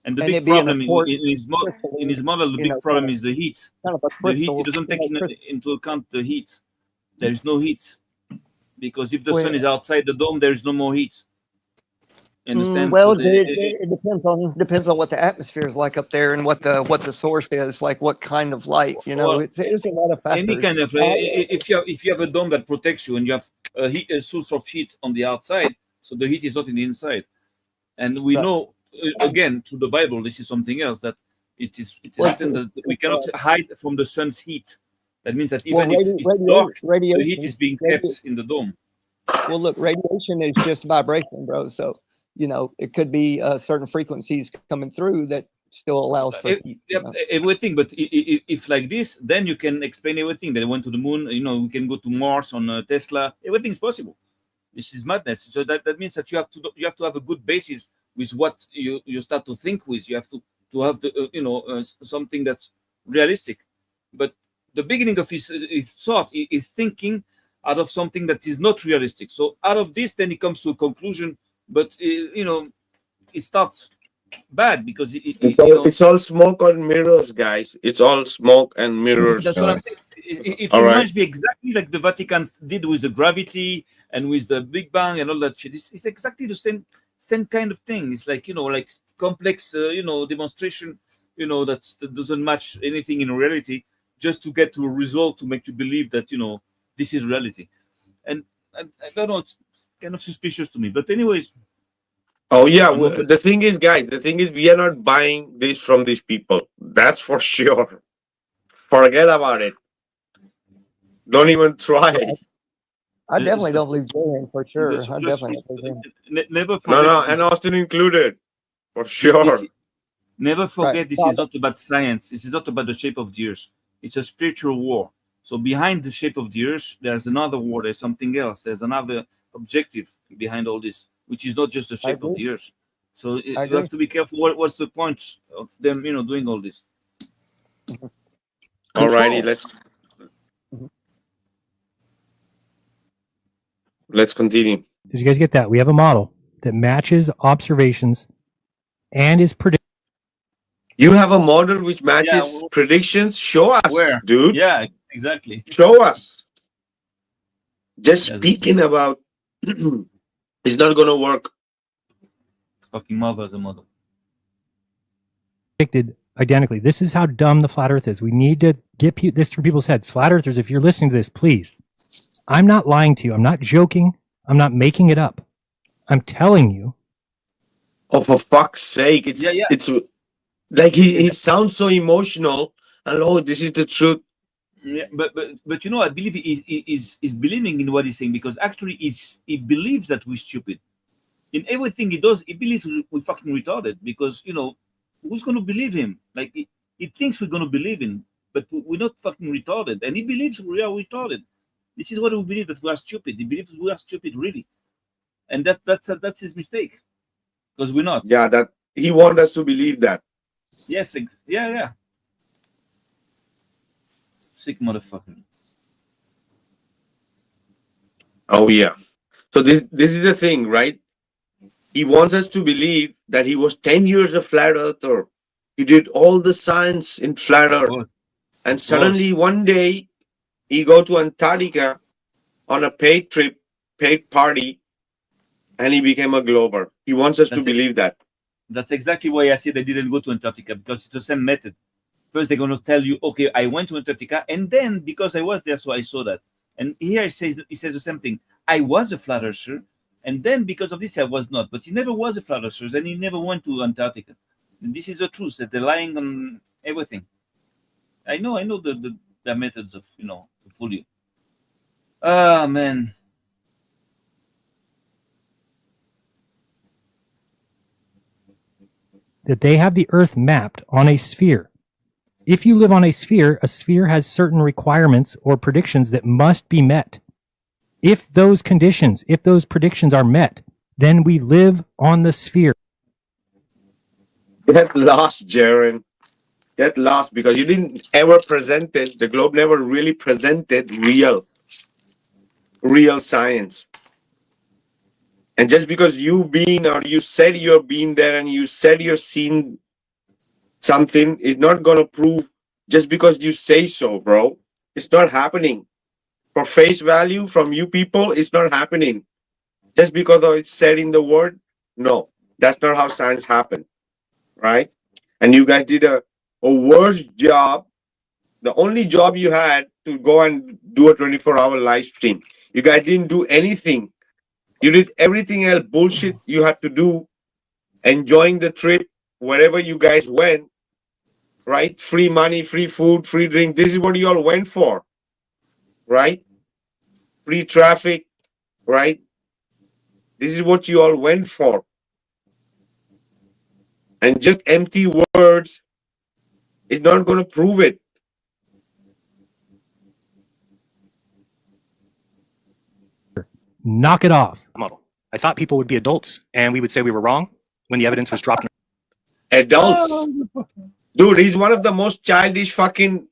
And the big problem in his model, the big problem is the heat. The heat, he doesn't take into account the heat. There is no heat. Because if the sun is outside the dome, there's no more heat. Understand? Well, it depends on what the atmosphere is like up there and what the source is, like what kind of light. It's a lot of factors. Any kind of if you have a dome that protects you and you have a source of heat on the outside, so the heat is not in the inside. And we know again through the Bible, this is something else that it is written that we cannot hide from the sun's heat. That means that even if it's dark, the heat is being kept in the dome. Well, look, radiation is just vibration, bro. So, it could be certain frequencies coming through that still allows for heat. Everything. But if like this, then you can explain everything. They went to the moon. We can go to Mars on Tesla. Everything is possible. This is madness. So that means that you have to have a good basis with what you start to think with. You have to have the something that's realistic. But the beginning of his thought is thinking out of something that is not realistic. So out of this, then he comes to a conclusion, but it starts bad because it's all smoke and mirrors, guys. It's all smoke and mirrors. That's what I'm saying. It All right. reminds me exactly like the Vatican did with the gravity and with the Big Bang and all that shit. It's exactly the same kind of thing. It's like, like complex, demonstration, that doesn't match anything in reality, just to get to a result to make you believe that, this is reality. And I don't know, it's kind of suspicious to me. But anyways, Oh yeah, the thing is, guys, we are not buying this from these people. That's for sure. Forget about it. Don't even try. I definitely don't believe Jalen for sure. I just definitely don't believe him. never No, forget. no, and Austin included, for sure. Never forget, Right. this is not about science. This is not about the shape of the earth. It's a spiritual war. So behind the shape of the earth, there's another war. There's something else. There's another objective behind all this, which is not just the shape of agree. the earth. So I you agree. have to be careful. What's the point of them, doing all this? Alrighty, Control. let's continue. Did you guys get that? We have a model that matches observations and is predictive. You have a model which matches Yeah, predictions. Show us, Where? dude. Yeah, exactly. Show us. Just Yes. speaking about it's not gonna work. Fucking mother as a model. Predicted identically. This is how dumb the flat earth is. We need to get this through people's heads. Flat earthers, if you're listening to this, please. I'm not lying to you. I'm not joking. I'm not making it up. I'm telling you. Oh, for fuck's sake. It's like he sounds so emotional. And oh, this is the truth. Yeah, but I believe he's believing in what he's saying, because actually he believes that we're stupid. In everything he does, he believes we're fucking retarded, because who's going to believe him? Like he thinks we're going to believe him, but we're not fucking retarded, and he believes we are retarded. This is what we believe, that we are stupid. He believes we are stupid, really, and that's his mistake, because we're not. Yeah, that he wants us to believe that. Yes, yeah. Sick motherfucker. Oh yeah. So this is the thing, right? He wants us to believe that he was 10 years a flat earther. He did all the science in flat earth. And suddenly one day he go to Antarctica on a paid trip, paid party, and he became a glober. He wants us to believe that. That's exactly why I said I didn't go to Antarctica, because it's the same method. First, they're going to tell you, okay, I went to Antarctica, and then because I was there, so I saw that. And here he says the same thing. I was a flat earther, and then because of this, I was not. But he never was a flat earther, and he never went to Antarctica. And this is the truth, that they're lying on everything. I know the methods of, to fool you. Ah, man. That they have the earth mapped on a sphere. If you live on a sphere has certain requirements or predictions that must be met. If those predictions are met, then we live on the sphere. Get lost, Jaren. Get lost, because you didn't ever present it. The globe never really presented real science. And just because you said you've been there and you said you've seen something, is not going to prove just because you say so, bro. It's not happening. For face value from you people, it's not happening. Just because it's said in the word, no. That's not how science happened, right? And you guys did a worse job. The only job you had to go and do a 24-hour live stream. You guys didn't do anything. You did everything else bullshit you had to do, enjoying the trip, wherever you guys went, right? Free money, free food, free drink. This is what you all went for, right? Free traffic, right? This is what you all went for. And just empty words is not going to prove it. Knock it off. Model. I thought people would be adults and we would say we were wrong when the evidence was dropped. Adults. Dude, he's one of the most childish fucking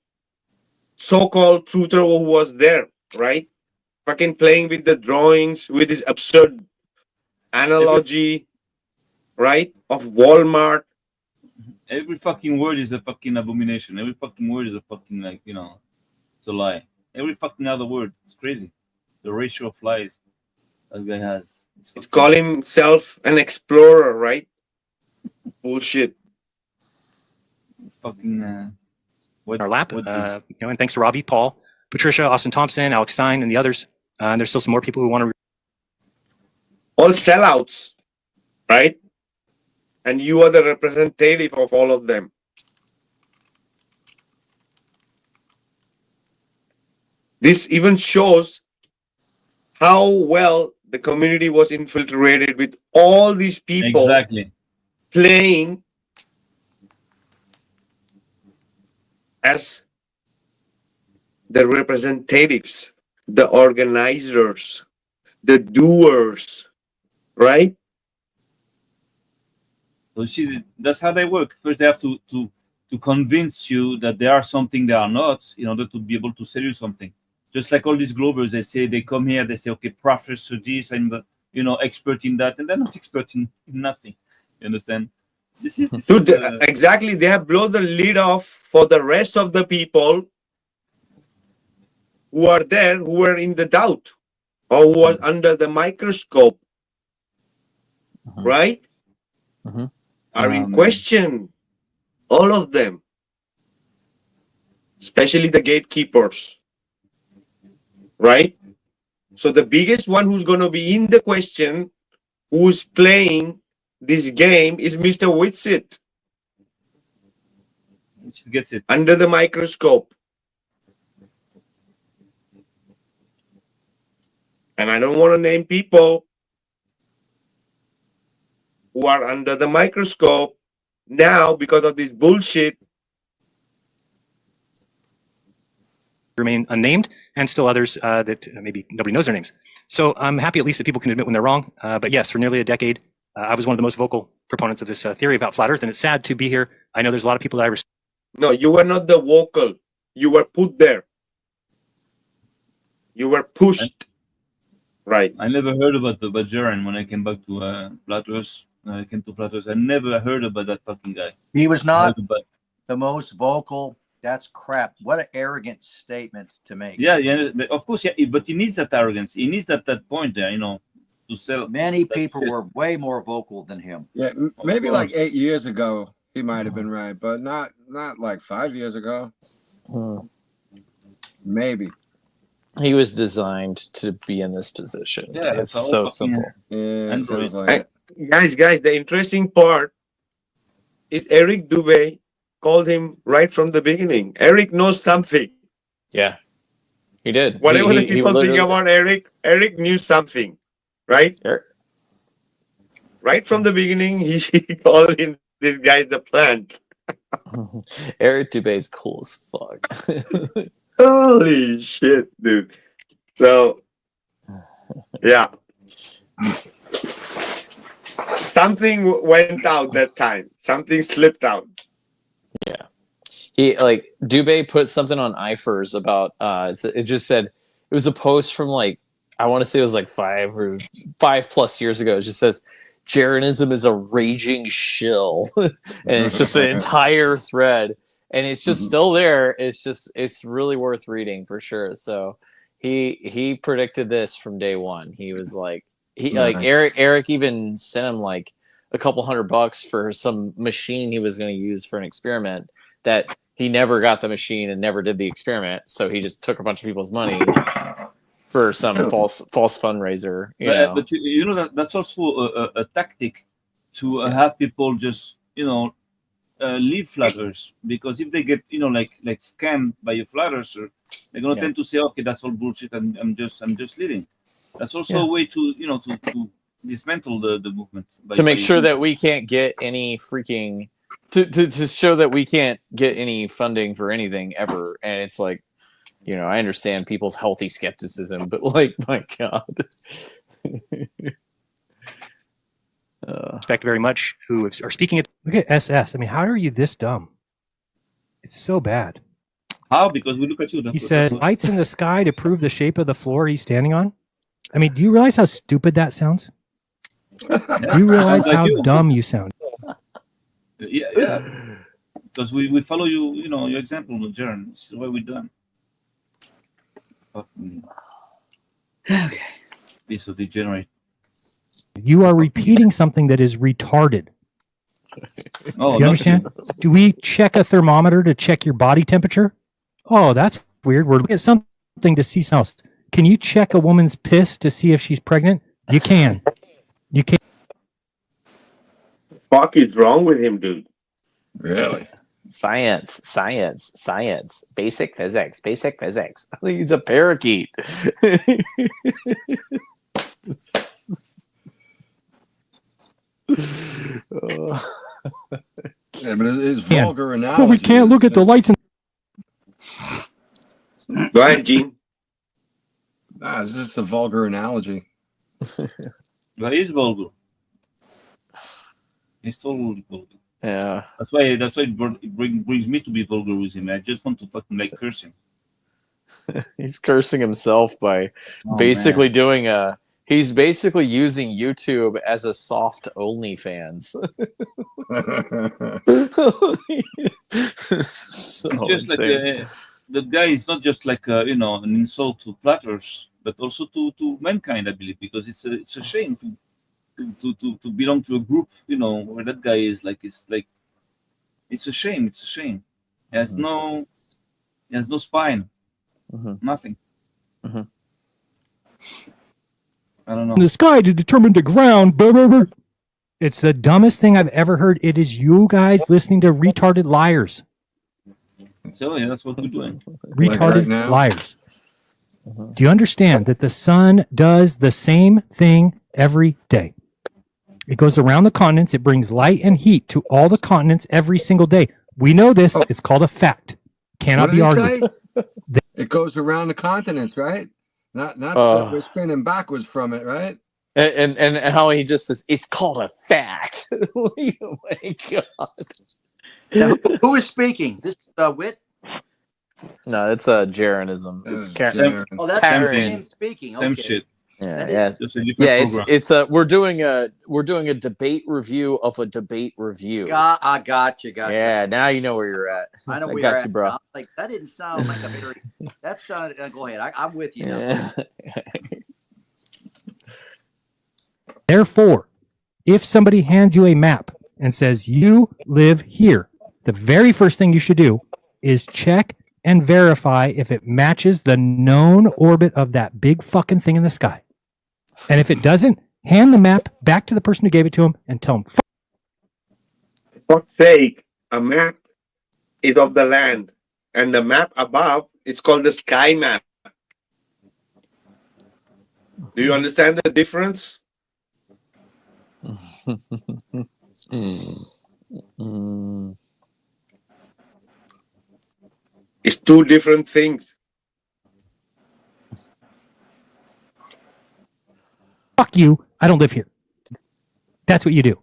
so-called truther who was there, right? Fucking playing with the drawings, with his absurd analogy, right? Of Walmart. Every fucking word is a fucking abomination. Every fucking word is a fucking, It's a lie. Every fucking other word. It's crazy. The ratio of lies that guy has. It's call himself an explorer, right? Bullshit. Fucking. In our lap, and thanks to Robbie, Paul, Patricia, Austin Thompson, Alex Stein, and the others. And there's still some more people who want to. All sellouts, right? And you are the representative of all of them. This even shows how well the community was infiltrated with all these people playing as the representatives, the organizers, the doers, right? So see, that's how they work. First, they have to convince you that they are something they are not in order to be able to sell you something. Just like all these Globers, they say they come here, they say, okay, professor this, I'm expert in that, and they're not expert in nothing. You understand? Dude, exactly. They have blown the lid off for the rest of the people who are there, who are in the doubt, or who are under the microscope, right? Are in question. All of them, especially the gatekeepers, right? So the biggest one who's going to be in the question, who's playing this game, is Mr. Vapsit. Gets it under the microscope. And I don't want to name people who are under the microscope now because of this bullshit. Remain unnamed, and still others that maybe nobody knows their names. So I'm happy at least that people can admit when they're wrong. But yes, for nearly a decade, I was one of the most vocal proponents of this theory about flat Earth, and it's sad to be here. I know there's a lot of people that I respect. No, you were not the vocal. You were put there. You were pushed. Right. I never heard about the Bajaran when I came back to Flat Earth. I came to Flat Earth. I never heard about that fucking guy. He was not the most vocal. That's crap. What an arrogant statement to make. Yeah, of course, yeah. But he needs that arrogance. He needs that point there, to sell. Many people were way more vocal than him. Yeah, maybe like 8 years ago, he might have been right, but not like 5 years ago. Maybe. He was designed to be in this position. Yeah, it's so simple. Yeah, and like guys, the interesting part is Eric Dubé called him right from the beginning. Eric knows something. Yeah, he did. Whatever the people think about Eric knew something, right? Right from the beginning, he called him this guy the plant. Eric Dubé is cool as fuck. Holy shit, dude. So, yeah. Something went out that time. Something slipped out. Yeah. He Dubé put something on IFERS about it just said it was a post from I want to say it was 5+ years ago. It just says Karenism is a raging shill. And it's just an entire thread. And it's just still there. It's really worth reading for sure. So he predicted this from day one. He was Eric even sent him a couple $100 for some machine he was going to use for an experiment that he never got the machine and never did the experiment. So he just took a bunch of people's money for some false fundraiser. But that's also a tactic to have people just leave Flat Earth, because if they get scammed by a Flat Earther, they're gonna tend to say, okay, that's all bullshit, and I'm just leaving. That's also a way to to dismantle the movement, to make sure that we can't get any freaking to show that we can't get any funding for anything ever. And it's I understand people's healthy skepticism, but my God. Respect very much who are speaking at. Look at SS. I mean, how are you this dumb? It's so bad. How? Because we look at you. He said lights in the sky to prove the shape of the floor he's standing on. I mean, do you realize how stupid that sounds? Do you realize how dumb you sound? Yeah. Because we follow you, your example, Jaren. This is what we've done. Fucking. Okay. Piece of degenerate. You are repeating something that is retarded. Oh, Do you understand? Do we check a thermometer to check your body temperature? Oh, that's weird. We're looking at something to see something else. Can you check a woman's piss to see if she's pregnant? You can. You can. Fuck is wrong with him, dude? Really? Science. Basic physics. He's a parakeet. Yeah, but it's vulgar analogy. But we can't look at the lights. Go ahead, Gene. Nah, it's just a vulgar analogy. That is vulgar. It's totally vulgar. Yeah. That's why it brings me to be vulgar with him. I just want to fucking like curse him. He's cursing himself by basically doing a. He's basically using YouTube as a soft OnlyFans. So just like the guy is not just like an insult to flatterers, but also to mankind, I believe, because it's a shame to belong to a group, where that guy is like it's a shame. It's a shame. He has no spine, nothing. Mm-hmm. I don't know. In the sky to determine the ground. Blah, blah, blah. It's the dumbest thing I've ever heard. It is you guys listening to retarded liars. So yeah, that's what we're doing. Retarded liars. Do you understand that the sun does the same thing every day? It goes around the continents. It brings light and heat to all the continents every single day. We know this. It's called a fact. Cannot be argued. It goes around the continents, right? Not that we're spinning backwards from it, right? And how he just says it's called a fact. Oh my god! Now, who is speaking? This Wit? No, it's a Jarenism. It's Jaren. Oh, that's Karen. him speaking. Same Okay. shit. Yeah. Program. It's we're doing a debate review of a debate review. I got you. Yeah, now you know where you're at. I know where got you're you, at. bro. I'm like, that didn't sound like a very. That sounded. Go ahead. I'm with you now. Therefore, if somebody hands you a map and says you live here, the very first thing you should do is check and verify if it matches the known orbit of that big fucking thing in the sky. And if it doesn't, hand the map back to the person who gave it to him and tell him, For fuck's sake, a map is of the land, and the map above is called the sky map. Do you understand the difference? It's two different things. fuck you, I don't live here. That's what you do.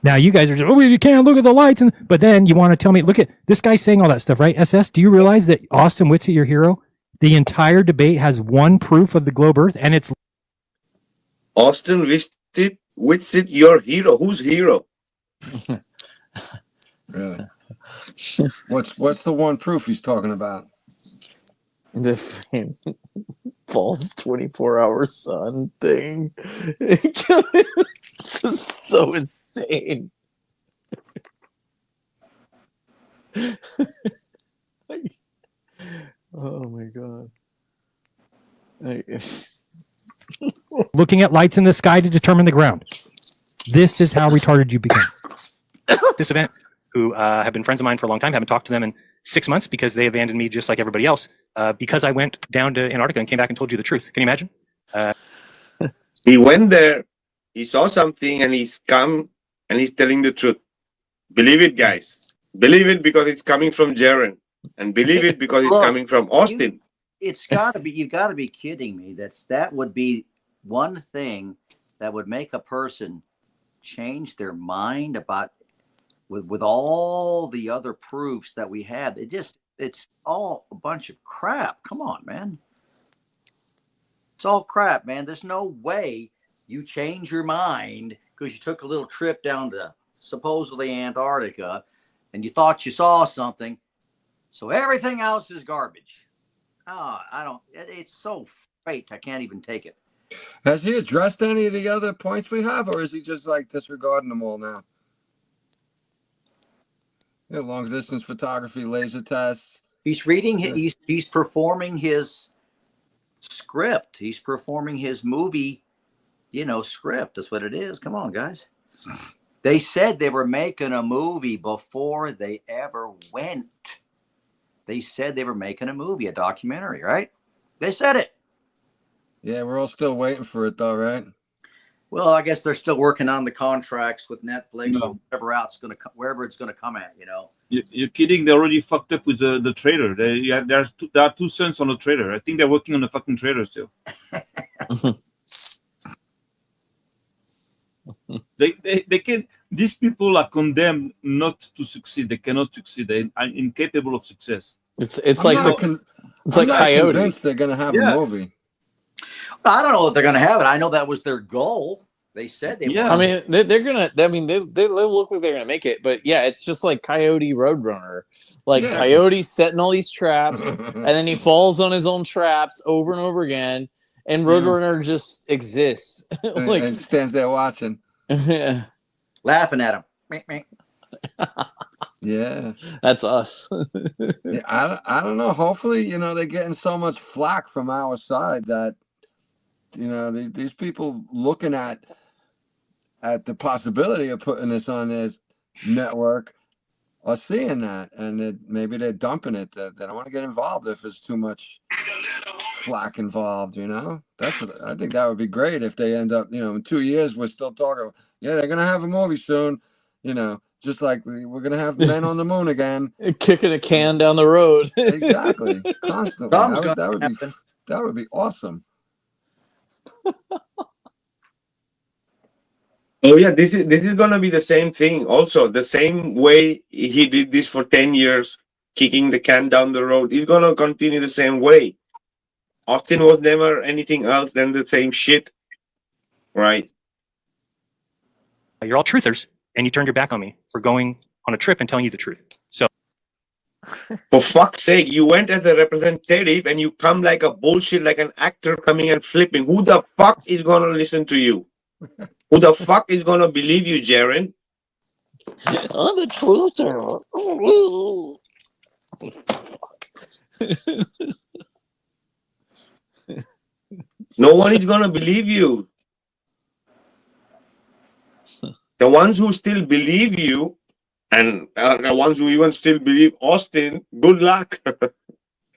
Now you guys are just, oh, you can't look at the lights, but then you want to tell me, look at this guy saying all that stuff, right? SS, do you realize that Austin Witsit, your hero, the entire debate has one proof of the globe Earth, and it's Austin Witsit, your hero. Who's hero? Really? What's the one proof he's talking about? The false 24-hour sun thing. It's just so insane. Oh my god. looking at lights in the sky to determine the ground. This is how retarded you become. This event, who have been friends of mine for a long time, haven't talked to them in 6 months because they abandoned me just like everybody else, because I went down to Antarctica and came back and told you the truth. Can you imagine? He went there, he saw something, and he's come and he's telling the truth. Believe it, guys. Believe it because it's coming from Jaren, and believe it because it's coming from Austin. It's got to be. You've got to be kidding me. That would be one thing that would make a person change their mind about with all the other proofs that we have. It's all a bunch of crap. Come on, man. It's all crap, man. There's no way you change your mind because you took a little trip down to supposedly Antarctica and you thought you saw something. So everything else is garbage. Oh, I don't. It's so fake. I can't even take it. Has he addressed any of the other points we have, or is he just like disregarding them all now? Yeah, long distance photography, laser tests. He's reading. He's performing his script. He's performing his movie. Script. That's what it is. Come on, guys. They said they were making a movie before they ever went. They said they were making a movie, a documentary, right? They said it. Yeah, we're all still waiting for it, though, right? Well, I guess they're still working on the contracts with Netflix or wherever it's going to come at. You're kidding? They already fucked up with the trailer. There are 2 cents on the trailer. I think they're working on the fucking trailer still. They can. These people are condemned not to succeed. They cannot succeed. They are incapable of success. It's I'm like not Coyote. convinced they're going to have a movie. I don't know if they're going to have it. I know that was their goal. They said they were. I mean, they're gonna. I mean, they look like they're gonna make it, but yeah, it's just like Coyote Roadrunner. Like Coyote's setting all these traps, and then he falls on his own traps over and over again. And Roadrunner just exists, and stands there watching, laughing at him. Yeah, that's us. Yeah, I don't know. Hopefully, they're getting so much flack from our side that these people looking at the possibility of putting this on their network are seeing that, and maybe they're dumping it. That they don't want to get involved if there's too much flack involved. That's what I think. That would be great if they end up. In 2 years we're still talking. Yeah, they're gonna have a movie soon. Just like we're gonna have Men on the Moon again, kicking a can down the road. Exactly, constantly. That would be awesome. Oh yeah, this is gonna be the same thing. Also, the same way he did this for 10 years, kicking the can down the road. He's gonna continue the same way. Austin was never anything else than the same shit, right? You're all truthers, and you turned your back on me for going on a trip and telling you the truth. So, for fuck's sake, you went as a representative and you come like a bullshit, like an actor coming and flipping. Who the fuck is gonna listen to you? Who the fuck is gonna believe you, Jaren? I'm a truther. No one is gonna believe you. The ones who still believe you, and the ones who even still believe Austin, good luck.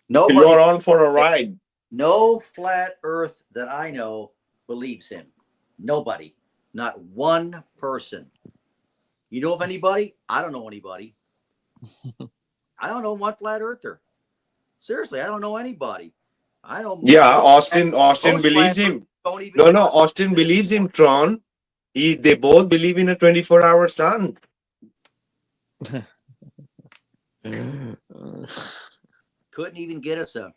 Nobody, you're on for a ride. No flat Earth that I know believes him. Nobody. Not one person. You know of anybody? I don't know anybody. I don't know one flat earther. Seriously, I don't know anybody. I don't. Yeah, Austin believes him. No, Austin believes him, Tron. They both believe in a 24-hour sun. Couldn't even get us a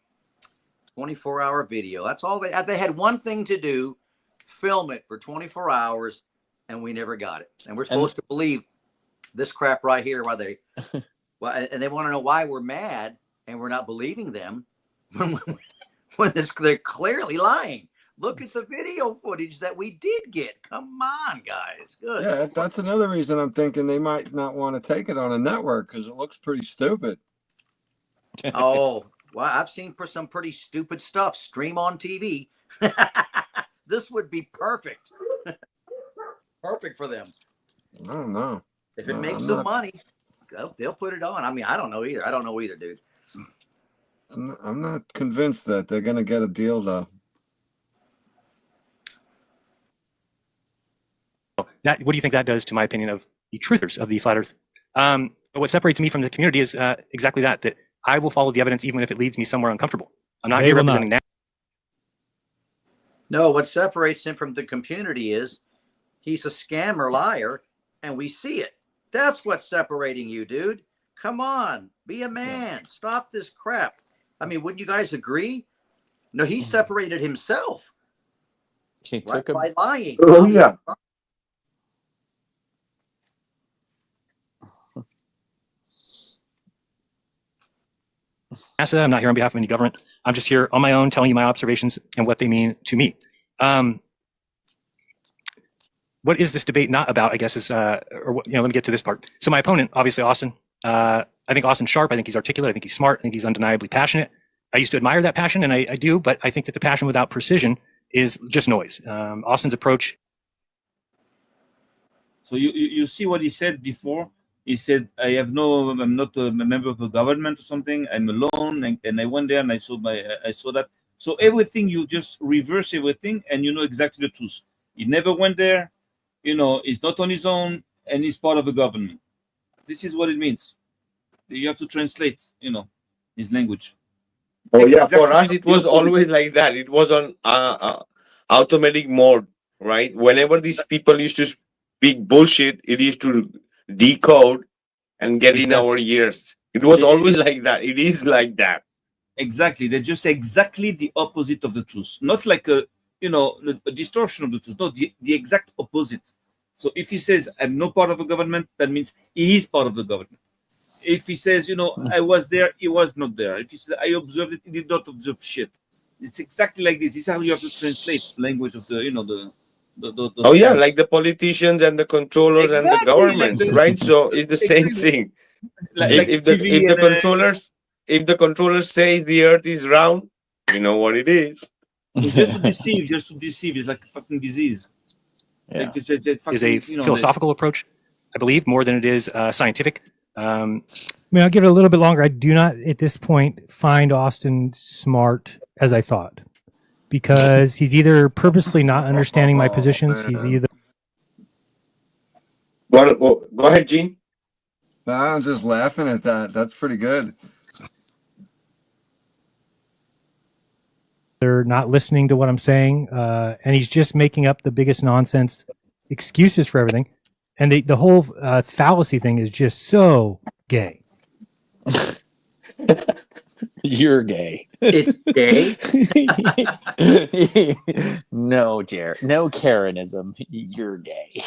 24-hour video. That's all they had one thing to do. Film it for 24 hours, and we never got it. And we're supposed to believe this crap right here. Why they, and they want to know why we're mad and we're not believing them when they're clearly lying. Look at the video footage that we did get. Come on, guys. Good. Yeah, that's another reason I'm thinking they might not want to take it on a network because it looks pretty stupid. Oh, well, I've seen some pretty stupid stuff stream on TV. This would be perfect. Perfect for them. I don't know. If it makes them money, they'll put it on. I mean, I don't know either. I don't know either, dude. I'm not convinced that they're going to get a deal, though. what do you think that does to my opinion of the truthers of the flat Earth? But what separates me from the community is exactly that I will follow the evidence even if it leads me somewhere uncomfortable. I'm not here representing that. No, what separates him from the community is he's a scammer, liar, and we see it. That's what's separating you, dude. Come on, be a man. Stop this crap. I mean, wouldn't you guys agree? No, he separated himself by lying. Oh, yeah. NASA. I'm not here on behalf of any government. I'm just here on my own telling you my observations and what they mean to me. What is this debate not about, I guess, is, let me get to this part. So my opponent, obviously Austin, I think Austin's sharp. I think he's articulate. I think he's smart. I think he's undeniably passionate. I used to admire that passion, and I do, but I think that the passion without precision is just noise. Austin's approach. So you see what he said before? He said, I'm not a member of the government or something. I'm alone. And I went there and I saw that. So everything, you just reverse everything and you know exactly the truth. He never went there. He's not on his own and he's part of the government. This is what it means. You have to translate, his language. Oh yeah, for us it was always like that. It was on automatic mode, right? Whenever these people used to speak bullshit, it used to decode and get in our ears. It was always like that. It is like that. Exactly. They're just exactly the opposite of the truth. Not like a distortion of the truth. No, the exact opposite. So if he says, I'm not part of the government, that means he is part of the government. If he says, I was there, he was not there. If he says, I observed it, he did not observe shit. It's exactly like this. This is how you have to translate language of the like the politicians and the controllers and the government, right? So it's the same thing. If the controllers says the earth is round, you know what it is. Just to deceive. It's like a fucking disease. Yeah. Is a philosophical approach, I believe, more than it is scientific. I'll give it a little bit longer. I do not, at this point, find Austin smart as I thought, because he's either purposely not understanding my positions. He's either. Go ahead, Gene. No, I'm just laughing at that. That's pretty good. They're not listening to what I'm saying, and he's just making up the biggest nonsense excuses for everything. And the whole fallacy thing is just so gay. You're gay. It's gay? No, Jared. No Karenism. You're gay.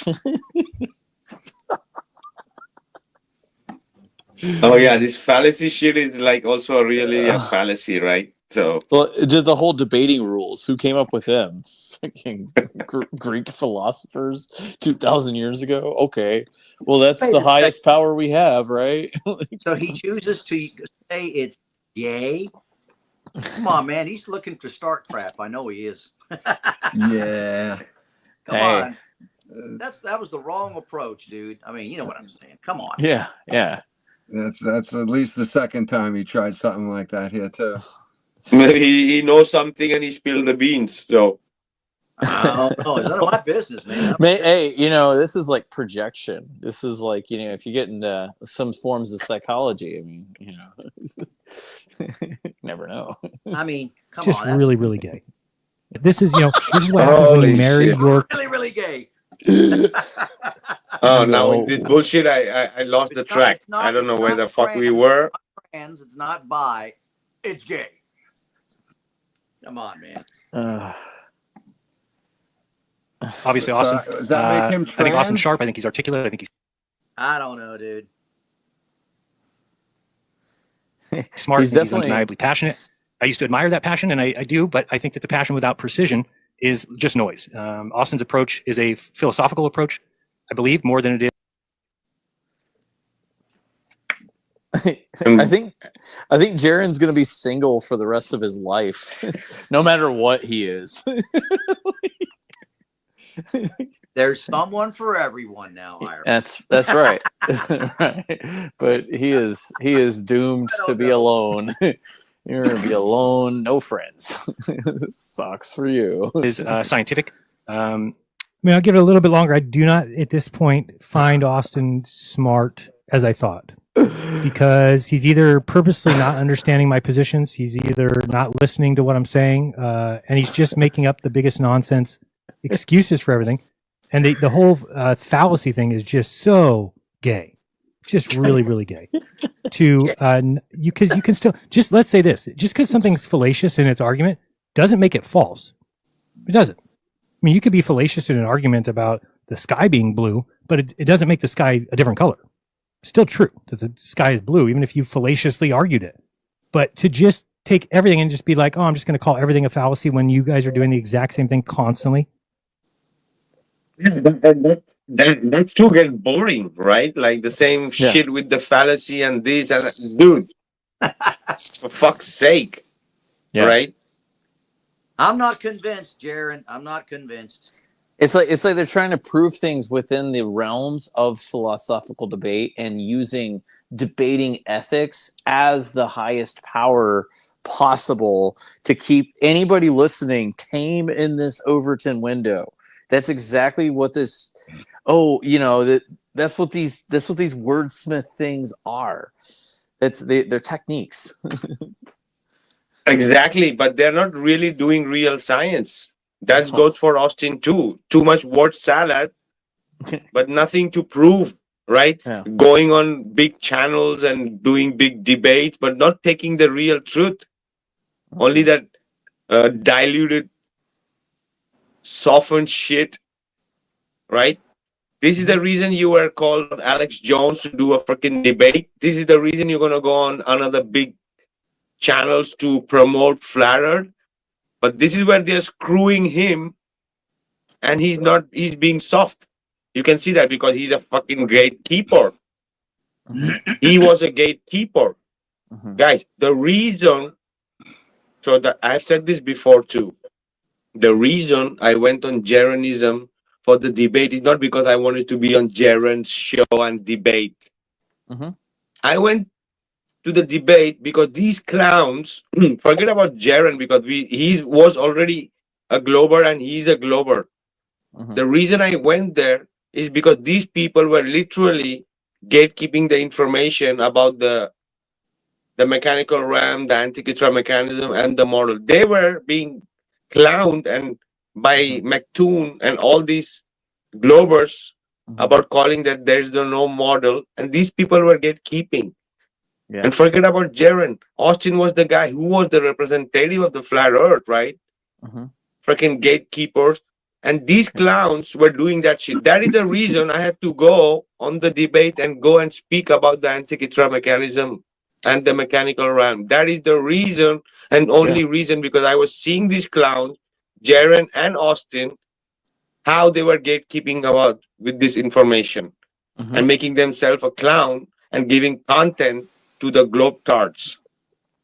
Oh yeah, this fallacy shit is like also really a fallacy, right? So just the whole debating rules. Who came up with them? Freaking Greek philosophers 2,000 years ago. Okay, well that's the highest power we have, right? So he chooses to say it's gay. Come on, man. He's looking to start crap. I know he is. Yeah. Come on. That was the wrong approach, dude. I mean, you know what I'm saying. Come on. Yeah. That's at least the second time he tried something like that here too. He knows something and he spilled the beans. So I don't know. It's none of my business, man. Hey, this is like projection. This is like, if you get into some forms of psychology, I mean, never know. I mean, come just on. Just really, really gay. This is what happens when you marry your. Really, really gay. Oh, now with this bullshit, I lost the track. I don't know where the fuck we were. It's not bi. It's gay. Come on, man. Obviously, Austin. Does that make him I think Austin's sharp. I think he's articulate. I think he's. I don't know, dude. Smart. He's undeniably passionate. I used to admire that passion, and I do, but I think that the passion without precision is just noise. Austin's approach is a philosophical approach, I believe, more than it is. I think Jaren's gonna be single for the rest of his life, no matter what he is. There's someone for everyone now, Ira. That's right. Right. But he is doomed to be alone. You're gonna be alone, no friends. This sucks for you. Is scientific. I'll give it a little bit longer. I do not, at this point, find Austin smart as I thought, because he's either purposely not understanding my positions, he's either not listening to what I'm saying, and he's just making up the biggest nonsense excuses for everything. And the whole fallacy thing is just so gay. Just really, really gay. You can still just, let's say this, just because something's fallacious in its argument doesn't make it false. It doesn't. I mean, you could be fallacious in an argument about the sky being blue, but it doesn't make the sky a different color. It's still true that the sky is blue, even if you fallaciously argued it. But to just take everything and just be like, oh, I'm just going to call everything a fallacy when you guys are doing the exact same thing constantly. Yeah, that too get boring, right? Like the same shit with the fallacy and this and that. Dude, for fuck's sake, right? I'm not convinced, Jaron. I'm not convinced. It's like they're trying to prove things within the realms of philosophical debate and using debating ethics as the highest power possible to keep anybody listening tame in this Overton window. That's exactly what this. Oh, that's what these wordsmith things are. They're techniques. Exactly, but they're not really doing real science. That goes for Austin too. Too much word salad, but nothing to prove, right? Yeah. Going on big channels and doing big debates, but not taking the real truth. Only that diluted, softened shit, right? This is the reason you were called Alex Jones to do a freaking debate. This is the reason you're going to go on another big channels to promote Flat Earth. But this is where they're screwing him, and he's being soft. You can see that because he's a fucking gatekeeper. He was a gatekeeper. Guys, the reason, I've said this before too, the reason I went on Jaronism for the debate is not because I wanted to be on Jaron's show and debate. I went to the debate because these clowns, forget about Jaron, because he was already a glober and he's a glober. The reason I went there is because these people were literally gatekeeping the information about the mechanical realm, the Antikythera mechanism, and the model. They were being clowned and by McToon and all these globers about calling that there's no model, and these people were gatekeeping. Yeah. And forget about Jaron. Austin was the guy who was the representative of the Flat Earth, right? Freaking gatekeepers. And these clowns were doing that shit. That is the reason I had to go on the debate and go and speak about the Antikythera mechanism and the mechanical realm. That is the reason and only reason, because I was seeing these clowns, Jaron and Austin, how they were gatekeeping about with this information and making themselves a clown and giving content to the globetards.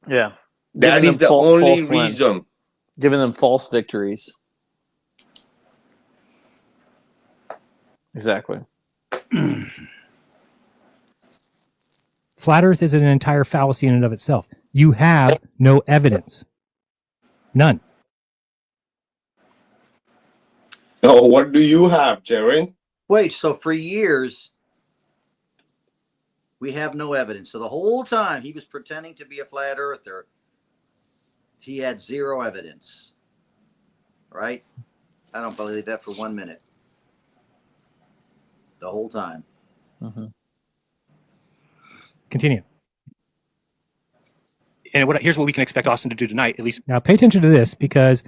Yeah. That Giving is them the only false wins. reason. Giving them false victories. Exactly. Flat Earth is an entire fallacy in and of itself. You have no evidence. None. So what do you have, Jaron? Wait, so for years, we have no evidence. So the whole time he was pretending to be a flat earther, he had zero evidence. Right? I don't believe that for 1 minute. The whole time. Continue. And here's what we can expect Austin to do tonight, at least. Now pay attention to this, because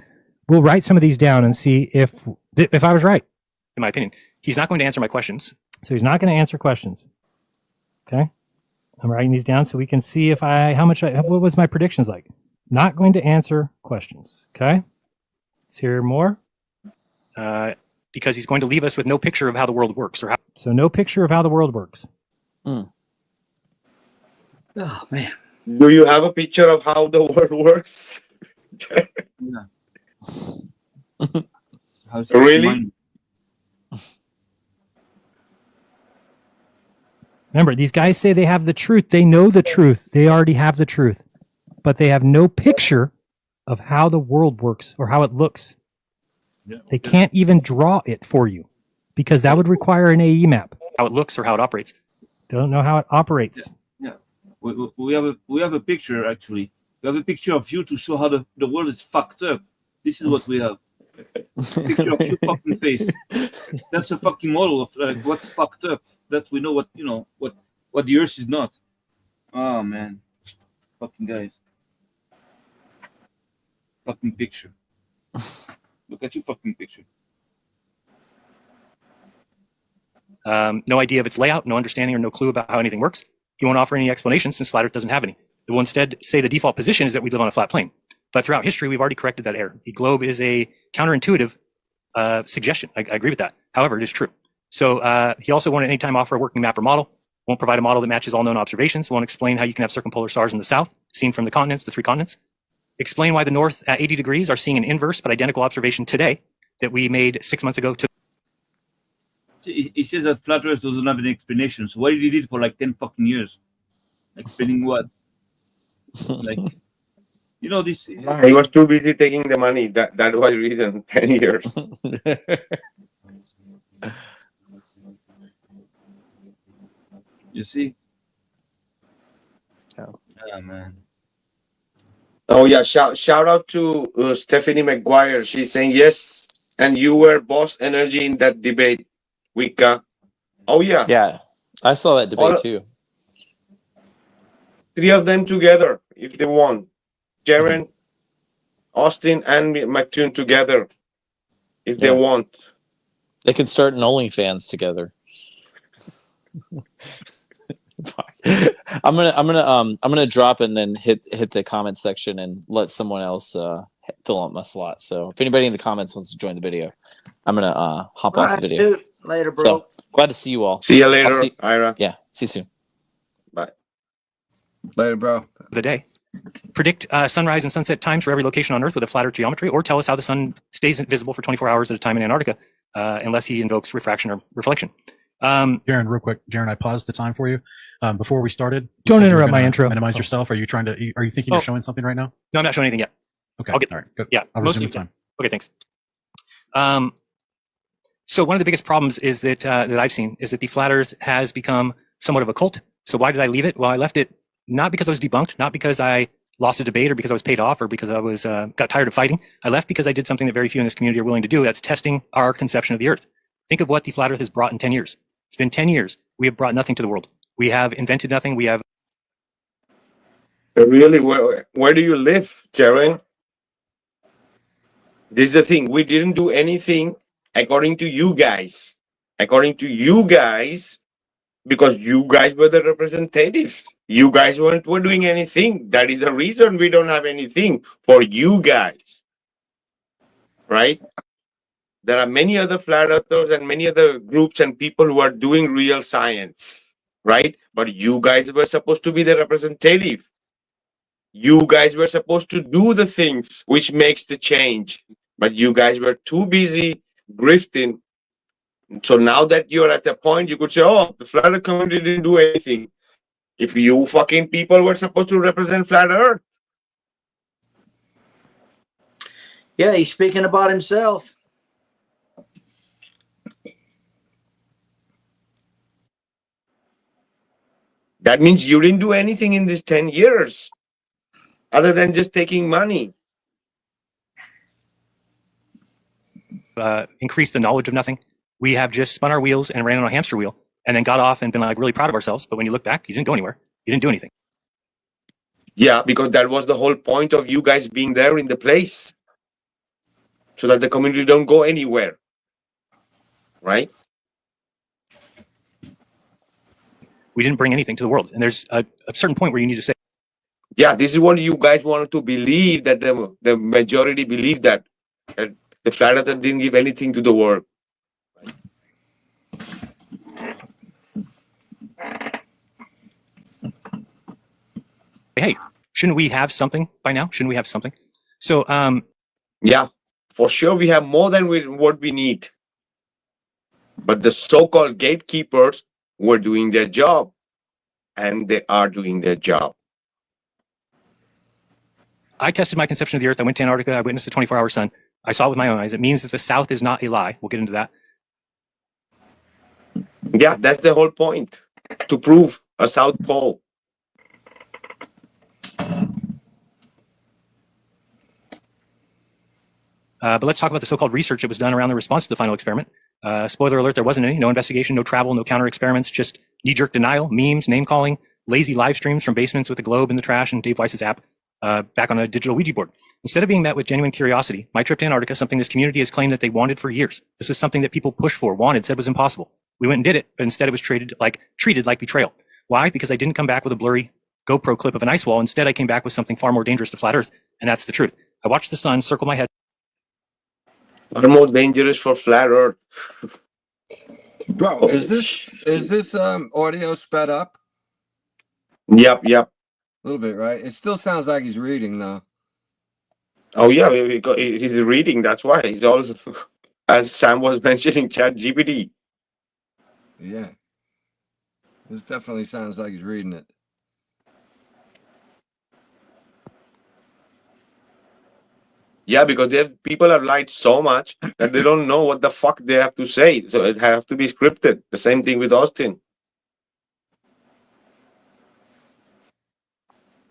we'll write some of these down and see if I was right. In my opinion, he's not going to answer my questions. So he's not going to answer questions. Okay. I'm writing these down so we can see what was my predictions like. Not going to answer questions. Okay. Let's hear more. Because he's going to leave us with no picture of how the world works. So no picture of how the world works. Oh, man. Do you have a picture of how the world works? Really? Remember, these guys say they have the truth. They know the truth. They already have the truth. But they have no picture of how the world works or how it looks. They can't even draw it for you, because that would require an AE map. How it looks or how it operates. They don't know how it operates. Yeah. We have a picture, actually. We have a picture of you to show how the world is fucked up. This is what we have. Picture of your fucking face. That's a fucking model of what's fucked up. That we know what the earth is not. Oh man. Fucking guys. Fucking picture. Look at your fucking picture. No idea of its layout, no understanding or no clue about how anything works. He won't offer any explanation since Flat Earth doesn't have any. It will instead say the default position is that we live on a flat plane. But throughout history, we've already corrected that error. The globe is a counterintuitive suggestion. I agree with that. However, it is true. So he also won't at any time offer a working map or model, won't provide a model that matches all known observations, won't explain how you can have circumpolar stars in the south, seen from the continents, the 3 continents, explain why the north at 80 degrees are seeing an inverse but identical observation today that we made 6 months ago. He says that flat Earth doesn't have any explanation. So why did he do it for like 10 fucking years? Explaining what? Like, you know, this. He was too busy taking the money. That was the reason. 10 years. You see? Yeah, man. Oh yeah, shout out to Stephanie McGuire. She's saying yes, and you were boss energy in that debate, Vikka. Oh yeah. Yeah, I saw that debate too. 3 of them together, if they want. Jaren, Austin, and McToon together, if they want. They could start an OnlyFans together. I'm gonna drop and then hit the comment section and let someone else fill up my slot. So if anybody in the comments wants to join the video, I'm gonna hop off the video. Dude. Later, bro. So glad to see you all. See you later, Ira. Yeah, see you soon. Bye. Later, bro. The day. Predict sunrise and sunset times for every location on Earth with a flat Earth geometry, or tell us how the sun stays visible for 24 hours at a time in Antarctica, unless he invokes refraction or reflection. Jaren, real quick, Jaren, I paused the time for you before we started. Don't interrupt my intro. Minimize yourself. Are you thinking you're showing something right now? No, I'm not showing anything yet. Okay. I'll get, all right. Good. Yeah. I'll resume the time. Okay. Thanks. So one of the biggest problems is that that I've seen is that the flat Earth has become somewhat of a cult. So why did I leave it? Well, I left it not because I was debunked, not because I lost a debate or because I was paid off or because I was got tired of fighting. I left because I did something that very few in this community are willing to do. That's testing our conception of the Earth. Think of what the flat Earth has brought in 10 years. It's been 10 years. We have brought nothing to the world. We have invented nothing. We have. Really, where do you live, Jaren? This is the thing. We didn't do anything according to you guys. According to you guys, because you guys were the representatives. You guys were doing anything. That is the reason we don't have anything for you guys. Right? There are many other flat earthers and many other groups and people who are doing real science. Right? But you guys were supposed to be the representative. You guys were supposed to do the things which makes the change. But you guys were too busy grifting. So now that you're at the point, you could say, oh, the flat earth community didn't do anything. If you fucking people were supposed to represent flat earth. Yeah, he's speaking about himself. That means you didn't do anything in these 10 years other than just taking money. Increase the knowledge of nothing. We have just spun our wheels and ran on a hamster wheel and then got off and been like really proud of ourselves. But when you look back, you didn't go anywhere. You didn't do anything. Yeah, because that was the whole point of you guys being there in the place. So that the community don't go anywhere. Right? We didn't bring anything to the world. And there's a certain point where you need to say, yeah, this is what you guys wanted to believe, that the majority believed that the flat earther didn't give anything to the world. hey, shouldn't we have something by now? Shouldn't we have something? So, yeah, for sure we have more than what we need. But the so-called gatekeepers were doing their job, and they are doing their job. I tested my conception of the Earth. I went to Antarctica. I witnessed the 24-hour sun. I saw it with my own eyes. It means that the South is not a lie. We'll get into that. Yeah, that's the whole point, to prove a South Pole. But let's talk about the so-called research that was done around the response to the final experiment. Spoiler alert, there wasn't any. No investigation, no travel, no counter experiments, just knee-jerk denial, memes, name-calling, lazy live streams from basements with the globe in the trash and Dave Weiss's app back on a digital Ouija board. Instead of being met with genuine curiosity, my trip to Antarctica, something this community has claimed that they wanted for years. This was something that people pushed for, wanted, said was impossible. We went and did it, but instead it was treated like betrayal. Why? Because I didn't come back with a blurry GoPro clip of an ice wall. Instead, I came back with something far more dangerous to flat Earth, and that's the truth. I watched the sun circle my head. Far more dangerous for flat Earth. Bro, is this audio sped up? Yep. A little bit, right? It still sounds like he's reading though. Oh yeah, he's reading. That's why he's all, as Sam was mentioning, Chat GPT. Yeah. This definitely sounds like he's reading it. Yeah, because people have lied so much that they don't know what the fuck they have to say. So it have to be scripted. The same thing with Austin.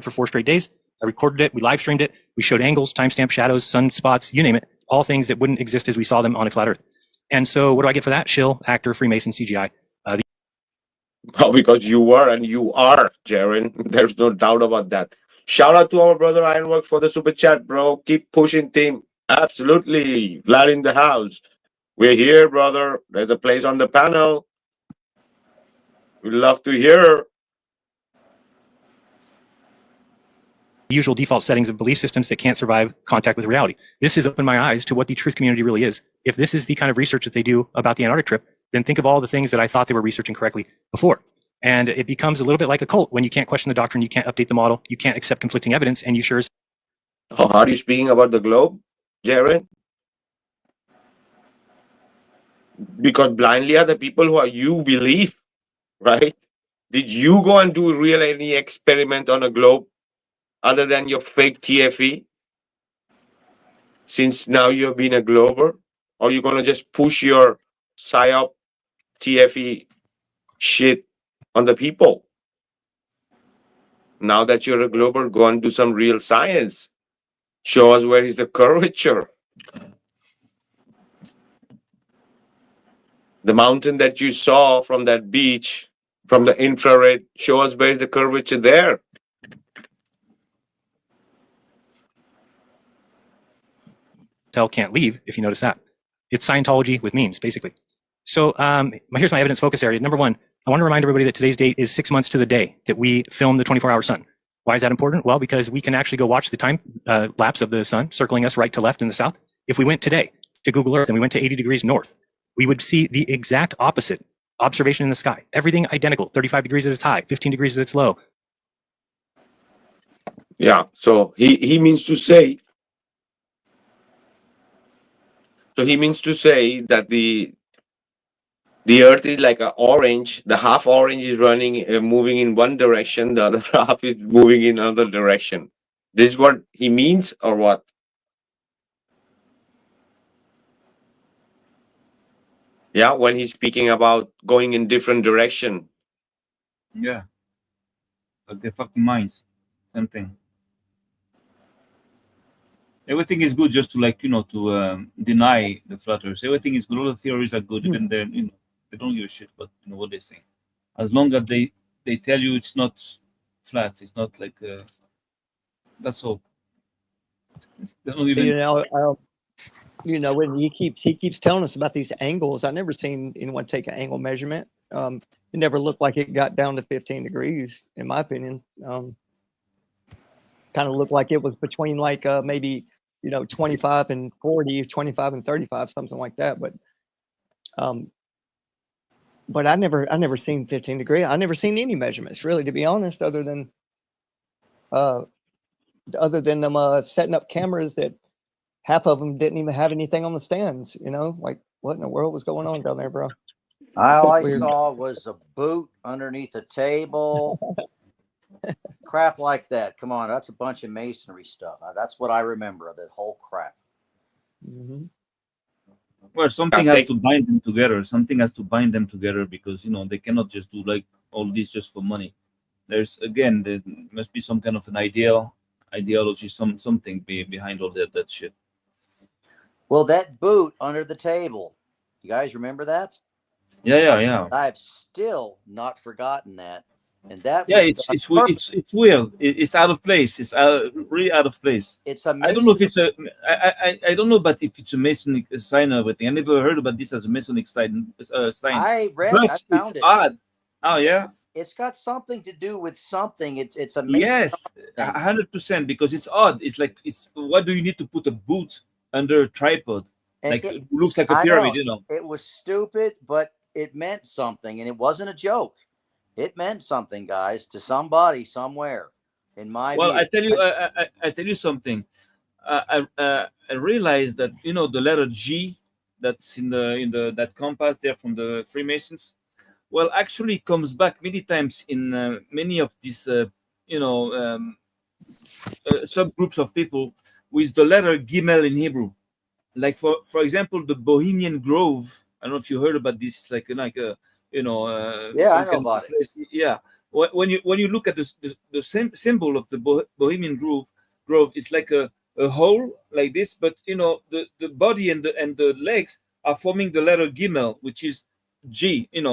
For 4 straight days. I recorded it. We live streamed it. We showed angles, timestamp, shadows, sunspots, you name it. All things that wouldn't exist as we saw them on a flat Earth. And so what do I get for that? Shill, actor, Freemason, CGI. Oh, because you were and you are, Jaren. There's no doubt about that. Shout out to our brother Ironwork for the super chat, bro. Keep pushing, team. Absolutely. Glad in the house. We're here, brother. There's a place on the panel. We'd love to hear. Usual default settings of belief systems that can't survive contact with reality. This has opened my eyes to what the truth community really is. If this is the kind of research that they do about the Antarctic trip, then think of all the things that I thought they were researching correctly before. And it becomes a little bit like a cult when you can't question the doctrine, you can't update the model, you can't accept conflicting evidence, and you sure as... Oh, are you speaking about the globe, Jaren? Because blindly are the people who you believe, right? Did you go and do any experiment on a globe other than your fake TFE? Since now you've been a glober? Or are you going to just push your PSYOP TFE shit on the people? Now that you're a glober, go and do some real science. Show us where is the curvature. The mountain that you saw from that beach, from the infrared, show us where is the curvature there. Tell can't leave, if you notice that. It's Scientology with memes, basically. So here's my evidence focus area. Number one, I want to remind everybody that today's date is 6 months to the day that we filmed the 24-hour sun. Why is that important? Well, because we can actually go watch the time lapse of the sun circling us right to left in the south. If we went today to Google Earth and we went to 80 degrees north, we would see the exact opposite observation in the sky. Everything identical, 35 degrees at its high, 15 degrees at its low. Yeah, so he means to say... So he means to say that the Earth is like an orange. The half orange is running, moving in one direction. The other half is moving in another direction. This is what he means, or what? Yeah, when he's speaking about going in different direction. Yeah. Like the fucking minds. Same thing. Everything is good just to to deny the flat earth. Everything is good. All the theories are good. Even then, they don't give a shit about what they say. As long as they tell you it's not flat, it's not like that's all. They don't even... When he keeps telling us about these angles, I've never seen anyone take an angle measurement. It never looked like it got down to 15 degrees, in my opinion. Kind of looked like it was between maybe 25 and 40, 25 and 35, something like that. But I never seen 15 degree. I never seen any measurements, really, to be honest, other than them setting up cameras that half of them didn't even have anything on the stands. Like what in the world was going on down there, bro? All I saw was a boot underneath a table. Crap like that. Come on, that's a bunch of masonry stuff. That's what I remember of that whole crap. Mm-hmm. Well, something has to bind them together. Something has to bind them together because they cannot just do like all this just for money. There must be some kind of an ideology, something behind all that shit. Well, that boot under the table, you guys remember that? Yeah. I've still not forgotten that. And that it's weird. It's out of place. It's really out of place. It's a I don't know if it's a I don't know, but if it's a Masonic sign or everything. I never heard about this as a Masonic sign. I read. But I found it's it. odd. Oh yeah. It's got something to do with something. It's a Mason Yes, thing. 100%. Because it's odd. It's like what do you need to put a boot under a tripod? And Like it, it looks like a I pyramid, know you know. it was stupid, but it meant something, and it wasn't a joke. It meant something, guys, to somebody somewhere. In my Well, view, I tell you something. I realized that the letter G that's in the that compass there from the Freemasons. Well, actually comes back many times in many of these subgroups of people with the letter Gimel in Hebrew. Like for example, the Bohemian Grove. I don't know if you heard about this. It's like a yeah, I some know kind of about it. place. Yeah. When you look at the same symbol of the Bohemian Grove, it's like a hole like this, but the body and the legs are forming the letter Gimel, which is G. In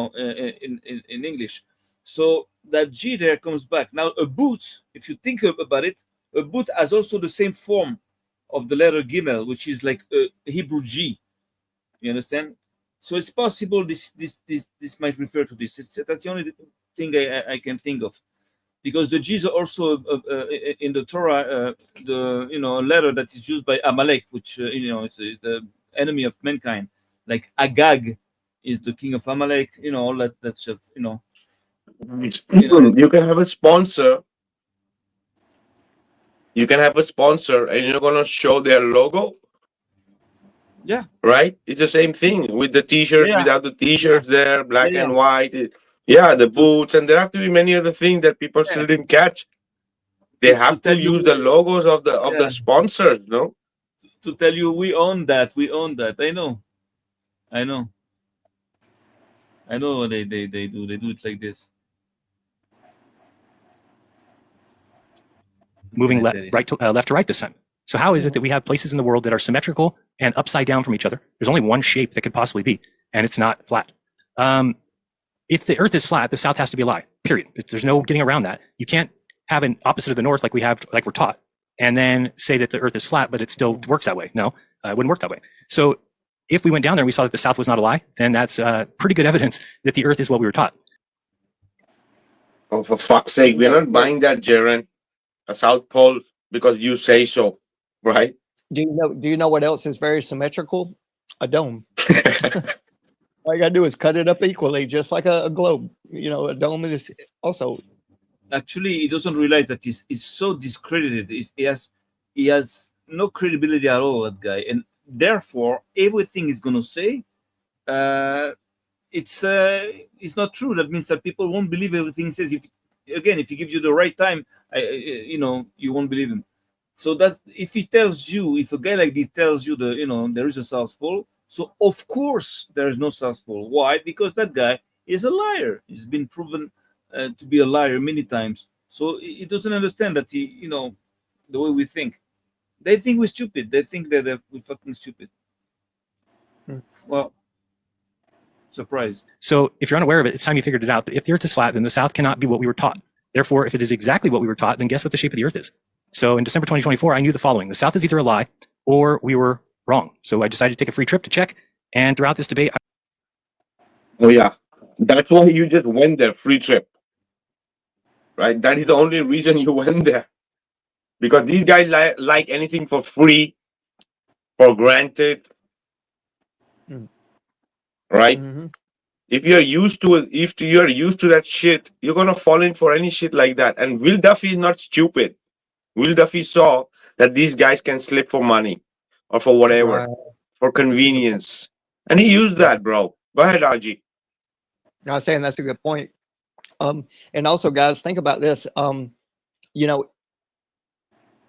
English. So that G there comes back. Now a boot, if you think about it, a boot has also the same form of the letter Gimel, which is like a Hebrew G. You understand? So it's possible this might refer to this. That's the only thing I can think of, because the G's are also in the Torah, a letter that is used by Amalek, which is the enemy of mankind. Like Agag is the king of Amalek. All that stuff. You can have a sponsor. You can have a sponsor, and you're gonna show their logo. Yeah. Right? It's the same thing with the T-shirts, Yeah. without the T-shirts there, black Yeah. and white. Yeah, the boots, and there have to be many other things that people still didn't catch. They have to tell you use the logos of the sponsors, no? To tell you we own that. I know. I know they do it like this. Moving left to right this time. So how is it that we have places in the world that are symmetrical and upside down from each other? There's only one shape that could possibly be, and it's not flat. If the Earth is flat, the South has to be a lie. Period. There's no getting around that. You can't have an opposite of the North like we're taught, and then say that the Earth is flat, but it still works that way. No, it wouldn't work that way. So if we went down there and we saw that the South was not a lie, then that's pretty good evidence that the Earth is what we were taught. Oh, for fuck's sake, we're not buying that, Jaren. A South Pole because you say so, right? Do you know what else is very symmetrical? A dome. All you gotta do is cut it up equally, just like a globe. A dome is also. Actually, he doesn't realize that he's so discredited. He has no credibility at all, that guy, and therefore everything he's gonna say, it's not true. That means that people won't believe everything he says. If he gives you the right time, you won't believe him. So that if a guy like this tells you there is a South Pole, so of course there is no South Pole. Why? Because that guy is a liar. He's been proven to be a liar many times. So he doesn't understand that the way we think. They think we're stupid. They think that we're fucking stupid. Well, surprise. So if you're unaware of it, it's time you figured it out. If the Earth is flat, then the South cannot be what we were taught. Therefore, if it is exactly what we were taught, then guess what the shape of the Earth is? So in December 2024, I knew the following. The South is either a lie or we were wrong. So I decided to take a free trip to check. And throughout this debate... Oh, yeah. That's why you just went there, free trip. Right? That is the only reason you went there. Because these guys like anything for free, for granted. Right? Mm-hmm. If you're used to it, if you're used to that shit, you're gonna fall in for any shit like that. And Will Duffy is not stupid. Will Duffy saw that these guys can slip for money or for whatever, for convenience, and he used that, bro. Go ahead, Raji. I was saying that's a good point. And also, guys, think about this.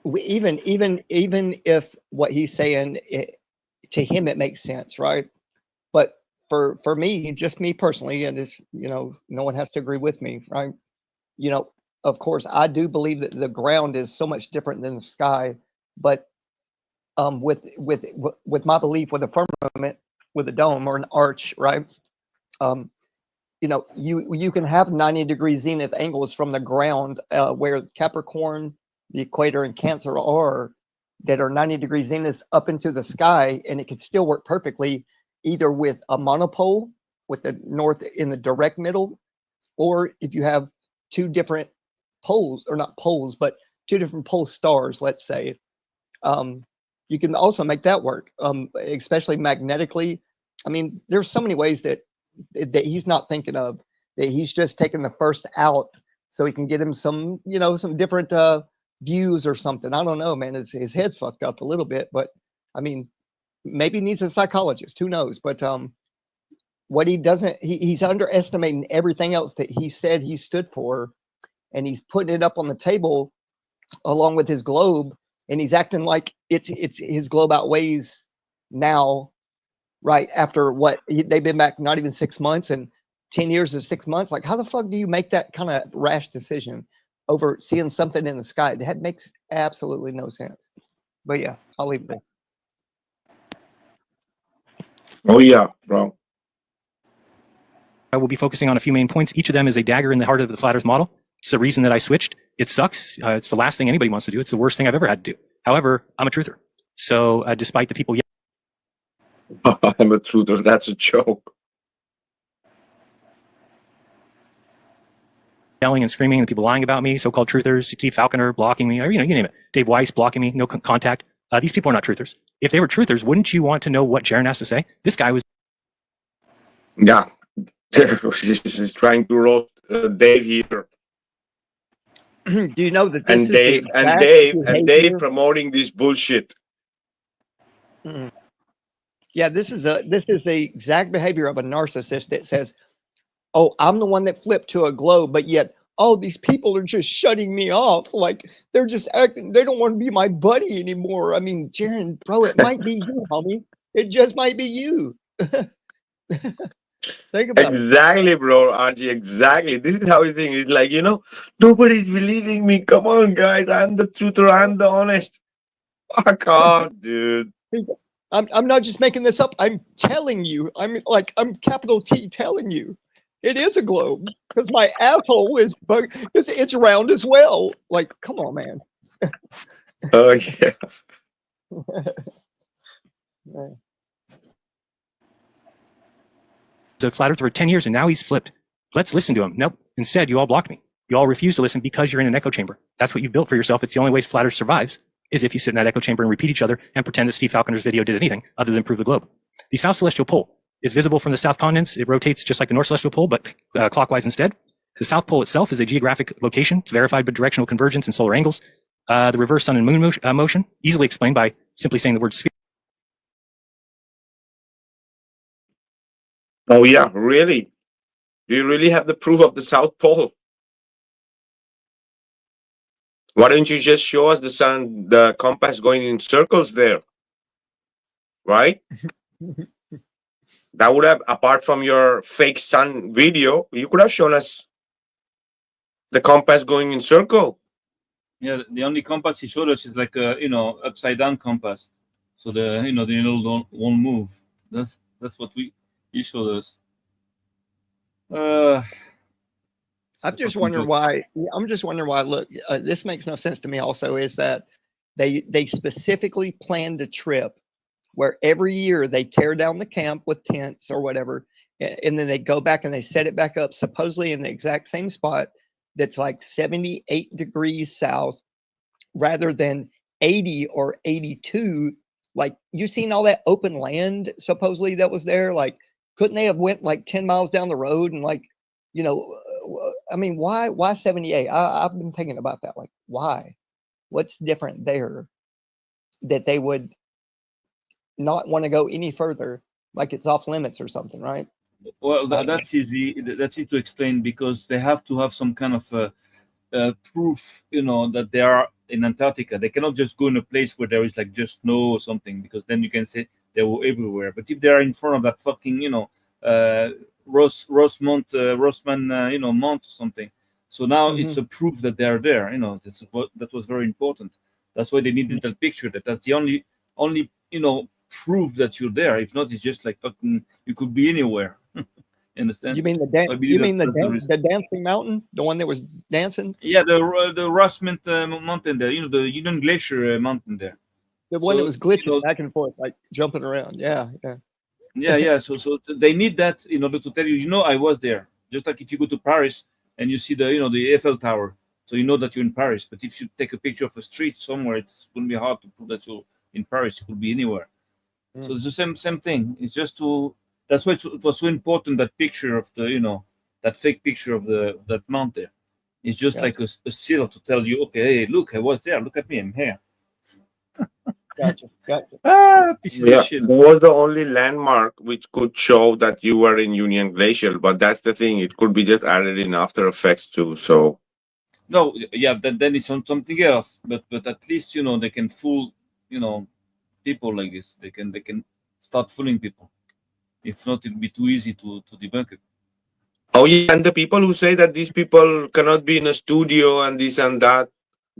Even if what he's saying to him it makes sense, right? But for me, just me personally, and this, no one has to agree with me, right? Of course, I do believe that the ground is so much different than the sky, but with my belief with a firmament, with a dome or an arch, right? You can have 90-degree zenith angles from the ground where Capricorn, the equator, and Cancer are, that are 90-degree zeniths up into the sky, and it could still work perfectly either with a monopole with the north in the direct middle, or if you have two different poles, or not poles, but two different pole stars, let's say, you can also make that work, especially magnetically. I mean, there's so many ways that he's not thinking of, that he's just taking the first out so he can get him some, some different views or something. I don't know, man. His head's fucked up a little bit, but I mean, maybe he needs a psychologist. Who knows? But what he doesn't, he's underestimating everything else that he said he stood for, and he's putting it up on the table along with his globe, and he's acting like it's his globe outweighs now, right after what they've been back not even 6 months, and 10 years is 6 months. Like, how the fuck do you make that kind of rash decision over seeing something in the sky? That makes absolutely no sense. But yeah, I'll leave it there. Oh yeah, bro. I will be focusing on a few main points. Each of them is a dagger in the heart of the flat earth model. It's the reason that I switched. It sucks. It's the last thing anybody wants to do. It's the worst thing I've ever had to do. However, I'm a truther. So despite the people I'm a truther. That's a joke. yelling and screaming and people lying about me, so-called truthers, Steve Falconer blocking me, or, you name it, Dave Weiss blocking me, no contact. These people are not truthers. If they were truthers, wouldn't you want to know what Jaron has to say? This guy was... Yeah. This is trying to roast Dave here. Do you know that this and Dave promoting this bullshit? Yeah, this is the exact behavior of a narcissist that says, "Oh, I'm the one that flipped to a globe, but yet, oh, these people are just shutting me off. Like, they're just acting. They don't want to be my buddy anymore." I mean, Jaron, bro, it might be you, homie. It just might be you. Think about it. Exactly, bro, RG, exactly. This is how we think. It's like, nobody's believing me. Come on, guys. I'm the truther. I'm the honest. Fuck off, dude. I'm not just making this up. I'm telling you. I'm capital T telling you. It is a globe because my asshole it's round as well. Like, come on, man. Oh, yeah. a flat earther for 10 years and now he's flipped. Let's listen to him. Nope. Instead, you all blocked me. You all refuse to listen because you're in an echo chamber. That's what you've built for yourself. It's the only way flat earth survives is if you sit in that echo chamber and repeat each other and pretend that Steve Falconer's video did anything other than prove the globe. The South Celestial Pole is visible from the South continents. It rotates just like the North Celestial Pole, but clockwise instead. The South Pole itself is a geographic location. It's verified by directional convergence and solar angles. The reverse sun and moon motion, easily explained by simply saying the word sphere. Oh, yeah, really? Do you really have the proof of the South Pole? Why don't you just show us the compass going in circles there? Right? That would have, apart from your fake sun video, you could have shown us the compass going in circle. Yeah, the only compass he showed us is like a, upside down compass. So the needle won't move. That's what he showed us. I'm just wondering why. Look, this makes no sense to me. Also, is that they specifically planned a trip where every year they tear down the camp with tents or whatever, and then they go back and they set it back up, supposedly in the exact same spot that's like 78 degrees south, rather than 80 or 82. Like, you seen all that open land supposedly that was there? Like, couldn't they have went like 10 miles down the road and I mean, why 78? I've been thinking about that. Like, why? What's different there that they would not want to go any further? Like it's off limits or something, right? Well, that's easy. That's easy to explain because they have to have some kind of proof, that they are in Antarctica. They cannot just go in a place where there is like just snow or something, because then you can say they were everywhere. But if they are in front of that fucking, Rossman, mount or something, so now it's a proof that they are there. That was very important. That's why they needed that picture. That's the only proof that you're there. If not, it's just like fucking. You could be anywhere. Understand? You mean the dancing mountain, the one that was dancing? Yeah, the Rossman mountain there. The Union Glacier mountain there. The one that was glitching back and forth, like jumping around. Yeah. Yeah. So they need that in order to tell you, I was there. Just like if you go to Paris and you see the Eiffel Tower, so you know that you're in Paris. But if you take a picture of a street somewhere, it's going to be hard to prove that you're in Paris. It could be anywhere. So it's the same thing. It's just that's why it was so important, that picture of that fake picture of that mount there. It's just like a seal to tell you, okay, hey, look, I was there. Look at me, I'm here. Gotcha. Pieces of shit. That was the only landmark which could show that you were in Union Glacial, but that's the thing. It could be just added in After Effects too. So No, yeah, then it's on something else. But at least they can fool people like this. They can start fooling people. If not, it'll be too easy to debunk it. oh yeah, and the people who say that these people cannot be in a studio and this and that.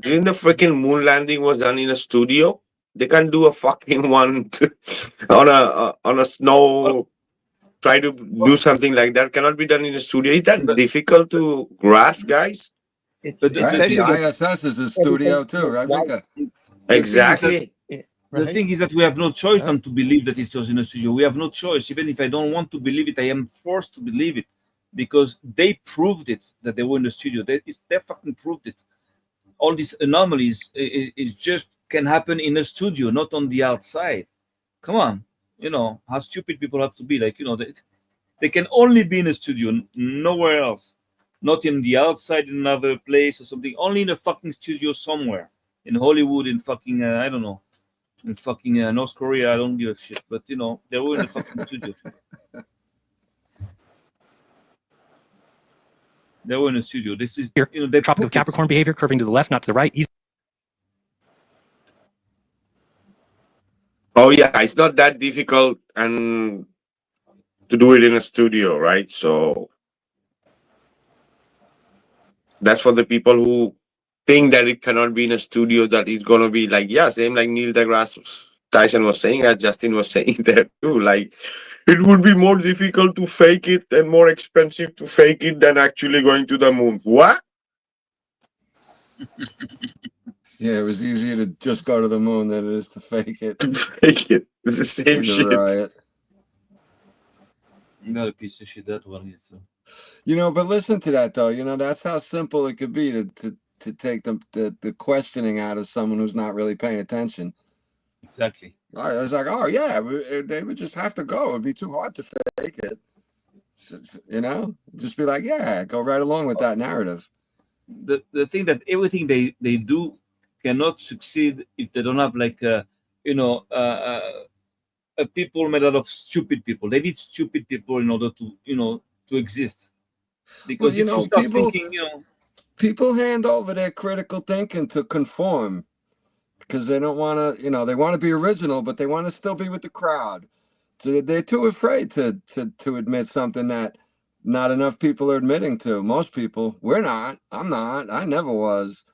Didn't the freaking moon landing was done in a studio? They can do a fucking one on a snow. Try to do something like that. Cannot be done in a studio. Is that difficult to grasp, guys? Right. The ISS is a studio too, right, Vikka? Exactly. The thing is that we have no choice than to believe that it's just in a studio. We have no choice. Even if I don't want to believe it, I am forced to believe it because they proved it that they were in the studio. They fucking proved it. All these anomalies is just can happen in a studio, not on the outside. Come on, how stupid people have to be. Like they can only be in a studio, nowhere else. Not in the outside, in another place or something. Only in a fucking studio somewhere, in Hollywood, in fucking I don't know. In fucking North Korea, I don't give a shit. But they were in the fucking studio. They were in the studio. This is they tropical Capricorn behavior, curving to the left, not to the right. Oh yeah, it's not that difficult and to do it in a studio, right? So that's for the people who think that it cannot be in a studio, that it's gonna be like, same like Neil deGrasse Tyson was saying, as Justin was saying there too. Like, it would be more difficult to fake it and more expensive to fake it than actually going to the moon. What? Yeah, it was easier to just go to the moon than it is to fake it. To fake it. It's the same shit. Riot. Not a piece of shit, that one is. But listen to that though. That's how simple it could be to take the questioning out of someone who's not really paying attention. Exactly. All right, I was like, oh yeah, they would just have to go. It'd be too hard to fake it. Just be like, yeah, go right along with that narrative. The thing that everything they do cannot succeed if they don't have like a people made out of stupid people. They need stupid people in order to exist. Because if you start thinking, people hand over their critical thinking to conform because they don't want to, they want to be original, but they want to still be with the crowd. So they're too afraid to admit something that not enough people are admitting to. Most people, we're not. I'm not. I never was.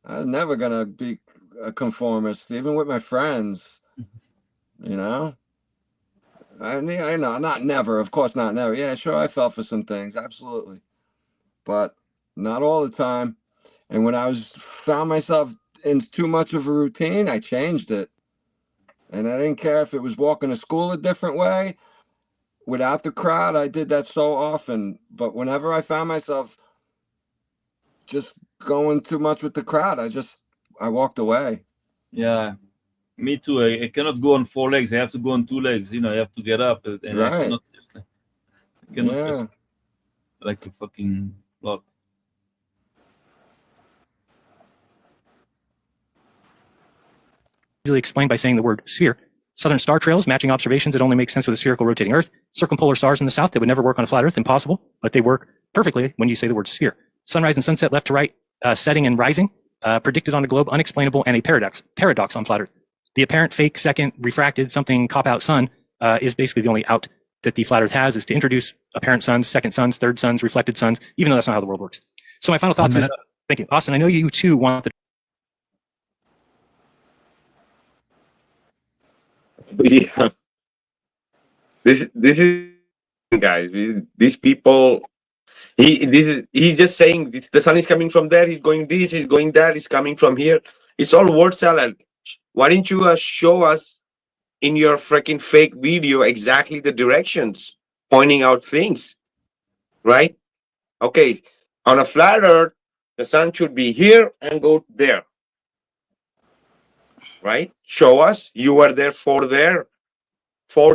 I was never going to be a conformist, even with my friends, I know, not never. Of course, not never. Yeah, sure, I fell for some things. Absolutely. But not all the time. And when I found myself in too much of a routine, I changed it. And I didn't care if it was walking to school a different way. Without the crowd, I did that so often. But whenever I found myself just going too much with the crowd, I walked away. Yeah, me too. I cannot go on 4 legs. I have to go on 2 legs. I have to get up. And right. I cannot just like a fucking block. Easily explained by saying the word sphere. Southern star trails, matching observations that only make sense with a spherical rotating Earth. Circumpolar stars in the south that would never work on a flat Earth, impossible, but they work perfectly when you say the word sphere. Sunrise and sunset, left to right, setting and rising, predicted on a globe, unexplainable, and a paradox on flat Earth. The apparent fake second refracted something cop-out sun is basically the only out that the flat Earth has, is to introduce apparent suns, second suns, third suns, reflected suns, even though that's not how the world works. So my final thoughts is, thank you, Austin, I know you too want the Yeah, this is guys. These people. He's just saying the sun is coming from there. He's going this. He's going that. He's coming from here. It's all word salad. Why didn't you show us in your freaking fake video exactly the directions, pointing out things? right? Okay, on a flat earth, the sun should be here and go there, right? Show us you were there 4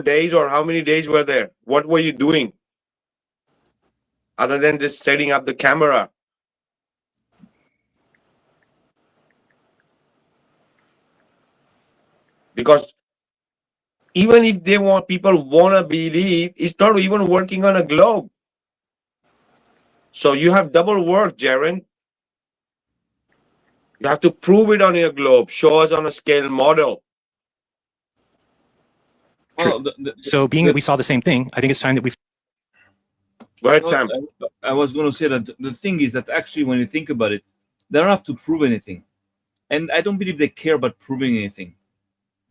days, or how many days were there? What were you doing other than just setting up the camera? Because even if they want, people want to believe, it's not even working on a globe. So you have double work, Jaren. You have to prove it on your globe. Show us on a scale model. True. So being that we saw the same thing, I think it's time that we. Go ahead, Sam. I was going to say that the thing is that actually, when you think about it, they don't have to prove anything, and I don't believe they care about proving anything,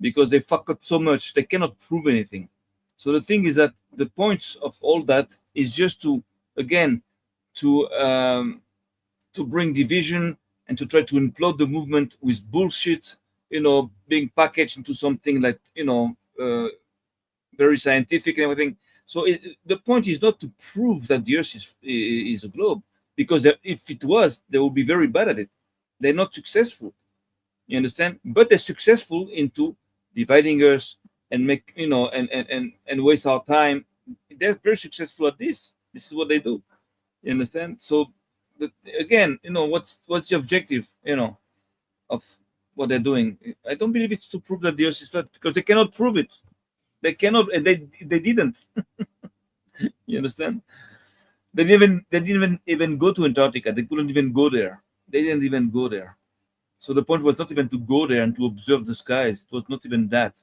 because they fuck up so much they cannot prove anything. So the thing is that the point of all that is just to, again, to bring division and to try to implode the movement with bullshit, being packaged into something like, very scientific and everything. So the point is not to prove that the Earth is a globe, because if it was, they would be very bad at it. They're not successful. You understand? But they're successful into dividing us and make, and waste our time. They're very successful at this. This is what they do. You understand? So again, what's the objective, of what they're doing? I don't believe it's to prove that the Earth is flat, because they cannot prove it. They cannot, and they didn't. You understand? They didn't even go to Antarctica. They couldn't even go there. They didn't even go there. So the point was not even to go there and to observe the skies. It was not even that.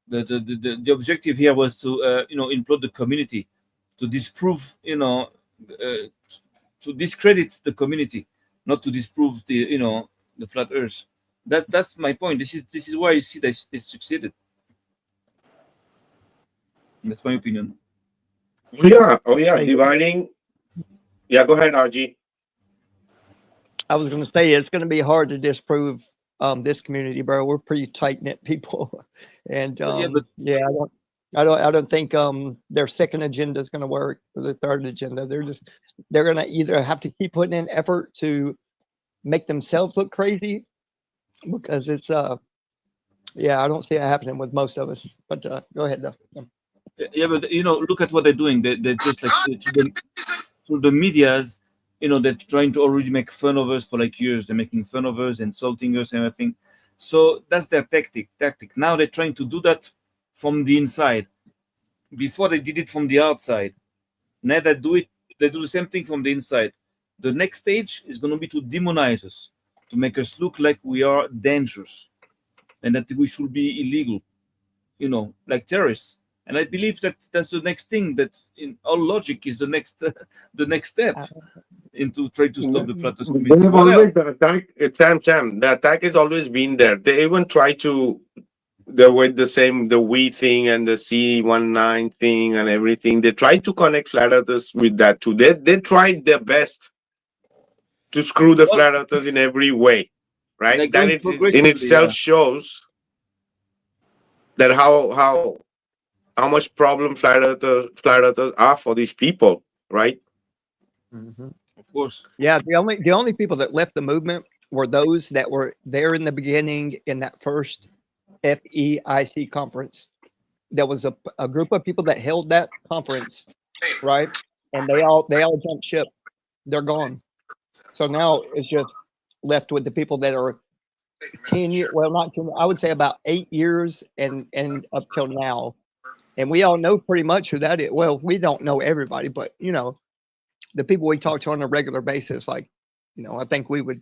The objective here was to implode the community, to disprove, to discredit the community, not to disprove the flat Earth. That's my point. This is why you see they succeeded. That's my opinion. Oh yeah, dividing. Yeah, go ahead, RG. I was going to say it's going to be hard to disprove this community, bro. We're pretty tight knit people, and I don't think their second agenda is going to work, or the third agenda. They're going to either have to keep putting in effort to make themselves look crazy, because it's I don't see it happening with most of us. But go ahead though. Yeah, but look at what they're doing. They're just like through the medias. They're trying to already make fun of us for like years. They're making fun of us, insulting us, and everything. So that's their tactic. Now they're trying to do that from the inside. Before they did it from the outside. Now they do the same thing from the inside. The next stage is going to be to demonize us, to make us look like we are dangerous, and that we should be illegal, like terrorists. And I believe that that's the next thing, that in all logic is the next step into trying to stop the flat Earth They community. have always the attack. Sam. The attack has always been there. They even try to the we thing and the C19 thing and everything. They try to connect flat earthers with that too. They tried their best to screw the flat earthers in every way, right? That in itself shows that how much problem flat earthers are for these people, right? Mm-hmm. Of course. Yeah, the only people that left the movement were those that were there in the beginning in that first FEIC conference. There was a group of people that held that conference, right? And they all jumped ship. They're gone. So now it's just left with the people that are 10 years, well, not 10, I would say about 8 years and up till now. And we all know pretty much who that is. Well, we don't know everybody, but the people we talk to on a regular basis, like, I think we would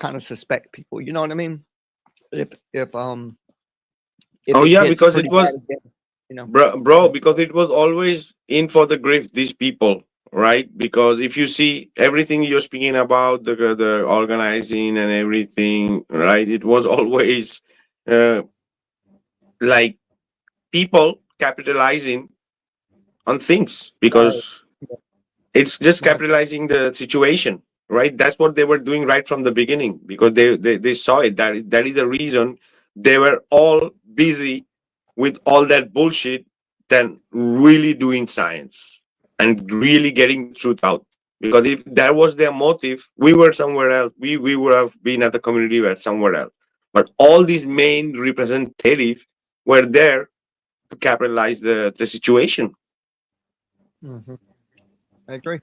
kind of suspect people. You know what I mean? If Because it was, bro, because it was always in for the grift. These people, right? Because if you see everything you're speaking about, the organizing and everything, right? It was always like people capitalizing on things, because it's just capitalizing the situation, right? That's what they were doing right from the beginning, because they saw it. That is the reason they were all busy with all that bullshit than really doing science. and really getting the truth out. Because if that was their motive, we were somewhere else. We would have been at the community event somewhere else. But all these main representatives were there to capitalize the situation. Mm-hmm. I agree.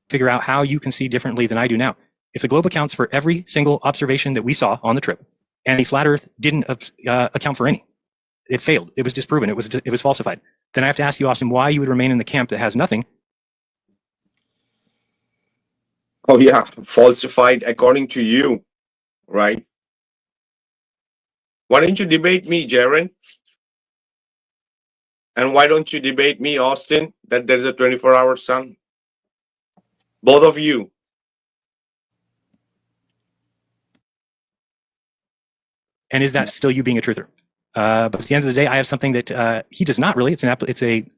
Figure out how you can see differently than I do now. If the globe accounts for every single observation that we saw on the trip, and the flat Earth didn't account for any, it failed. It was disproven. It was falsified. Then I have to ask you, Austin, why you would remain in the camp that has nothing. Oh yeah, falsified according to you, right? Why don't you debate me, Jaren? And why don't you debate me, Austin, that there's a 24-hour sun? Both of you. And is that still you being a truther? But at the end of the day, I have something that he does not really. It's an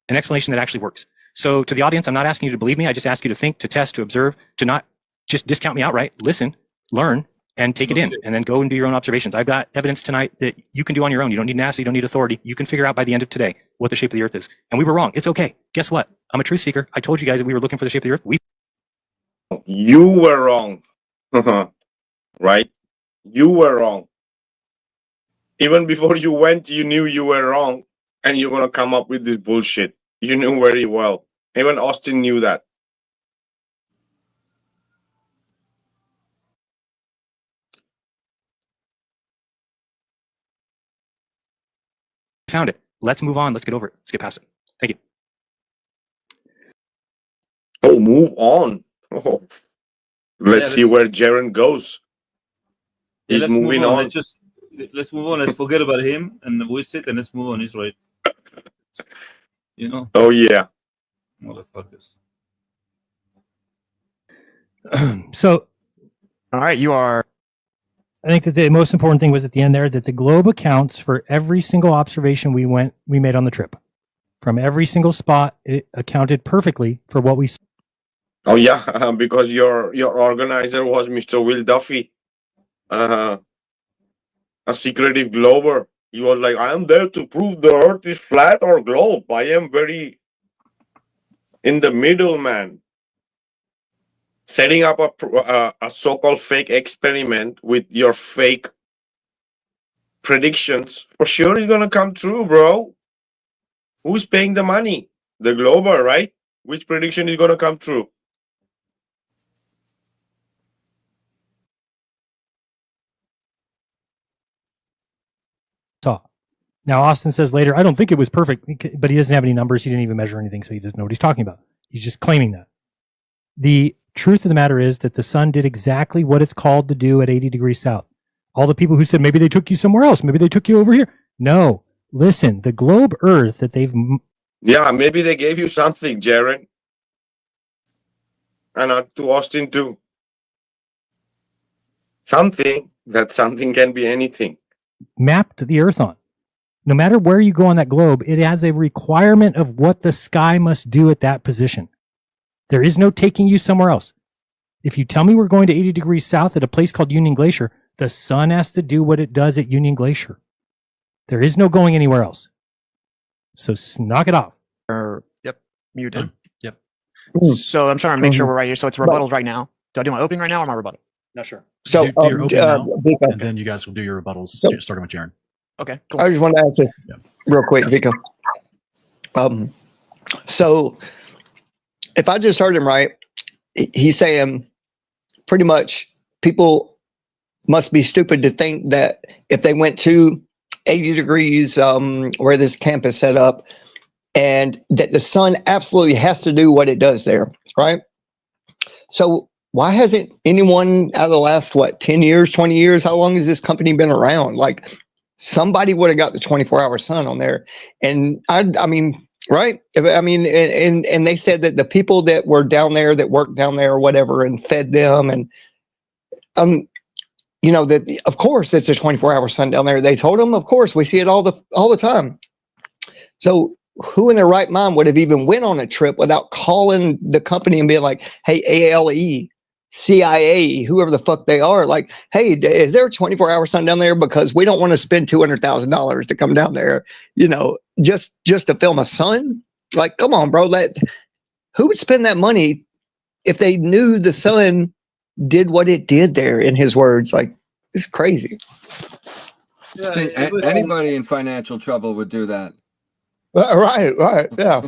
explanation that actually works. So to the audience, I'm not asking you to believe me. I just ask you to think, to test, to observe, to not just discount me outright. Listen, learn, and take it in, and then go and do your own observations. I've got evidence tonight that you can do on your own. You don't need NASA. You don't need authority. You can figure out by the end of today what the shape of the Earth is. And we were wrong. It's okay. Guess what? I'm a truth seeker. I told you guys that we were looking for the shape of the Earth. You were wrong. Right? You were wrong. Even before you went, you knew you were wrong, and you're going to come up with this bullshit. You knew very well. Even Austin knew that. Found it. Let's move on. Let's get over it. Let's get past it. Thank you. Oh, move on. Oh. Let's see where Jaren goes. He's let's moving move on. Let's move on. Let's forget about him and Vapsit, and let's move on. He's right. You know. Oh yeah. Motherfuckers. So, all right, you are. I think that the most important thing was at the end there that the globe accounts for every single observation we made on the trip. From every single spot, it accounted perfectly for what we saw. Oh yeah, because your organizer was Mr. Will Duffy, a secretive glober. He was like, I am there to prove the Earth is flat or globe. I am very in the middle, man. Setting up a so-called fake experiment with your fake predictions for sure is gonna come true, bro. Who's paying the money? The glober, right? Which prediction is gonna come true? Saw. Now, Austin says later, I don't think it was perfect, but he doesn't have any numbers. He didn't even measure anything, so he doesn't know what he's talking about. He's just claiming that. The truth of the matter is that the sun did exactly what it's called to do at 80 degrees south. All the people who said, maybe they took you somewhere else, maybe they took you over here. No, listen, the globe Earth that they've... Yeah, maybe they gave you something, Jaren. And to Austin too. Something, that something can be anything. mapped the Earth on. No matter where you go on that globe, it has a requirement of what the sky must do at that position. There is no taking you somewhere else. If you tell me we're going to 80 degrees south at a place called Union Glacier, the sun has to do what it does at Union Glacier. There is no going anywhere else. So knock it off. Yep, muted. Yep. So I'm trying to make sure we're right here. So it's rebuttals right now. Do I do my opening right now or my rebuttal? Not sure. So, do your opening now, Vika. and then you guys will do your rebuttals, starting with Jaren. Okay, cool. I just want to ask this real quick, Vikka. So if I just heard him right, he's saying pretty much people must be stupid to think that if they went to 80 degrees where this camp is set up, and that the sun absolutely has to do what it does there, right? So why hasn't anyone out of the last, 10 years, 20 years, how long has this company been around? Like, somebody would have got the 24-hour sun on there. And I mean, right? I mean, and they said that the people that were down there, that worked down there or whatever, and fed them, and you know, that of course it's a 24-hour sun down there. They told them, of course, we see it all the time. So who in their right mind would have even went on a trip without calling the company and being like, hey, ALE, CIA, whoever the fuck they are, like, hey, is there a 24-hour sun down there? Because we don't want to spend $200,000 to come down there, just to film a sun. Like, come on, bro. Who would spend that money if they knew the sun did what it did there? In his words, like, it's crazy. I think anybody in financial trouble would do that. Right, yeah.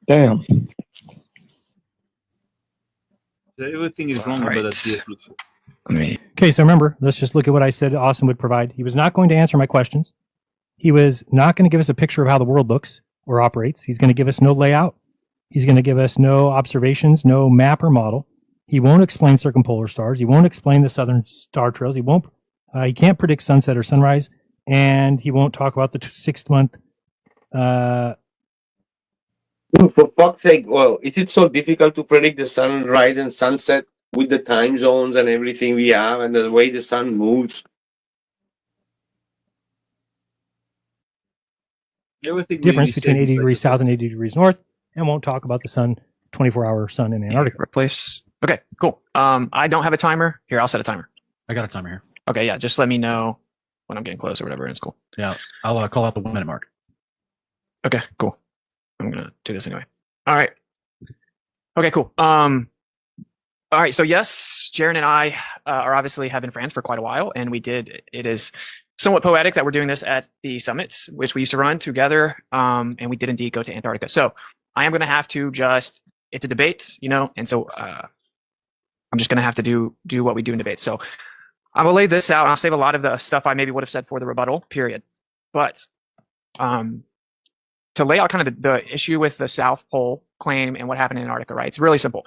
Damn. Everything is wrong about that. Okay, so remember, let's just look at what I said Austin would provide. He was not going to answer my questions. He was not going to give us a picture of how the world looks or operates. He's going to give us no layout. He's going to give us no observations, no map or model. He won't explain circumpolar stars. He won't explain the southern star trails. He can't predict sunset or sunrise, and he won't talk about the 6 month. For fuck's sake, well, is it so difficult to predict the sunrise and sunset with the time zones and everything we have and the way the sun moves? Everything Difference between 80 degrees south and 80 degrees north, and won't talk about the sun, 24-hour sun in Antarctica. Replace. Okay, cool. I don't have a timer. Here, I'll set a timer. I got a timer here. Okay, yeah, just let me know when I'm getting close or whatever, and it's cool. Yeah, I'll call out the 1 minute mark. Okay, cool. I'm going to do this anyway. All right. Okay, cool. All right, so yes, Jaron and I are obviously have been friends for quite a while, and it is somewhat poetic that we're doing this at the summits, which we used to run together, and we did indeed go to Antarctica. So I am going to have to it's a debate, and so I'm just going to have to do what we do in debates. So I will lay this out, and I'll save a lot of the stuff I maybe would have said for the rebuttal period. But to lay out kind of the issue with the South Pole claim and what happened in Antarctica, right? It's really simple.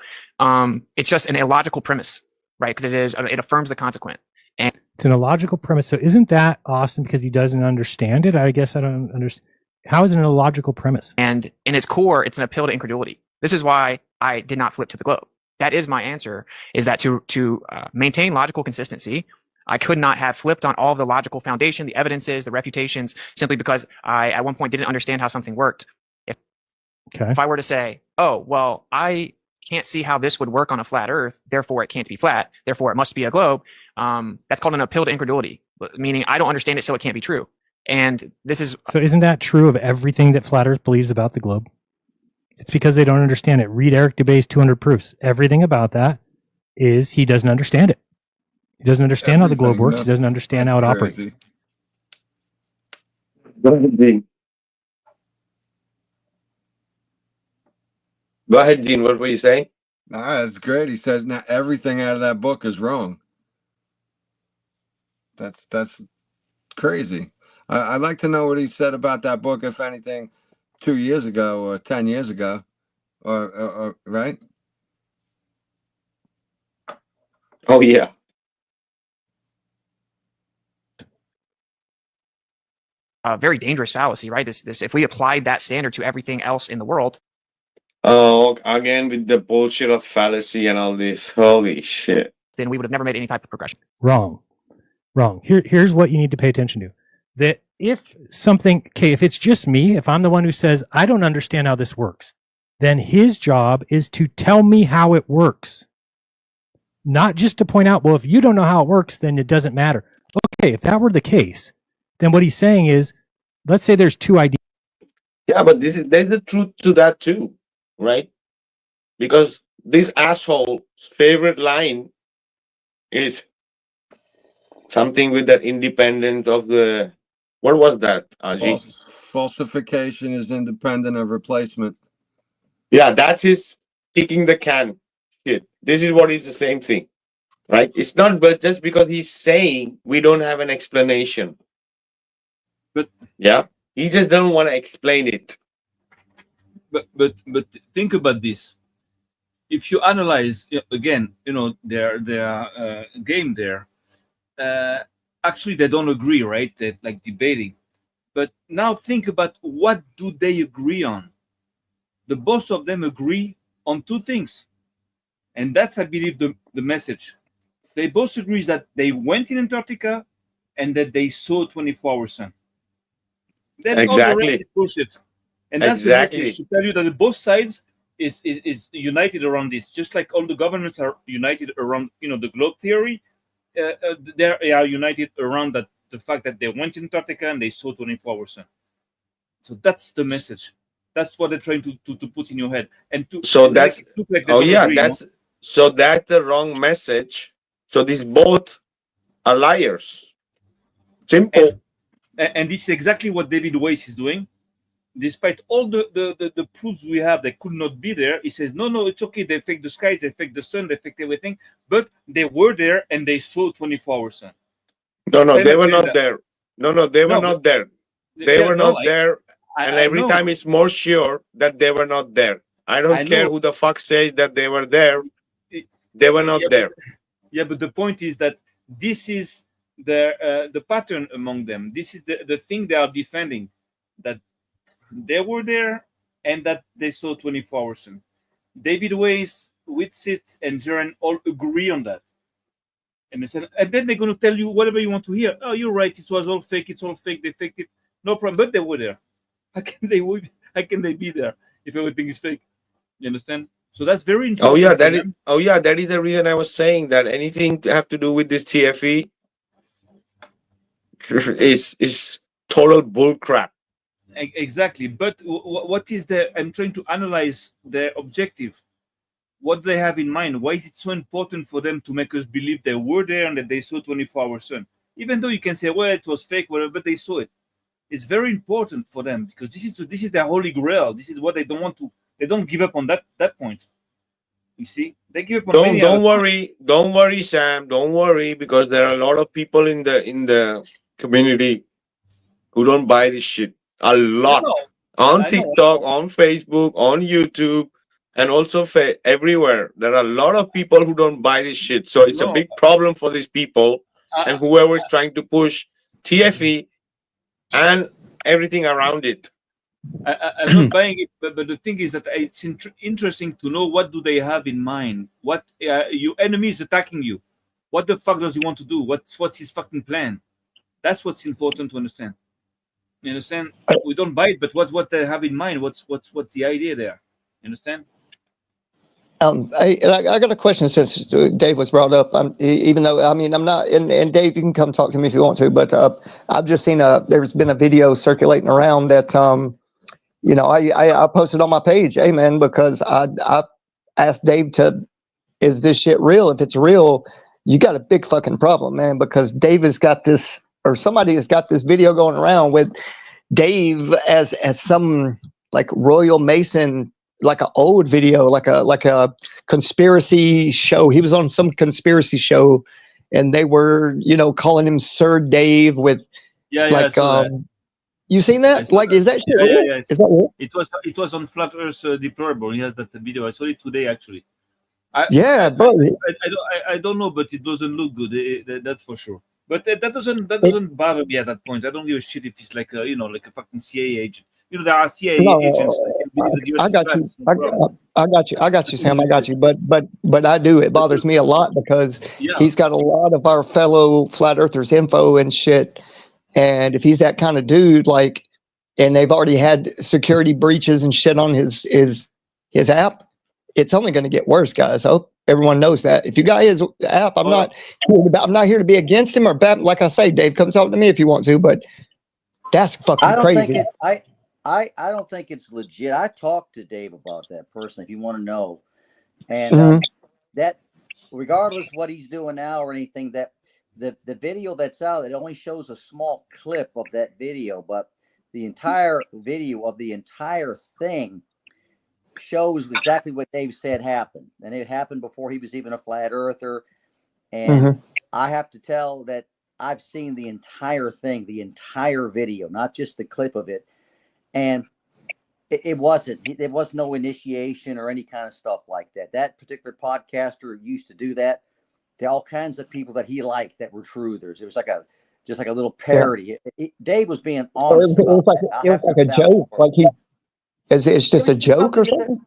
It's just an illogical premise, right? Because it affirms the consequent. And it's an illogical premise. So isn't that Austin because he doesn't understand it? I guess I don't understand. How is it an illogical premise? And in its core, it's an appeal to incredulity. This is why I did not flip to the globe. That is my answer, is that to maintain logical consistency, I could not have flipped on all of the logical foundation, the evidences, the refutations, simply because I, at one point, didn't understand how something worked. If I were to say, oh, well, I can't see how this would work on a flat Earth, therefore it can't be flat, therefore it must be a globe, that's called an appeal to incredulity, meaning I don't understand it, so it can't be true. And this is... So isn't that true of everything that Flat Earth believes about the globe? It's because they don't understand it. Read Eric Dubay's 200 Proofs. Everything about that is he doesn't understand it. He doesn't understand how the globe works. He doesn't understand how it operates. Go ahead, Dean. Go ahead, Dean. What were you saying? That's great. He says now everything out of that book is wrong. That's crazy. I'd like to know what he said about that book, if anything, 2 years ago or 10 years ago, or right? Oh yeah. A very dangerous fallacy, right? This if we applied that standard to everything else in the world. Oh, again with the bullshit of fallacy and all this. Holy shit. Then we would have never made any type of progression. Wrong. Here's what you need to pay attention to. That if it's just me, if I'm the one who says, I don't understand how this works, then his job is to tell me how it works. Not just to point out, well, if you don't know how it works, then it doesn't matter. Okay, if that were the case, then what he's saying is, let's say there's two ideas. Yeah, but there's the truth to that too, right? Because this asshole's favorite line is something with that independent of the... What was that, Aji? Falsification is independent of replacement. Yeah, that's his kicking the can shit. This is what is the same thing, right? It's not but just because he's saying we don't have an explanation. But yeah, he just doesn't want to explain it. But think about this. If you analyze again, their game there. Actually, they don't agree, right? They're like debating. But now think about what do they agree on? The both of them agree on two things. And that's, I believe, the message. They both agree that they went in Antarctica and that they saw 24-hour sun. Then all the rest is bullshit. And that's the Exactly. message, to tell you that both sides is united around this. Just like all the governments are united around, the globe theory, they are united around that, the fact that they went in Antarctica and they saw 24-hour sun. So that's the message. That's what they're trying to put in your head. And to So that's look like they oh don't yeah, agree, that's the wrong message. So these both are liars. Simple. And this is exactly what David Weiss is doing. Despite all the proofs we have that could not be there, he says, no, it's okay. They fake the skies, they fake the sun, they fake everything. But they were there and they saw 24-hour sun. No, they were not there. No, they were not there. They were not there. And every time it's more sure that they were not there. I don't care who the fuck says that they were there. They were not there. But the point is that this is the pattern among them. This is the thing they are defending, that they were there and that they saw 24-hour sun. David Weiss, Vapsit, and Jaren all agree on that. And then they're going to tell you whatever you want to hear. Oh, you're right. It was all fake. It's all fake. They faked it. No problem. But they were there. How can they be there if everything is fake? You understand? So that's very important. Oh yeah, that is the reason I was saying that anything to have to do with this TFE is total bullcrap. Exactly. But what is I'm trying to analyze their objective. What do they have in mind? Why is it so important for them to make us believe they were there and that they saw 24-hour sun? Even though you can say, well, it was fake, whatever, but they saw it. It's very important for them because this is their holy grail. This is what they don't want to. They don't give up on that point. You see, they give up on. Don't worry, Sam. Don't worry, because there are a lot of people in the community who don't buy this shit. A lot on TikTok, on Facebook, on YouTube, and also everywhere. There are a lot of people who don't buy this shit. So it's a big problem for these people and whoever is trying to push TFE and everything around it. I'm not buying it, but the thing is that it's interesting to know what do they have in mind. What your enemy is attacking you. What the fuck does he want to do? What's his fucking plan? That's what's important to understand. You understand? We don't buy it, but what they have in mind? What's the idea there? You understand? I got a question since Dave was brought up. Even though I'm not, and Dave, you can come talk to me if you want to. But I've just seen there's been a video circulating around that I posted on my page, hey man, because I asked Dave is this shit real? If it's real, you got a big fucking problem, man. Because Dave has got this, or somebody has got this video going around with Dave as some like Royal Mason. Like an old video, like a conspiracy show. He was on some conspiracy show, and they were, calling him Sir Dave with, you seen that? Like, is that shit? Yeah. Is that real? It was on Flat Earth Deplorable. He has that video. I saw it today actually. Bro. I don't know, but it doesn't look good. That's for sure. But that doesn't bother me at that point. I don't give a shit if he's like a fucking CIA agent. There are CIA agents. I got you, Sam. I got you. But I do. It bothers me a lot because he's got a lot of our fellow flat earthers info and shit. And if he's that kind of dude, like, and they've already had security breaches and shit on his app, it's only going to get worse, guys. I hope everyone knows that. If you got his app, I'm not here to be against him or bad. Like I say, Dave, come talk to me if you want to. But that's fucking crazy. I don't think it's legit. I talked to Dave about that personally, if you want to know. And that, regardless of what he's doing now or anything, that the video that's out, it only shows a small clip of that video, but the entire video of the entire thing shows exactly what Dave said happened. And it happened before he was even a flat earther. And I have to tell that I've seen the entire thing, the entire video, not just the clip of it. And there was no initiation or any kind of stuff like that. That particular podcaster used to do that to all kinds of people that he liked that were truthers. It was like just like a little parody. Dave was being honest. It was like a joke. Like it's just a joke or something.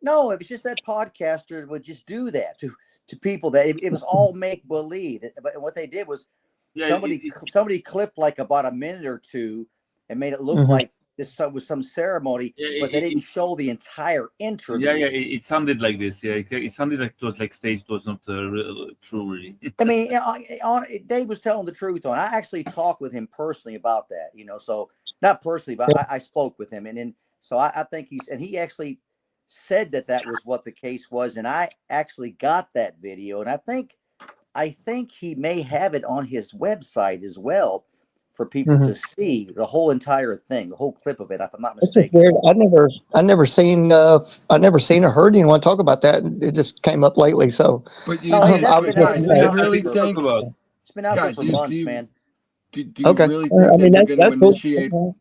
No, it was just that podcaster would just do that to people that it was all make believe. But what they did was somebody clipped like about a minute or two and made it look like this was some ceremony, Yeah, but they didn't show the entire interview. Yeah, it sounded like this. Yeah, it sounded like it was like staged. It was not true, really. I mean, Dave was telling the truth on. I actually talked with him personally about that, so not personally, but I spoke with him. And then, so I think he actually said that was what the case was. And I actually got that video. And I think he may have it on his website as well for people to see the whole entire thing, the whole clip of it, if I'm not It's just mistaken. weird. I never seen or heard anyone talk about that. It just came up lately. So, But it's been out there for months, man. Do you really think they're going to initiate? Cool.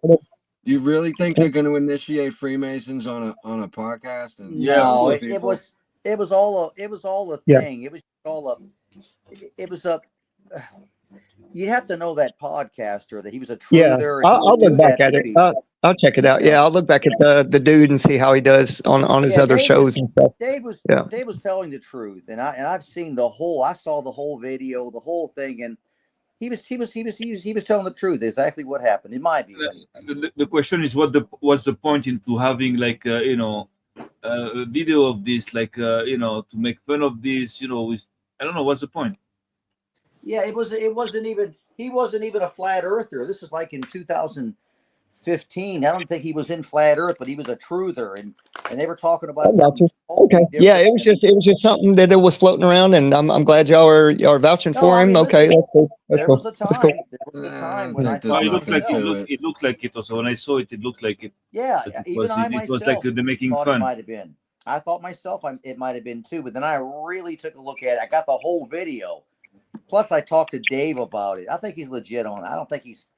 Do you really think they're going to initiate Freemasons on a podcast? And No, it was all a thing. It was all a. You have to know that podcaster, that he was a truther. I'll look back at it. I'll check it out. Yeah, I'll look back at the dude and see how he does on his other shows and stuff. Dave was telling the truth, and I've seen I saw the whole video, the whole thing, and he was telling the truth, exactly what happened in my view. The question is, what's the point into having like a video of this, like to make fun of this, with, I don't know, what's the point? Yeah, he wasn't even a flat earther. This is like in 2015. I don't think he was in flat earth, but he was a truther, and they were talking about something okay. Yeah, it was just something that it was floating around, and I'm glad y'all are vouching for him. Okay, that's cool. There was a time when I thought it looked like it also. When I saw it, it looked like it. Yeah, it was like they're making fun. It might have been. I thought myself it might have been too, but then I really took a look at it. I got the whole video. Plus, I talked to Dave about it. I think he's legit on it. I don't think he's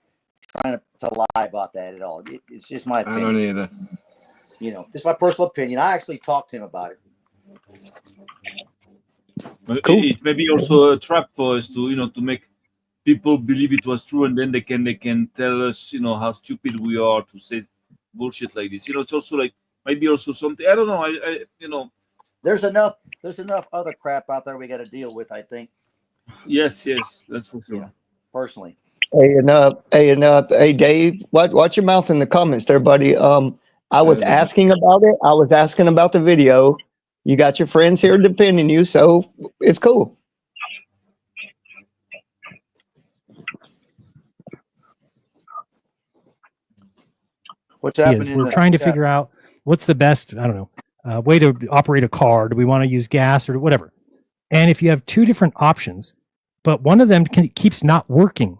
trying to lie about that at all. It's just my opinion. I don't either. This is my personal opinion. I actually talked to him about it. Cool. It may be also a trap for us to make people believe it was true, and then they can tell us how stupid we are to say bullshit like this. It's also like maybe also something. I don't know. I There's enough other crap out there we got to deal with, I think. Yes, that's for sure. Personally. Hey, Dave, watch your mouth in the comments there, buddy. I was asking about it. I was asking about the video. You got your friends here defending you, so it's cool. What's happening? We're trying to figure out what's the best, I don't know, way to operate a car. Do we want to use gas or whatever? And if you have two different options, but one of them keeps not working,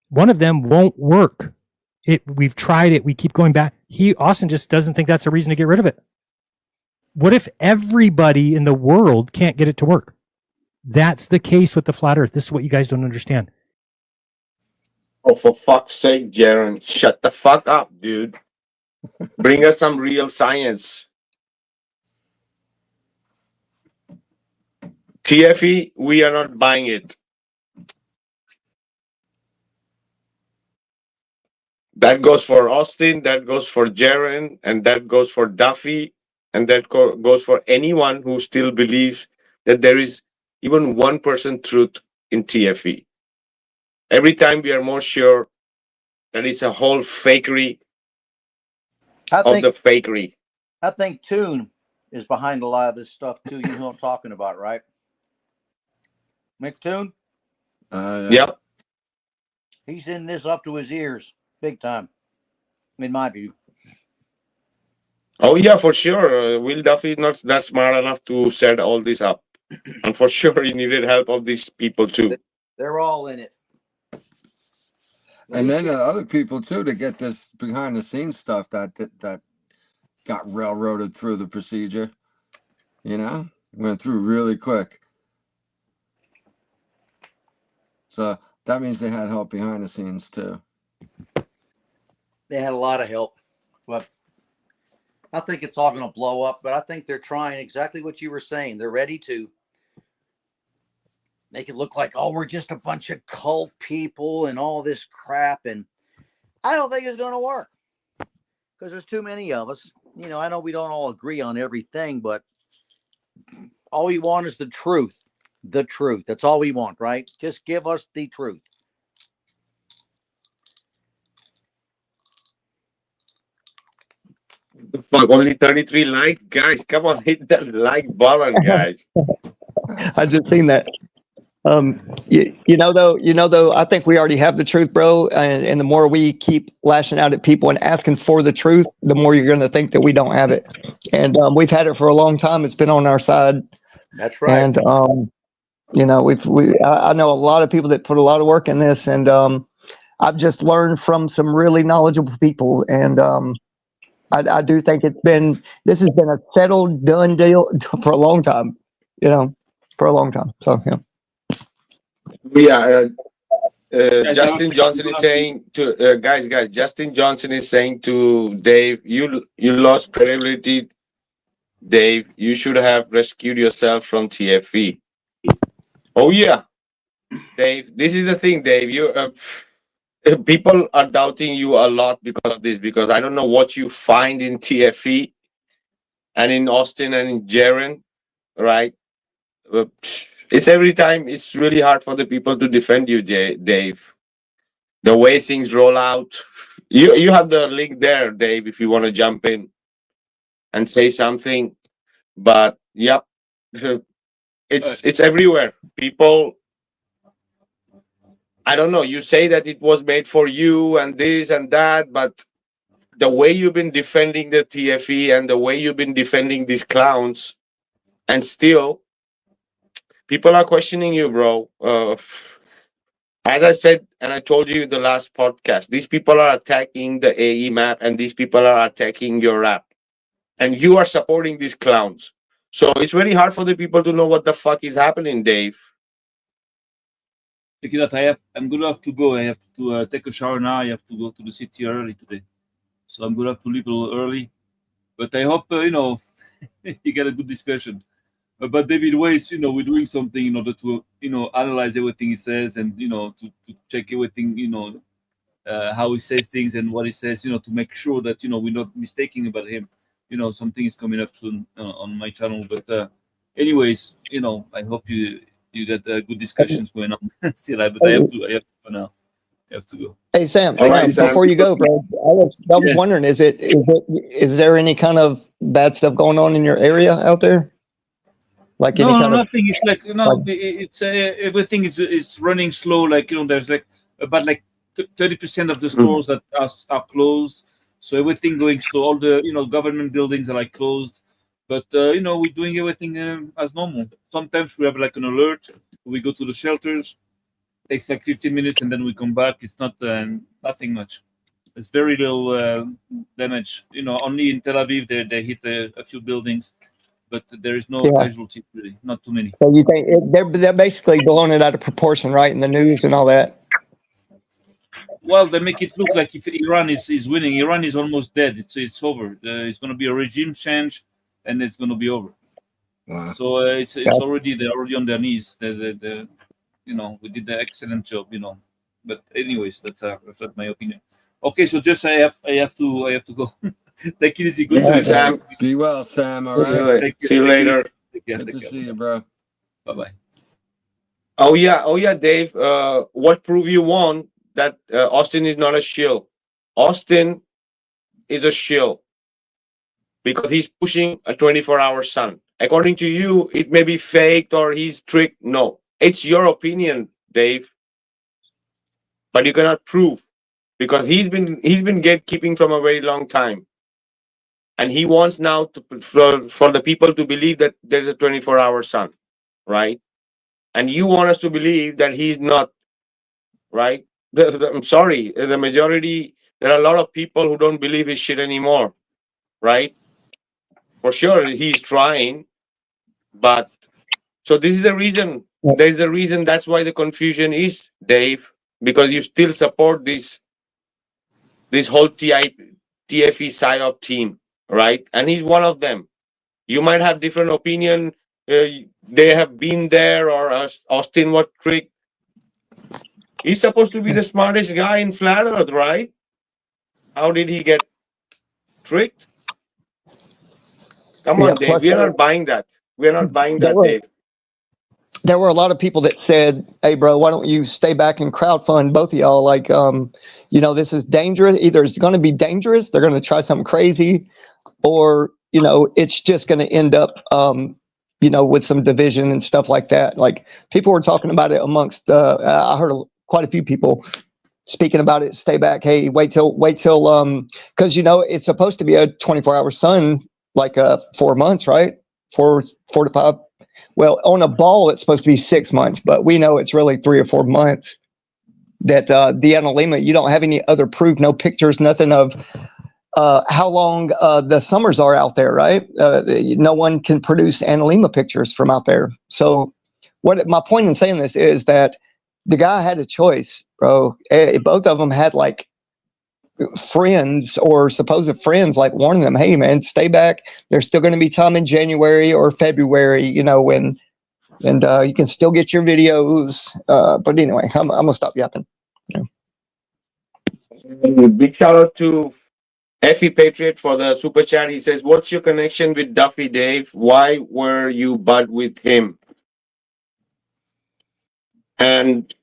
one of them won't work. We've tried it. We keep going back. Austin just doesn't think that's a reason to get rid of it. What if everybody in the world can't get it to work? That's the case with the flat earth. This is what you guys don't understand. Oh, for fuck's sake, Jaron, shut the fuck up, dude. Bring us some real science. TFE, we are not buying it. That goes for Austin, that goes for Jaron, and that goes for Duffy, and that goes for anyone who still believes that there is even 1% truth in TFE. Every time we are more sure that it's a whole fakery of the fakery. I think Toon is behind a lot of this stuff too. You know what I'm talking about, right? McToon? Yep. He's in this up to his ears, big time, in my view. Oh yeah, for sure. Will Duffy is not that smart enough to set all this up, and for sure he needed help of these people too. They're all in it. And then other people too to get this behind the scenes stuff that got railroaded through the procedure. Went through really quick. So that means they had help behind the scenes too. They had a lot of help, but I think it's all going to blow up. But I think they're trying exactly what you were saying. They're ready to make it look like, oh, we're just a bunch of cult people and all this crap. And I don't think it's going to work because there's too many of us. I know we don't all agree on everything, but all we want is the truth. The truth. That's all we want, right? Just give us the truth. Fuck, only 33 likes, guys. Come on, hit that like button, guys. I just seen that. You know, though, I think we already have the truth, bro. And the more we keep lashing out at people and asking for the truth, the more you're going to think that we don't have it. And we've had it for a long time. It's been on our side. That's right. And you know, I know a lot of people that put a lot of work in this, and I've just learned from some really knowledgeable people. And I do think this has been a settled, done deal for a long time. You know, for a long time. So yeah. Yeah, Justin Johnson is saying to guys. Justin Johnson is saying to Dave, you lost credibility, Dave. You should have rescued yourself from TFE. Oh yeah, Dave. This is the thing, Dave. People are doubting you a lot because of this. Because I don't know what you find in TFE and in Austin and in Jaren, right? It's every time. It's really hard for the people to defend you, Dave. The way things roll out. You have the link there, Dave, if you want to jump in and say something. But yep, it's everywhere. People, I don't know. You say that it was made for you and this and that, but the way you've been defending the TFE and the way you've been defending these clowns, and still people are questioning you, bro. As I said, and I told you in the last podcast, these people are attacking the AE map and these people are attacking your app. And you are supporting these clowns. So it's very hard for the people to know what the fuck is happening, Dave. Take it out. I'm gonna have to go. I have to take a shower now. I have to go to the city early today, so I'm gonna have to leave a little early. But I hope you get a good discussion. But David Weiss, we're doing something in order to analyze everything he says and to check everything how he says things and what he says to make sure that we're not mistaking about him. Something is coming up soon on my channel. But anyways, I hope you get good discussions going on still. But I have to for now. I have to go. Hey Sam, All right, Sam. before you go, bro, I was Yes. wondering, is there any kind of bad stuff going on in your area out there? Like any No, kind of nothing. It's like it's everything is running slow. Like there's like about 30% of the stores that are closed. So everything going slow. All the government buildings are like closed, but we're doing everything as normal. Sometimes we have like an alert. We go to the shelters. Takes like 15 minutes and then we come back. It's not nothing much. It's very little damage. Only in Tel Aviv they hit a few buildings. But there is no casualties, really. Not too many. So you think they're basically blowing it out of proportion, right, in the news and all that? Well, they make it look like if Iran is winning, Iran is almost dead. It's over. It's going to be a regime change, and it's going to be over. Wow. So they're already on their knees. We did the excellent job. But anyways, that's my opinion. Okay, so just I have to go. Take it easy. Good to you, Sam. Be well, Sam. All right. See you later. Good to see you, bro. Bye bye. Oh yeah, Dave. What proof you want that Austin is not a shill? Austin is a shill because he's pushing a 24-hour sun. According to you, it may be faked or he's tricked. No, it's your opinion, Dave. But you cannot prove because he's been gatekeeping from a very long time. And he wants now for the people to believe that there's a 24-hour sun, right? And you want us to believe that he's not, right? I'm sorry, the majority, there are a lot of people who don't believe his shit anymore, right? For sure, he's trying, but so this is the reason. There's the reason. That's why the confusion is, Dave, because you still support this whole TFE PSYOP team. Right, and he's one of them. You might have different opinion. They have been there, or Austin what trick. He's supposed to be the smartest guy in flat Earth, right? How did he get tricked? Come on, Dave. We are not buying that. We are not buying that, Dave. there were a lot of people that said, "Hey, bro, why don't you stay back and crowdfund both of y'all? Like, this is dangerous. Either it's going to be dangerous, they're going to try something crazy, or it's just going to end up, with some division and stuff like that." Like, people were talking about it amongst. I heard quite a few people speaking about it. Stay back. Hey, wait till, because it's supposed to be a 24-hour sun, like 4 months, right? 4 to 5. Well, on a ball, it's supposed to be 6 months, but we know it's really 3 or 4 months that the analema, you don't have any other proof, no pictures, nothing of how long the summers are out there, right? No one can produce analema pictures from out there. So what my point in saying this is that the guy had a choice, bro. Both of them had like friends or supposed friends like warning them, "Hey man, stay back. There's still going to be time in January or February, when you can still get your videos." But anyway, I'm gonna stop yapping. Yeah. Big shout out to Effie Patriot for the super chat. He says, "What's your connection with Duffy, Dave? Why were you bud with him?" And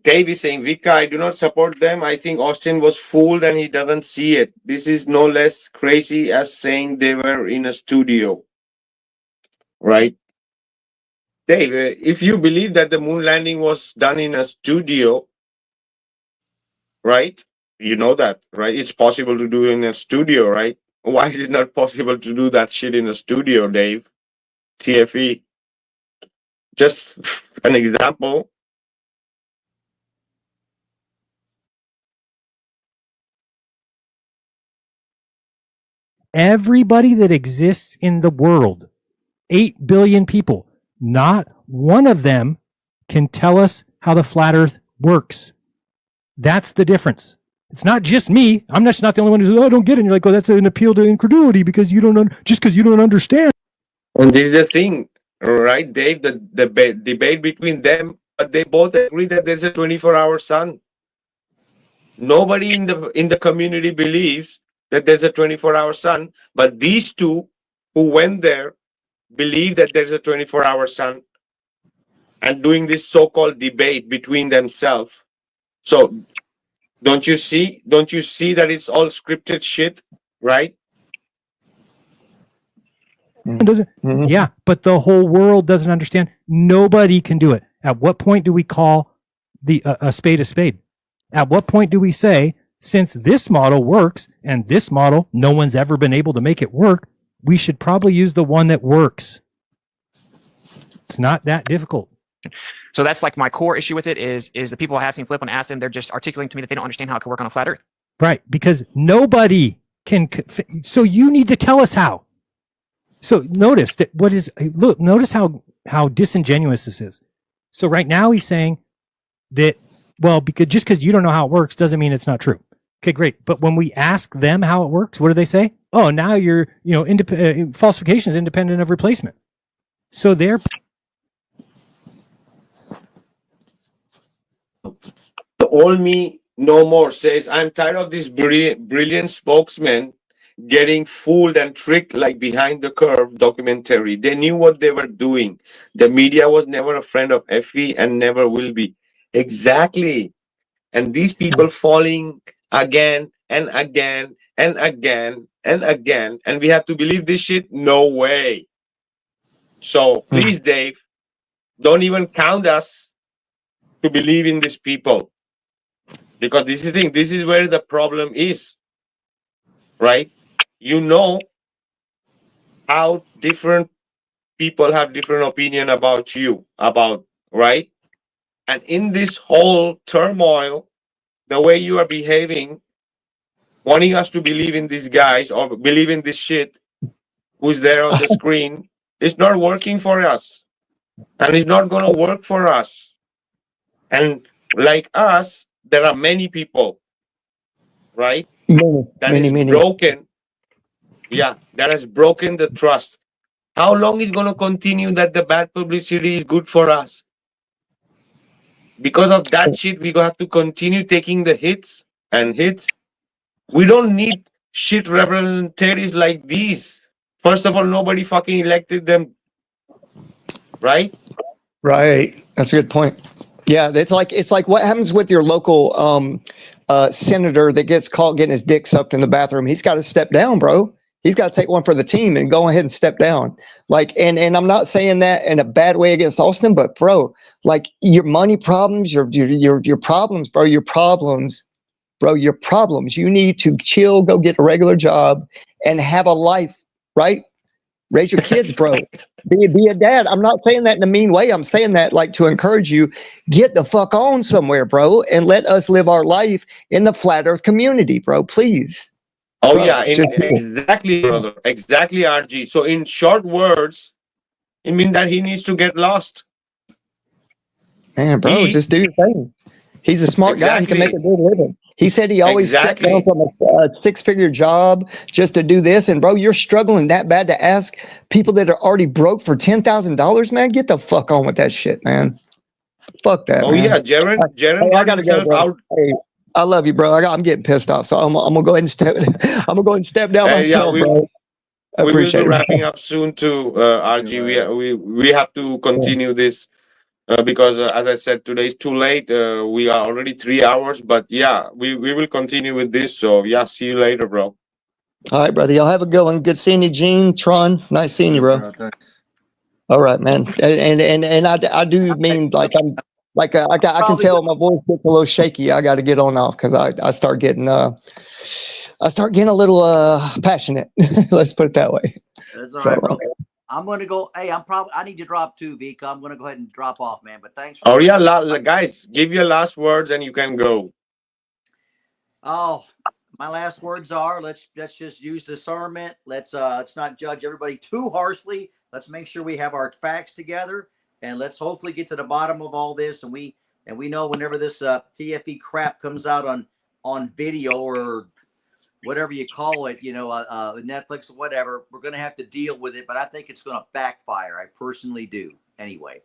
Dave is saying, "Vikka, I do not support them. I think Austin was fooled and he doesn't see it. This is no less crazy as saying they were in a studio." Right? Dave, if you believe that the moon landing was done in a studio, right? You know that, right? It's possible to do in a studio, right? Why is it not possible to do that shit in a studio, Dave? TFE. Just an example. Everybody that exists in the world, 8 billion people, not one of them can tell us how the flat earth works. That's the difference. It's not just me. I'm just not the only one who's, "Oh, I don't get it." And you're like, "Oh, that's an appeal to incredulity because you don't just because you don't understand." And this is the thing, right, Dave? The debate between them, but they both agree that there's a 24-hour sun. Nobody in the community believes that there's a 24-hour sun, but these two who went there believe that there's a 24-hour sun and doing this so-called debate between themselves. So don't you see that it's all scripted shit, right? Doesn't, yeah, but the whole world doesn't understand. Nobody can do it. At what point do we call a spade a spade? At what point do we say, since this model works and this model, no one's ever been able to make it work, we should probably use the one that works? It's not that difficult. So that's like my core issue with it is the people I have seen flip when I ask them, they're just articulating to me that they don't understand how it can work on a flat earth. Right, because nobody can. So you need to tell us how. So notice that notice how disingenuous this is. So right now he's saying that, well, because you don't know how it works doesn't mean it's not true. Okay, great. But when we ask them how it works, what do they say? "Oh, now you're, falsification is independent of replacement." So they're The old me no more says, "I'm tired of this brilliant spokesman getting fooled and tricked like Behind the Curve documentary. They knew what they were doing. The media was never a friend of FE and never will be." Exactly. And these people falling again and again and again and again. And we have to believe this shit? No way. So please, Dave, don't even count us to believe in these people. Because this is the thing, this is where the problem is. Right? You know how different people have different opinion about you, right? And in this whole turmoil, the way you are behaving, wanting us to believe in these guys or believe in this shit who's there on the screen, is not working for us. And it's not going to work for us. And like us, there are many people, right? That is broken. Yeah, that has broken the trust. How long is going to continue that the bad publicity is good for us? Because of that shit, we have to continue taking the hits and hits. We don't need shit representatives like these. First of all, nobody fucking elected them, right? Right. That's a good point. Yeah, it's like what happens with your local senator that gets caught getting his dick sucked in the bathroom. He's got to step down, bro. He's got to take one for the team and go ahead and step down. Like, and I'm not saying that in a bad way against Austin, but bro, like your money problems, your problems, bro, your problems, bro, your problems. You need to chill, go get a regular job, and have a life, right? Raise your kids, bro. Be a dad. I'm not saying that in a mean way. I'm saying that like to encourage you. Get the fuck on somewhere, bro, and let us live our life in the flat Earth community, bro. Please. Oh Bro, yeah, just- exactly, brother. Exactly, RG. So in short words, it means that he needs to get lost. Man, bro, just do your thing. He's a smart guy. He can make a good living. He said he always stepped down from a six-figure job just to do this. And bro, you're struggling that bad to ask people that are already broke for $10,000, man. Get the fuck on with that shit, man. Fuck that. Oh man. yeah, Jaren Hey, I got gotta go, himself bro. out. Hey, I love you, bro. I'm getting pissed off, so I'm gonna go ahead and step. I'm gonna go ahead and step down myself, bro. I We will appreciate be it. wrapping up soon too, RG. We have to continue this because, as I said, today is too late. We are already 3 hours, but yeah, we will continue with this. So yeah, see you later, bro. All right, brother. Y'all have a good one. Good seeing you, Gene, Tron. Nice seeing you, bro. All right, man. And I do mean like I'm like I can tell my voice gets a little shaky. I got to get on off because I start getting a little passionate. Let's put it that way. That's all right, bro. I'm gonna go. Hey, I need to drop too, Vikka. I'm gonna go ahead and drop off, man. But thanks for. Oh yeah, guys, give your last words and you can go. Oh, my last words are: let's just use discernment. Let's not judge everybody too harshly. Let's make sure we have our facts together, and let's hopefully get to the bottom of all this. And we know whenever this TFE crap comes out on video or whatever you call it, Netflix or whatever, we're going to have to deal with it. But I think it's going to backfire. I personally do. Anyway.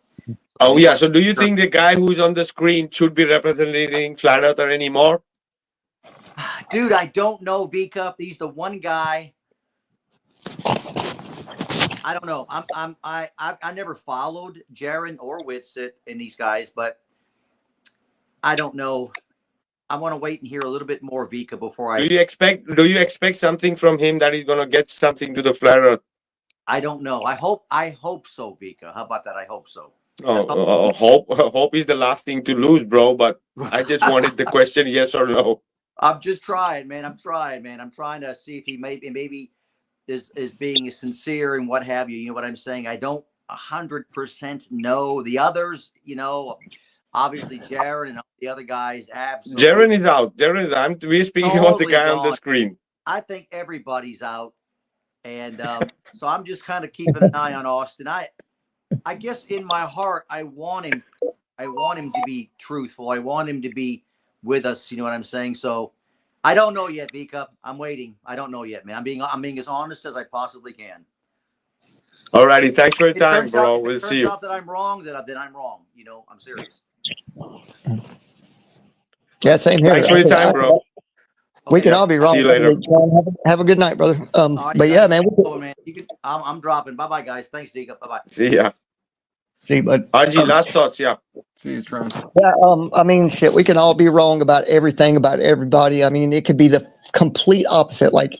Oh yeah. So do you think the guy who's on the screen should be representing Flat Earther anymore? Dude, I don't know, Vikka. He's the one guy. I don't know. I never followed Jaren or Vapsit and these guys, but I don't know. I want to wait and hear a little bit more, Vikka, before I. Do you expect something from him that he's gonna get something to the Flat Earth? I don't know. I hope so, Vikka. How about that? I hope so. Hope is the last thing to lose, bro. But I just wanted the question, yes or no. I'm just trying, man. I'm trying to see if he maybe is being sincere and what have you. You know what I'm saying? I don't 100% know. The others, obviously Jaren and the other guys. Absolutely. Jaren is out. We're speaking about the guy on the screen. I think everybody's out, and so I'm just kind of keeping an eye on Austin. I guess in my heart, I want him to be truthful. I want him to be with us. You know what I'm saying? So I don't know yet, Vikka. I'm waiting. I don't know yet, man. I'm being as honest as I possibly can. Alrighty, thanks for your time, bro. We'll see you. If it turns out that I'm wrong, then I'm wrong. I'm serious. Yeah, same here. Thanks for your time, bro. We can all be wrong. See you later. Have a good night, brother. But yeah, man. I'm dropping. Bye, guys. Thanks, Vikka. Bye. See ya. See, but RG, last thoughts, yeah. See you, Tron. Yeah, I mean, shit, we can all be wrong about everything, about everybody. I mean, it could be the complete opposite. Like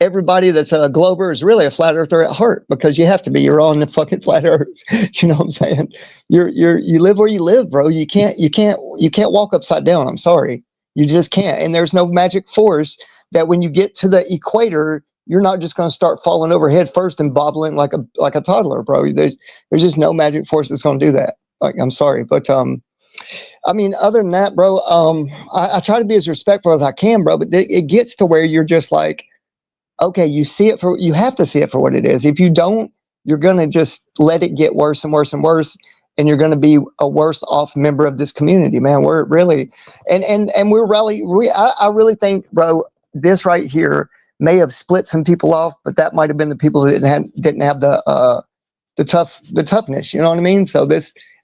everybody that's a glober is really a flat earther at heart because you have to be. You're on the fucking flat earth. You know what I'm saying? You live where you live, bro. You can't walk upside down. I'm sorry. You just can't. And there's no magic force that when you get to the equator, you're not just going to start falling over head first and bobbling like a toddler, bro. There's just no magic force that's going to do that. Like, I'm sorry, but I mean, other than that, bro, I try to be as respectful as I can, bro. But it gets to where you're just like, okay, you have to see it for what it is. If you don't, you're going to just let it get worse and worse and worse, and you're going to be a worse off member of this community, man. We're really, and we're really, I really think, bro, this right here may have split some people off, but that might have been the people that didn't have the toughness. You know what I mean? So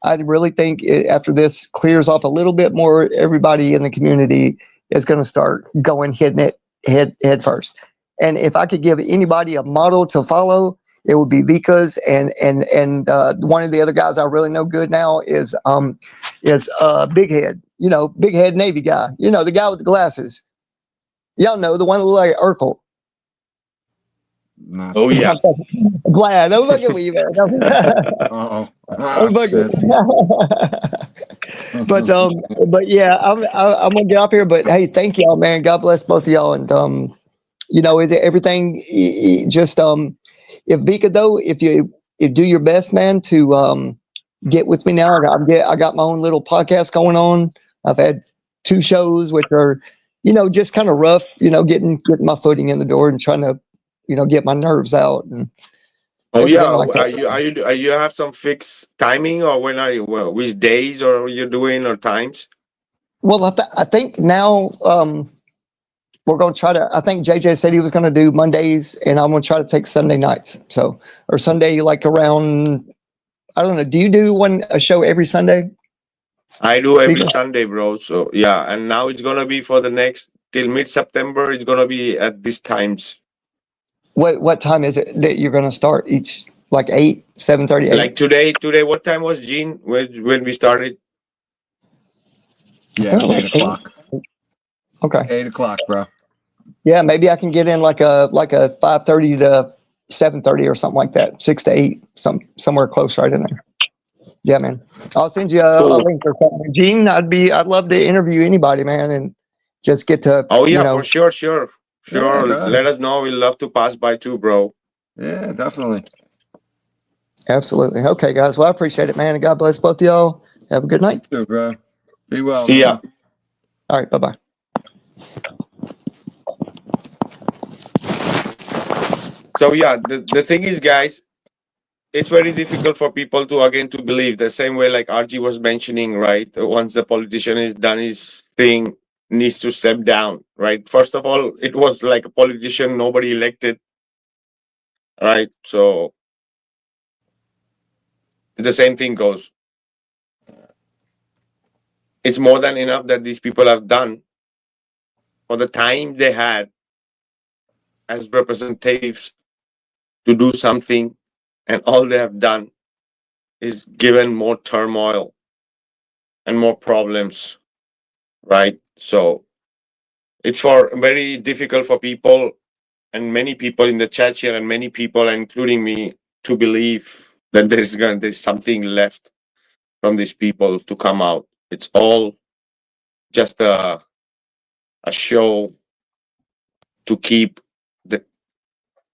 I really think after this clears off a little bit more, everybody in the community is going to start hitting it head first. And if I could give anybody a model to follow, it would be Vikka's, and one of the other guys I really know good now is Big Head. You know, Big Head Navy guy. You know, the guy with the glasses. Y'all know the one that looked like Urkel. Oh yeah. Glad. I'm fucking with you, man. Uh-oh. I'm fucking. But yeah, I'm gonna get up here. But hey, thank y'all, man. God bless both of y'all, and you know, everything. Just if Vikka though, if you do your best, man, to get with me now. I got my own little podcast going on. I've had 2 shows, which are, you know, just kind of rough. You know, getting my footing in the door and trying to, you know, get my nerves out and. Oh yeah. Like Are you have some fixed timing, or when are you? Well, which days are you doing, or times? Well, I think now we're going to try to. I think JJ said he was going to do Mondays, and I'm going to try to take Sunday nights. So, or Sunday, like around. I don't know. Do you do a show every Sunday? I do every Sunday, bro. So yeah, and now it's gonna be for the next till mid-September. It's gonna be at these times. What time is it that you're going to start each? Like 8, 7:30, 8? Like today. What time was Gene when we started? Yeah, 8:00. Okay. 8:00, bro. Yeah, maybe I can get in like a 5:30 to 7:30 or something like that. 6 to 8, somewhere close right in there. Yeah, man. I'll send you a link or something. Gene, I'd love to interview anybody, man, and just get to. Oh yeah, you know, for sure. Yeah, Let us know. We'd love to pass by too, bro. Yeah, definitely. Absolutely. Okay, guys. Well, I appreciate it, man. And God bless both of y'all. Have a good night. You too, bro. Be well. See ya. All right. Bye-bye. So yeah, the thing is, guys, it's very difficult for people to again to believe the same way like RG was mentioning, right? Once the politician is done his thing, needs to step down, right? First of all, it was like a politician, nobody elected, right? So the same thing goes. It's more than enough that these people have done for the time they had as representatives to do something, and all they have done is given more turmoil and more problems, right? So it's very difficult for people, and many people in the chat here and many people, including me, to believe that there's something left from these people to come out. It's all just a show to keep the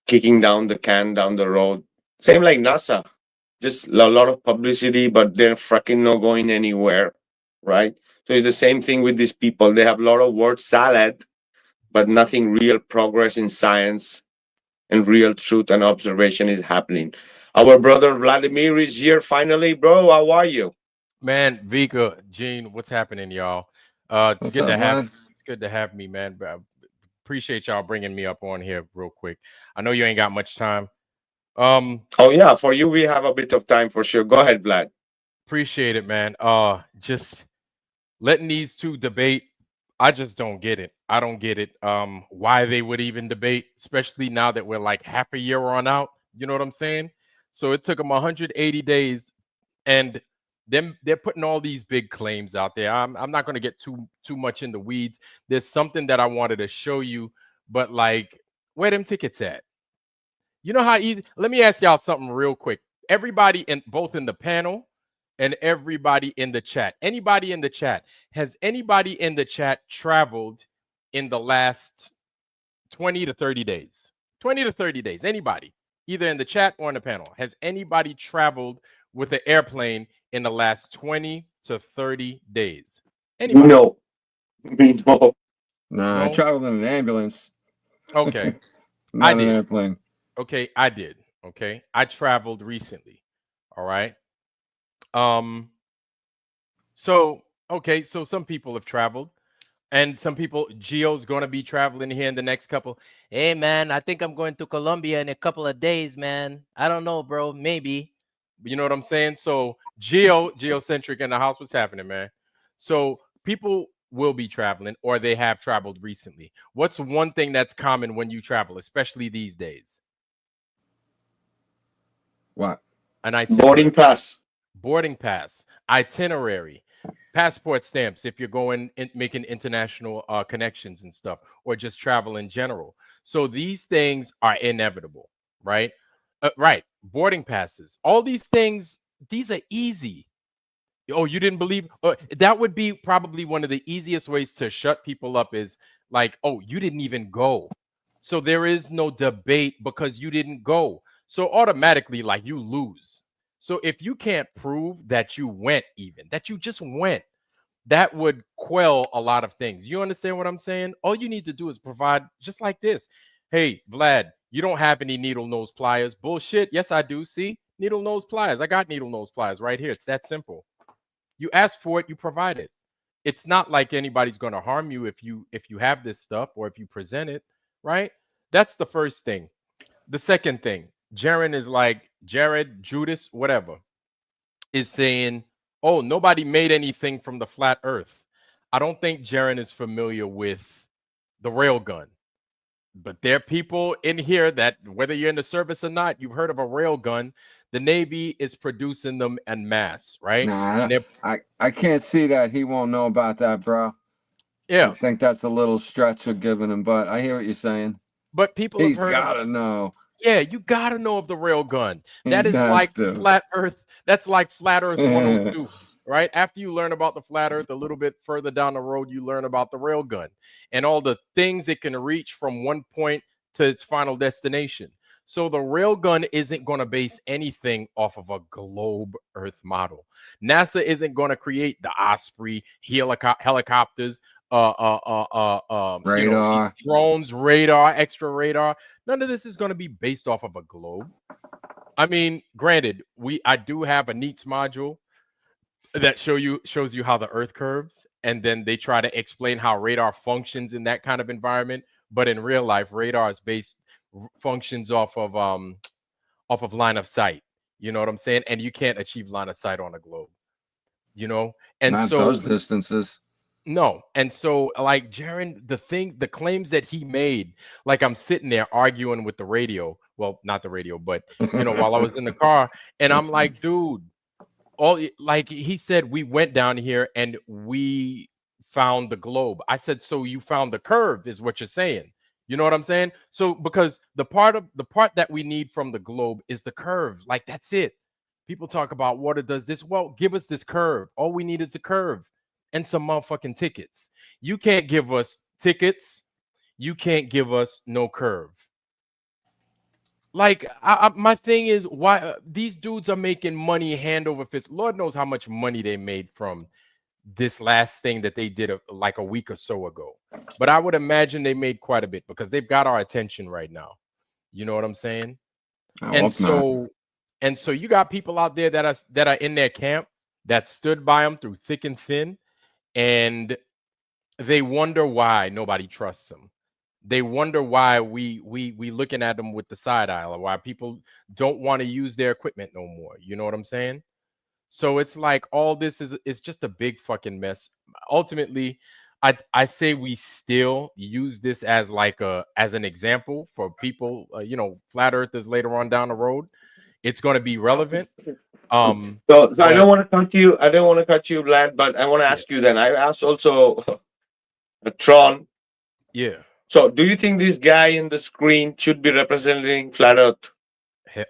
kicking down the can down the road. Same like NASA, just a lot of publicity, but they're freaking not going anywhere, right? So it's the same thing with these people. They have a lot of word salad, but nothing real progress in science and real truth and observation is happening. Our brother Vladimir is here finally, bro. How are you? Man, Vikka, Gene, what's happening, y'all? It's What's good to up, have man? it's good to have me, man. But I appreciate y'all bringing me up on here real quick. I know you ain't got much time. Oh yeah, for you we have a bit of time for sure. Go ahead, Vlad. Appreciate it, man. Just letting these two debate. I just don't get it. I don't get it. Why they would even debate, especially now that we're like half a year on out. You know what I'm saying? So it took them 180 days, and they're putting all these big claims out there. I'm not going to get too much in the weeds. There's something that I wanted to show you, but like, where them tickets at? You know how easy. Let me ask y'all something real quick. Everybody in both in the panel and everybody in the chat. Anybody in the chat? Has anybody in the chat traveled in the last 20 to 30 days? 20 to 30 days. Anybody? Either in the chat or in the panel. Has anybody traveled with an airplane in the last 20 to 30 days? Anybody? No. No. Nah, I traveled in an ambulance. Okay. Not I an did. airplane. Okay, I did. Okay. I traveled recently. All right. So some people have traveled, and some people, Gio's gonna be traveling here in the next couple. Hey man, I think I'm going to Colombia in a couple of days, man. I don't know, bro. Maybe. You know what I'm saying? So geocentric in the house, what's happening, man? So people will be traveling, or they have traveled recently. What's one thing that's common when you travel, especially these days? What? An Boarding itinerary, pass. boarding pass, itinerary, passport stamps if you're going in, making international connections and stuff, or just travel in general. So these things are inevitable, right? Right. Boarding passes. All these things, these are easy. Oh, you didn't believe? That would be probably one of the easiest ways to shut people up is like, oh, you didn't even go. So there is no debate because you didn't go. So automatically, like, you lose. So if you can't prove that you went, even that you just went, that would quell a lot of things. You understand what I'm saying? All you need to do is provide just like this. Hey, Vlad, you don't have any needle nose pliers. Bullshit. Yes, I do. See, needle nose pliers. I got needle nose pliers right here. It's that simple. You ask for it, you provide it. It's not like anybody's going to harm you if you have this stuff or if you present it, right? That's the first thing. The second thing, Jared is like, Jared, Judas, whatever, is saying, oh, nobody made anything from the flat earth. I don't think Jared is familiar with the railgun. But there are people in here that, whether you're in the service or not, you've heard of a railgun. The Navy is producing them en masse, right? Nah, And I can't see that. He won't know about that, bro. yeah, I think that's a little stretch of giving him, but I hear what you're saying. but people have He's heard of. gotta know. Yeah, you gotta know of the railgun. That He is has like to. flat Earth. That's like flat Earth 102, right? After you learn about the flat Earth, a little bit further down the road, you learn about the railgun and all the things it can reach from one point to its final destination. So the railgun isn't going to base anything off of a globe Earth model. NASA isn't going to create the Osprey helicopters, you know, these Radar. drones, radar, extra radar. None of this is going to be based off of a globe. I mean, granted, I do have a NEATS module that shows you how the Earth curves, and then they try to explain how radar functions in that kind of environment. But in real life, radar is functions off of line of sight. You know what I'm saying? And you can't achieve line of sight on a globe. You know, and Not so those distances. no. And so, like, Jaron, the claims that he made, like, I'm sitting there arguing with the radio. Well, not the radio, but, you know, while I was in the car, and I'm like, dude, like, he said, we went down here and we found the globe. I said, so you found the curve, is what you're saying. You know what I'm saying? So, because the part that we need from the globe is the curve. Like, that's it. People talk about water does this. Well, give us this curve. All we need is a curve and some motherfucking tickets. You can't give us tickets. You can't give us no curve. Like, my thing is, why these dudes are making money hand over fist. Lord knows how much money they made from this last thing that they did like a week or so ago. But I would imagine they made quite a bit because they've got our attention right now. You know what I'm saying? And so you got people out there that are in their camp that stood by them through thick and thin, and they wonder why nobody trusts them. They wonder why we looking at them with the side eye, or why people don't want to use their equipment no more. You know what I'm saying? So it's like all this is just a big fucking mess. Ultimately, I say we still use this as like as an example for people, you know, flat earthers later on down the road. It's going to be relevant. So I don't want to cut you. I don't want to cut you, Vlad, but I want to ask you then. I asked also Tron. Yeah. So, do you think this guy in the screen should be representing flat Earth?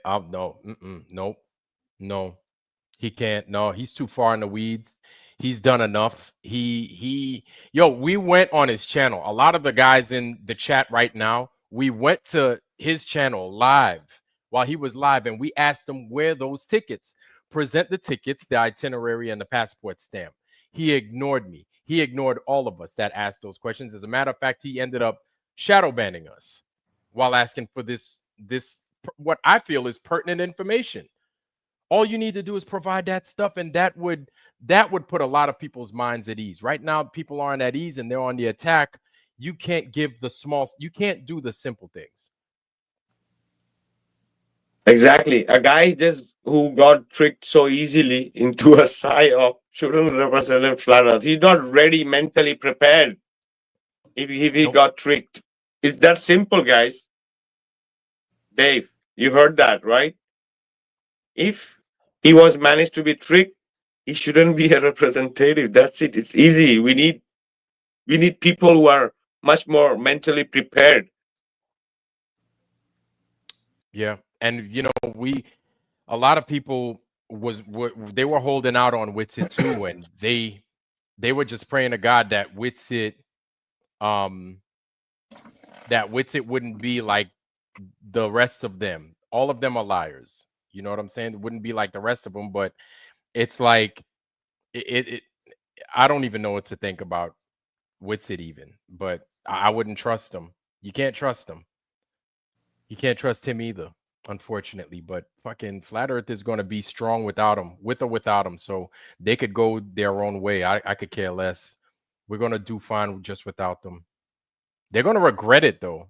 No, nope, no, he can't. No, he's too far in the weeds. He's done enough. Yo, we went on his channel. A lot of the guys in the chat right now, we went to his channel live while he was live, and we asked him where those tickets. Present the tickets, the itinerary, and the passport stamp. He ignored me. He ignored all of us that asked those questions. As a matter of fact, he ended up shadow banning us while asking for this what I feel is pertinent information. All you need to do is provide that stuff, and that would put a lot of people's minds at ease. Right now, people aren't at ease and they're on the attack. You can't give you can't do the simple things. Exactly. A guy just who got tricked so easily into a psyop shouldn't represent flat Earth. He's not ready, mentally prepared. If he got tricked, it's that simple, guys. Dave, you heard that, right? If he was managed to be tricked, he shouldn't be a representative. That's it. It's easy. We need people who are much more mentally prepared. Yeah, and a lot of people they were holding out on Witsit too, and they were just praying to God that um Witsit wouldn't be like the rest of them. All of them are liars. You know what I'm saying? It wouldn't be like the rest of them, but it's like it I don't even know what to think about Witsit even, but I wouldn't trust him. You can't trust him. You can't trust him either, unfortunately. But fucking Flat Earth is going to be strong without him, with or without him. So they could go their own way. I could care less. We're going to do fine just without them. They're going to regret it, though.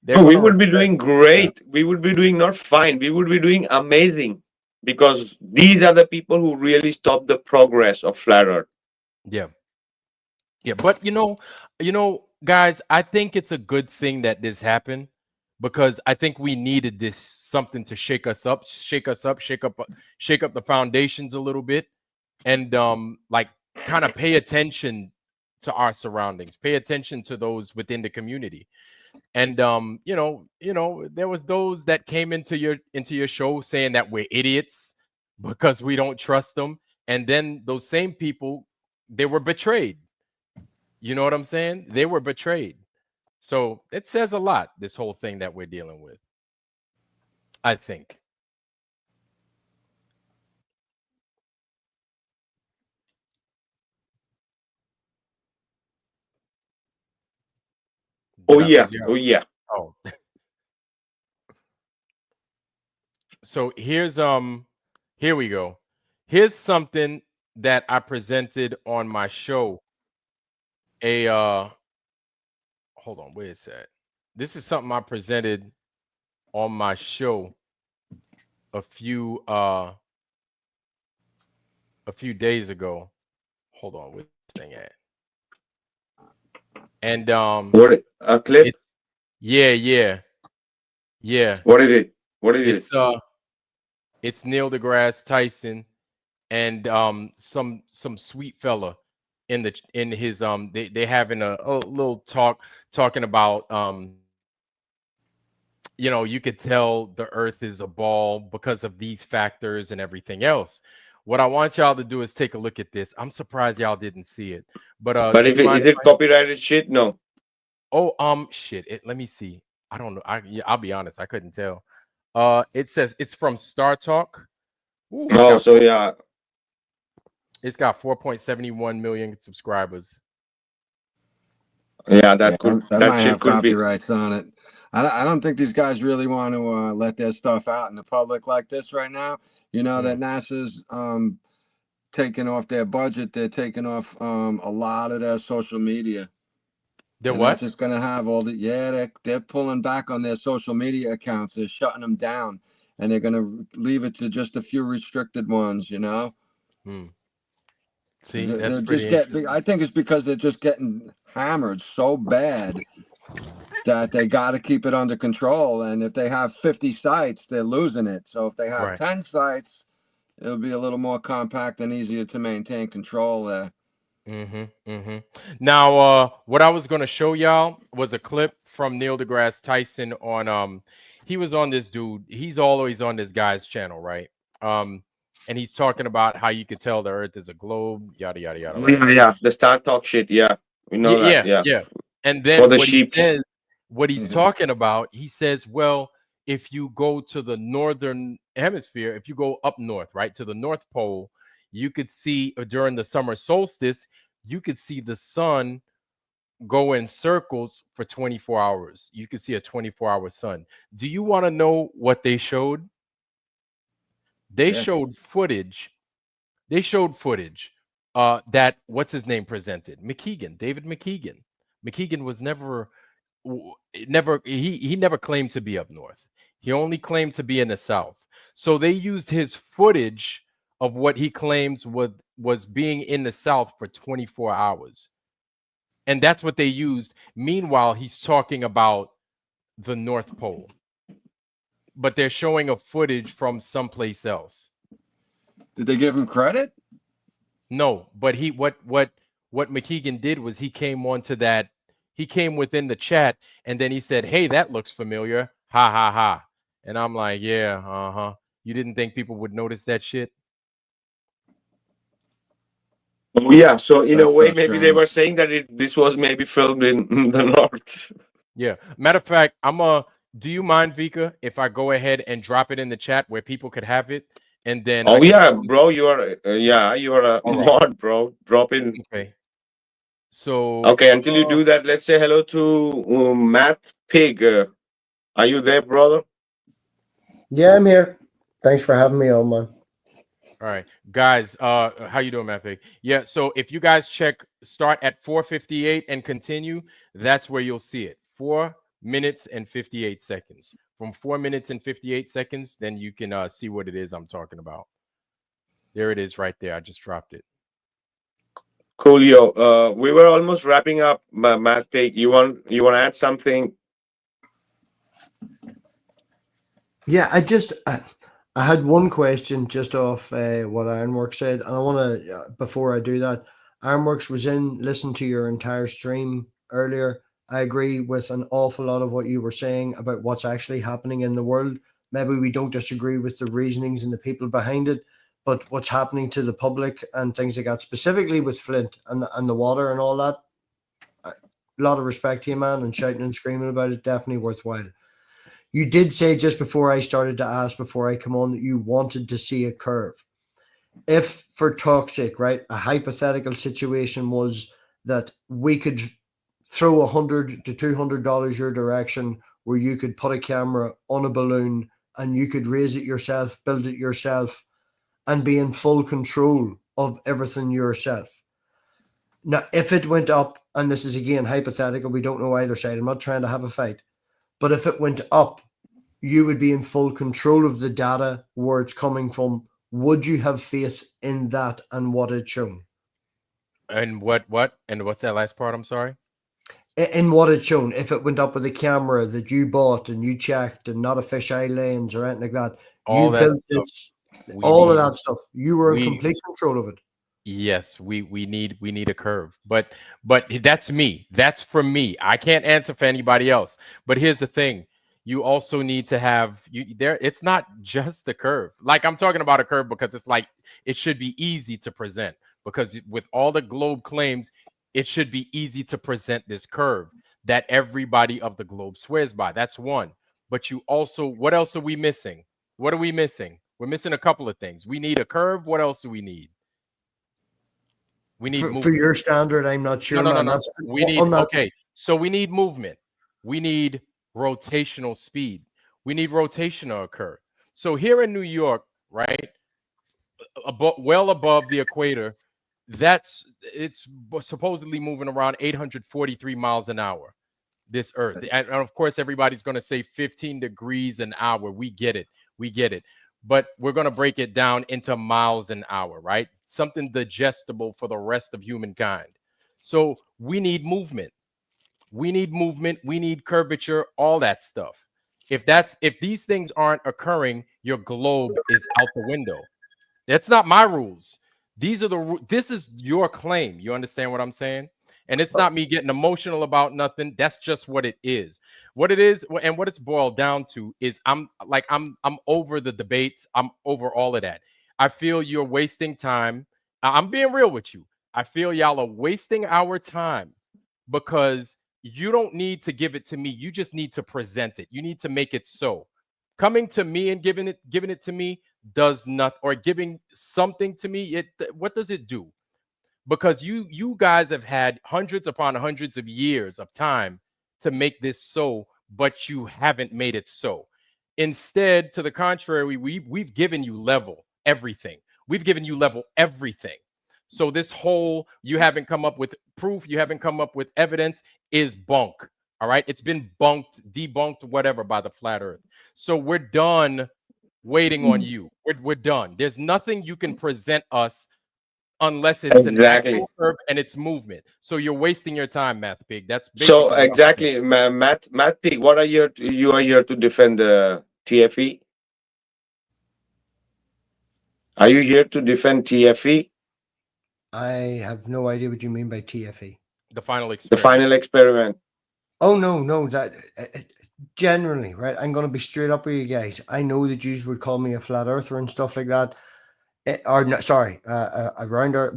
No, we would be doing great. We would be doing not fine. We would be doing amazing, because these are the people who really stop the progress of Flat Earth. Yeah. Yeah, but guys, I think it's a good thing that this happened, because I think we needed this something to shake up, shake up the foundations a little bit, and like kind of pay attention to our surroundings, pay attention to those within the community. And there was those that came into your show saying that we're idiots because we don't trust them, and then those same people, they were betrayed. You know what I'm saying? They were betrayed. So it says a lot, this whole thing that we're dealing with, I think. Oh yeah. Oh yeah. Oh. So here we go. Here's something that I presented on my show. Hold on, where's that? This is something I presented on my show a few days ago. Hold on, where's this thing at? And what, a clip? Yeah. What is it? What is it? It's Neil deGrasse Tyson and some sweet fella in his they having a little talking about you could tell the earth is a ball because of these factors and everything else. What I want y'all to do is take a look at this. I'm surprised y'all didn't see it. But if is it copyrighted shit? No. Oh, shit. Let me see. I don't know. I'll be honest. I couldn't tell. It says it's from Star Talk. Ooh, yeah. It's got 4.71 million subscribers. Yeah, that might have copyrights on it. I don't think these guys really want to let their stuff out in the public like this right now. You know that NASA's taking off their budget. They're taking off a lot of their social media. They're not just going to have all the they're pulling back on their social media accounts. They're shutting them down, and they're going to leave it to just a few restricted ones. See, they're just I think it's because they're just getting hammered so bad that they got to keep it under control. And if they have 50 sites, they're losing it. So if they have 10 sites, it'll be a little more compact and easier to maintain control there. Now, what I was going to show y'all was a clip from Neil deGrasse Tyson on he was on this dude. He's always on this guy's channel, right? And he's talking about how you could tell the earth is a globe, yada yada yada. Right? Yeah, the Star Talk shit. Yeah, we know that. Yeah. And then for the sheep. What he's talking about, he says, well, if you go to the northern hemisphere, if you go up north, right, to the North Pole, you could see during the summer solstice, you could see the sun go in circles for 24 hours. You could see a 24-hour sun. Do you want to know what they showed? They showed footage. They showed footage that what's his name presented? David McKeegan. McKeegan was never he never claimed to be up north. He only claimed to be in the south. So they used his footage of what he claims was being in the south for 24 hours. And that's what they used. Meanwhile, he's talking about the North Pole. but they're showing a footage from someplace else. Did they give him credit? No, but what McKeegan did was he came onto that. He came within the chat and then he said, "Hey, that looks familiar." Ha ha ha. And I'm like, "Yeah, uh-huh. You didn't think people would notice that shit?" Oh, yeah. So in a That's way, so maybe they strange. were saying that this was maybe filmed in the north. Yeah. Matter of fact, do you mind, Vika, if I go ahead and drop it in the chat where people could have it? And then Oh I can yeah, bro, you are a All right. mod, bro. Drop in. Okay. So Okay, until you do that, let's say hello to Matt Pig. Are you there, brother? Yeah, I'm here. Thanks for having me on, man. all right, guys, how you doing, Matt Pig? Yeah, so if you guys start at 4:58 and continue, that's where you'll see it. 4 minutes and 58 seconds. From 4 minutes and 58 seconds, then you can see what it is I'm talking about. There it is right there. I just dropped it. Coolio. We were almost wrapping up, Matt Pig. You want to add something? Yeah, I had one question just off what Ironworks said, and I want to before I do that, Ironworks was listened to your entire stream earlier. I agree with an awful lot of what you were saying about what's actually happening in the world. Maybe we don't disagree with the reasonings and the people behind it, but what's happening to the public and things like that, specifically with Flint and the water and all that, a lot of respect to you, man, and shouting and screaming about it, definitely worthwhile. You did say just before I started to ask, before I come on, that you wanted to see a curve. If, for talk's sake, right, a hypothetical situation was that we could throw $100 to $200 your direction, where you could put a camera on a balloon and you could raise it yourself, build it yourself, and be in full control of everything yourself. Now, if it went up, and this is again hypothetical, we don't know either side, I'm not trying to have a fight, but if it went up, you would be in full control of the data, where it's coming from. Would you have faith in that and what it's shown? And what? And what's that last part? I'm sorry. In what it's shown, if it went up with a camera that you bought and you checked and not a fisheye lens or anything like that, All you that built stuff. this, all of that stuff. You were in we- complete control of it. Yes, we need a curve, but that's me. That's for me. I can't answer for anybody else. But here's the thing: you also need to have there. It's not just a curve. Like, I'm talking about a curve because it's like it should be easy to present. Because with all the globe claims, it should be easy to present this curve that everybody of the globe swears by. That's one. But you also, what else are we missing? What are we missing? We're missing a couple of things. We need a curve. What else do we need? We need For your standard, I'm not sure, man. No. That's, We need okay. So we need movement. We need rotational speed. We need rotation to occur. So here in New York, right, well above the equator, it's supposedly moving around 843 miles an hour. This Earth, and of course, everybody's going to say 15 degrees an hour. We get it. But we're going to break it down into miles an hour, right? Something digestible for the rest of humankind. So we need movement. We need curvature, all that stuff. If these things aren't occurring, your globe is out the window. That's not my rules. This is your claim. You understand what I'm saying? And it's not me getting emotional about nothing. That's just what it is. What it is, and what it's boiled down to is I'm over the debates. I'm over all of that. I feel you're wasting time. I'm being real with you. I feel y'all are wasting our time because you don't need to give it to me. You just need to present it. You need to make it so. Coming to me and giving it to me does not, or giving something to me, what does it do? Because you guys have had hundreds upon hundreds of years of time to make this so, but you haven't made it so. Instead, to the contrary, we've given you level everything. We've given you level everything. So this whole you haven't come up with proof, you haven't come up with evidence is bunk. All right. It's been debunked, whatever, by the flat earth. So we're done waiting on you. We're done. There's nothing you can present us unless it's an actual curve and it's movement. So you're wasting your time, Math Pig. That's so exactly, Matt Pig. You are here to defend the TFE? Are you here to defend TFE? I have no idea what you mean by TFE. The final The experiment. final experiment. Oh no, that generally, right? I'm going to be straight up with you guys. I know that you would call me a flat earther and stuff like that, or no, sorry, a rounder,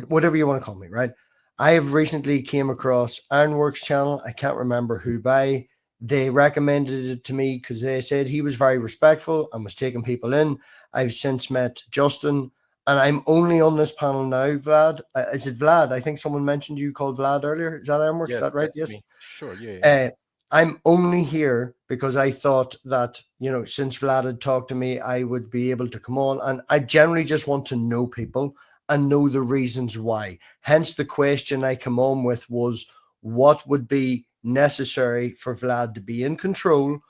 whatever you want to call me, right? I have recently came across Ironworks channel. I can't remember who by. They recommended it to me because they said he was very respectful and was taking people in. I've since met Justin, and I'm only on this panel now. Vlad, is it Vlad? I think someone mentioned you called Vlad earlier. Is that Ironworks? Yes, Is that right? that's Yes. me. Sure, yeah. I'm only here because I thought that, you know, since Vlad had talked to me, I would be able to come on. And I generally just want to know people and know the reasons why. Hence, the question I come on with was, what would be necessary for Vlad to be in control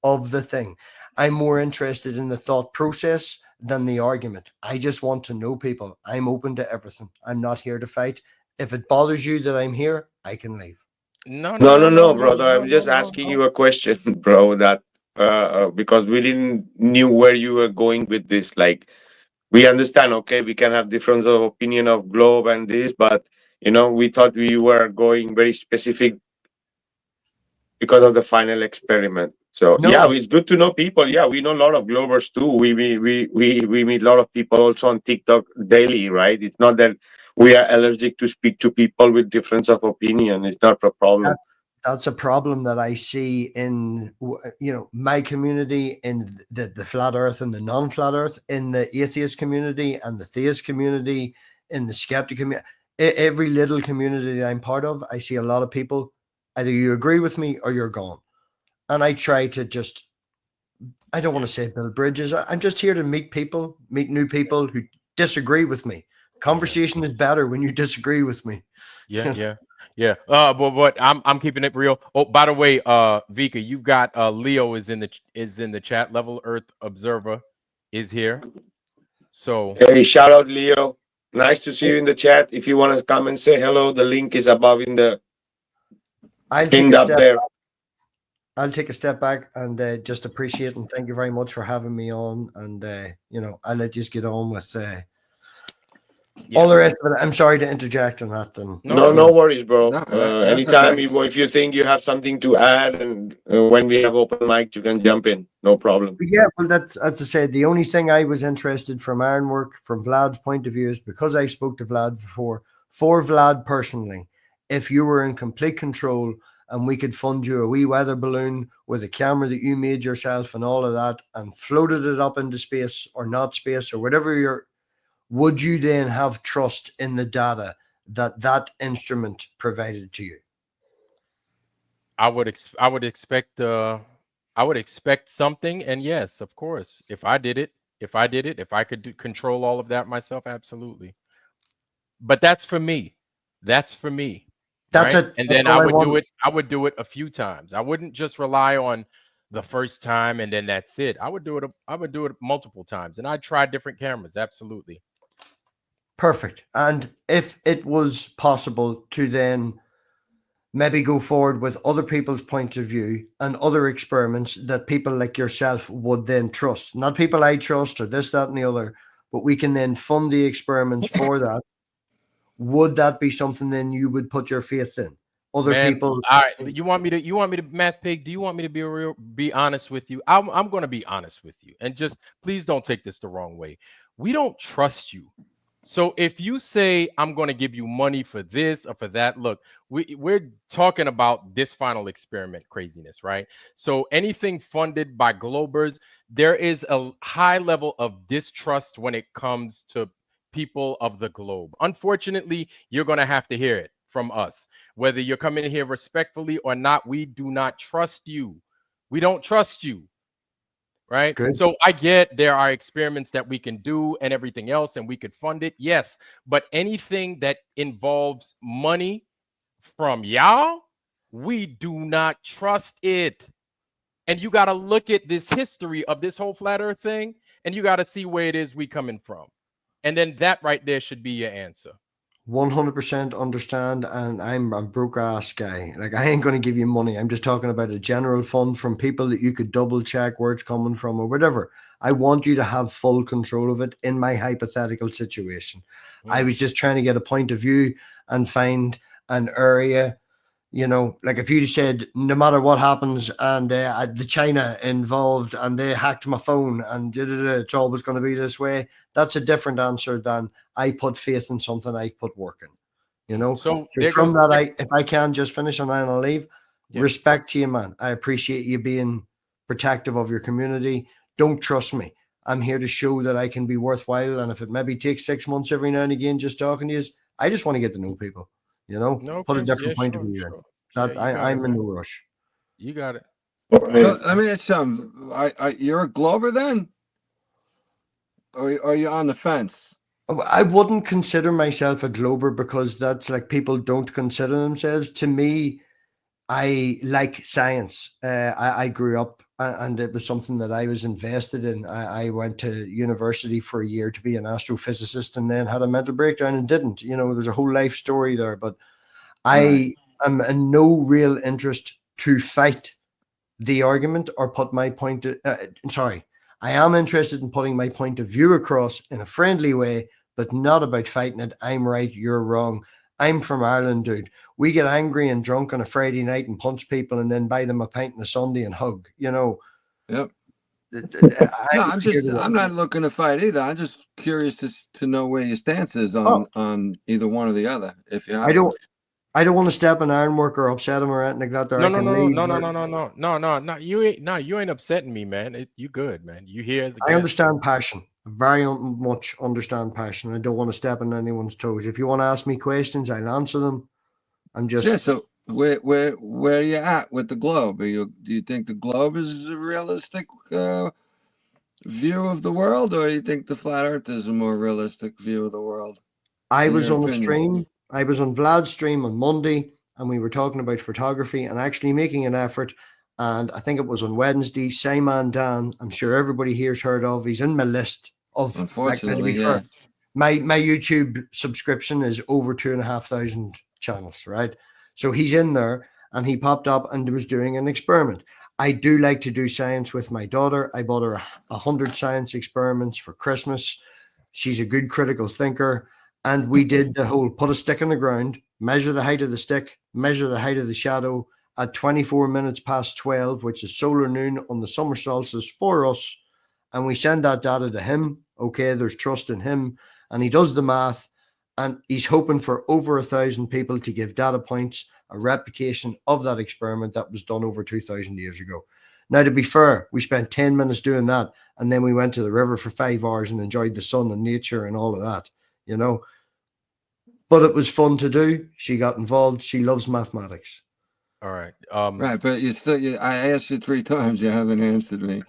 of the thing? I'm more interested in the thought process than the argument. I just want to know people. I'm open to everything. I'm not here to fight. If it bothers you that I'm here, I can leave. No, No, brother. I'm just asking you a question, bro. That because we didn't knew where you were going with this. Like, we understand, okay, we can have difference of opinion of globe and this, but you know, we thought we were going very specific because of the final experiment. So No. yeah, it's good to know people. Yeah, we know a lot of globers too. We meet a lot of people also on TikTok daily, right? It's not that we are allergic to speak to people with difference of opinion. It's not a problem. That's a problem that I see in, you know, my community, in the flat earth and the non-flat earth, in the atheist community and the theist community, in the skeptic community, every little community that I'm part of, I see a lot of people, either you agree with me or you're gone. And I try to just, I don't want to say build bridges. I'm just here to meet people, meet new people who disagree with me. Conversation is better when you disagree with me. Yeah. But I'm keeping it real. Oh, by the way, Vikka, you've got Leo is in the chat level. Earth Observer is here. So Hey, shout out Leo. Nice to see you in the chat. If you want to come and say hello, the link is above in the pinned up there. I'll take a step back and just appreciate and thank you very much for having me on. And you know, I'll let you get on with all the rest of it. I'm sorry to interject on that. And No worries, bro. Anytime if you think you have something to add, and when we have open mic, you can jump in. No problem. Yeah, well, that's, as I said, the only thing I was interested from Ironwork, from Vlad's point of view, is because I spoke to Vlad before, for Vlad personally, if you were in complete control and we could fund you a wee weather balloon with a camera that you made yourself and all of that and floated it up into space or not space or whatever would you then have trust in the data that instrument provided to you? I would expect something, and yes, of course, if I could control all of that myself, absolutely. But that's for me. That's right? it. And then I would do it a few times. I wouldn't just rely on the first time and then that's it. I would do it multiple times, and I'd try different cameras. Absolutely. Perfect. And if it was possible to then maybe go forward with other people's points of view and other experiments that people like yourself would then trust, not people I trust or this, that, and the other, but we can then fund the experiments for that. Would that be something then you would put your faith in? Other people. All right. You want me to Math Pig? Do you want me to be honest with you? I'm going to be honest with you, and just please don't take this the wrong way. We don't trust you. So if you say I'm going to give you money for this or for that, look, we're talking about this final experiment craziness, right? So anything funded by Globers, there is a high level of distrust when it comes to people of the globe. Unfortunately, you're going to have to hear it from us. Whether you're coming here respectfully or not, we do not trust you. We don't trust you. Right. Good. So I get there are experiments that we can do and everything else, and we could fund it. Yes. But anything that involves money from y'all, we do not trust it. And you got to look at this history of this whole flat earth thing, and you got to see where it is we coming from. And then that right there should be your answer. 100% understand, and I'm a broke ass guy. Like, I ain't going to give you money. I'm just talking about a general fund from people that you could double check where it's coming from or whatever. I want you to have full control of it in my hypothetical situation. I was just trying to get a point of view and find an area. You know, like if you said no matter what happens and the China involved and they hacked my phone and it's always going to be this way, that's a different answer than I put faith in something I've put work in. You know, So there from goes that, if I can just finish and then I'll leave. Yeah. Respect to you, man. I appreciate you being protective of your community. Don't trust me. I'm here to show that I can be worthwhile, and if it maybe takes 6 months every now and again just talking to you, I just want to get to know people. You know, put a Okay. different Yeah, point of sure, view in. sure. That Yeah, you got I'm it, in man. no rush. You got it. So let me ask you something. You're a Glober then? Or are you on the fence? I wouldn't consider myself a Glober because that's like people don't consider themselves. To me, I like science. I grew up and it was something that I was invested in. I went to university for a year to be an astrophysicist and then had a mental breakdown and didn't. You know, there's a whole life story there, but I am in no real interest to fight the argument or put my point. Sorry, I am interested in putting my point of view across in a friendly way, but not about fighting it. I'm right, you're wrong. I'm from Ireland, dude. We get angry and drunk on a Friday night and punch people and then buy them a pint on a Sunday and hug. You know. Yep. I'm I'm not looking to fight either. I'm just curious to know where your stance is on either one or the other. If you have I don't want to step on ironwork or upset him or anything like that. Or No, I no, can no, leave. no. You ain't upsetting me, man. You good, man. You here as a I guest. understand passion. Very much understand passion. I don't want to step on anyone's toes. If you want to ask me questions, I'll answer them. I'm just Yeah. So where are you at with the globe? Do you think the globe is a realistic view of the world, or you think the flat Earth is a more realistic view of the world? I in was your on a opinion? stream. I was on Vlad's stream on Monday, and we were talking about photography and actually making an effort. And I think it was on Wednesday. Simon Dan, I'm sure everybody here's heard of. He's in my list of. Unfortunately, to be fair, my YouTube subscription is over 2,500 channels, right? So he's in there, and he popped up and was doing an experiment. I do like to do science with my daughter. I bought her 100 science experiments for Christmas. She's a good critical thinker. And we did the whole put a stick in the ground, measure the height of the stick, measure the height of the shadow at 24 minutes past 12, which is solar noon on the summer solstice for us. And we send that data to him. Okay, there's trust in him. And he does the math. And he's hoping for over 1,000 people to give data points, a replication of that experiment that was done over 2,000 years ago. Now, to be fair, we spent 10 minutes doing that. And then we went to the river for 5 hours and enjoyed the sun and nature and all of that, you know. But it was fun to do. She got involved. She loves mathematics. All right. Right, but I asked you 3 times. You haven't answered me.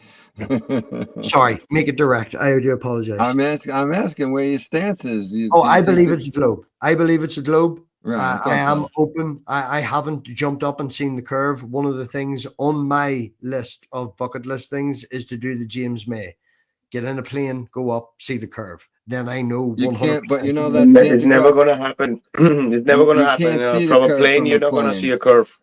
Sorry, make it direct. I do apologize. I'm asking where your stance is. I believe it's a globe. I believe it's a globe. Right, I am open. I haven't jumped up and seen the curve. One of the things on my list of bucket list things is to do the James May. Get in a plane, go up, see the curve. Then I know 100%. You can't, but you know that it's never going to happen. It's never going to happen. From a plane, you're not going to see a curve.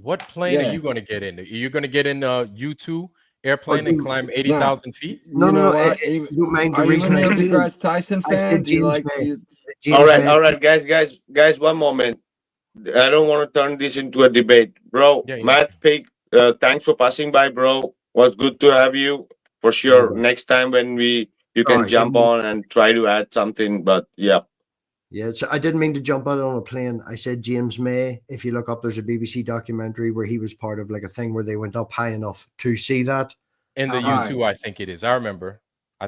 What plane are you going to get in? Are you going to get in a U2 airplane and climb 80,000 feet? No. Don't mind the reason Neil deGrasse Tyson fan? Do you like? All right, guys. One moment. I don't want to turn this into a debate, bro. Matt Pig, thanks for passing by, bro. Was good to have you for sure. Next time when you can jump on and try to add something, but yeah. Yeah, so I didn't mean to jump out on a plane. I said James May. If you look up, there's a BBC documentary where he was part of like a thing where they went up high enough to see that. In the U2, I think it is. I remember.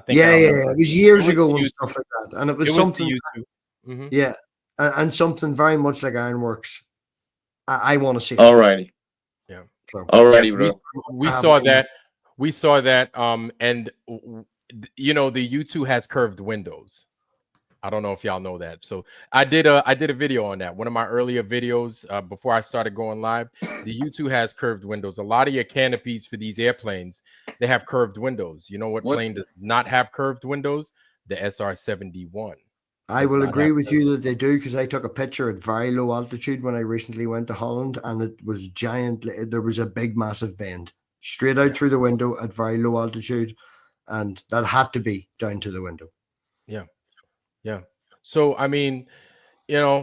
Yeah. It was years ago and stuff like that, and it was something. Mm-hmm. Yeah, and something very much like Ironworks. I want to see. Alrighty. Yeah. So. Alrighty, bro. We saw that. We saw that. And you know the U2 has curved windows. I don't know if y'all know that. So I did a video on that. One of my earlier videos before I started going live. The U2 has curved windows. A lot of your canopies for these airplanes, they have curved windows. You know what plane does not have curved windows? The SR-71. I does will not agree have with you that they do, because I took a picture at very low altitude when I recently went to Holland, and it was giant. There was a big, massive bend straight out through the window at very low altitude, and that had to be down to the window. Yeah. Yeah. So, I mean,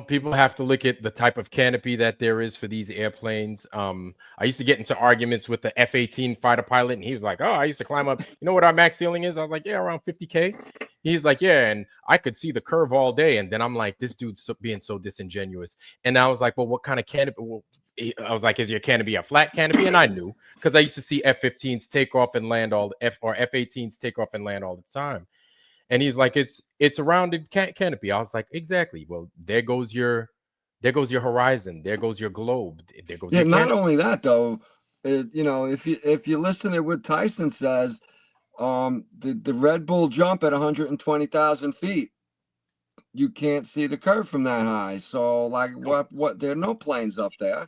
people have to look at the type of canopy that there is for these airplanes. I used to get into arguments with the F-18 fighter pilot, and he was like, "Oh, I used to climb up. You know what our max ceiling is?" I was like, "Yeah, around 50K." He's like, "Yeah, and I could see the curve all day." And then I'm like, "This dude's being so disingenuous." And I was like, "Well, what kind of canopy?" Well, I was like, "Is your canopy a flat canopy?" And I knew, because I used to see F-15s take off and land F-18s take off and land all the time. And he's like, it's a rounded canopy. I was like, exactly. Well, there goes your horizon. There goes your globe. There goes Yeah, your not canopy. only that though, if you listen to what Tyson says, the Red Bull jump at 120,000 feet, you can't see the curve from that high. So like, what? There are no planes up there.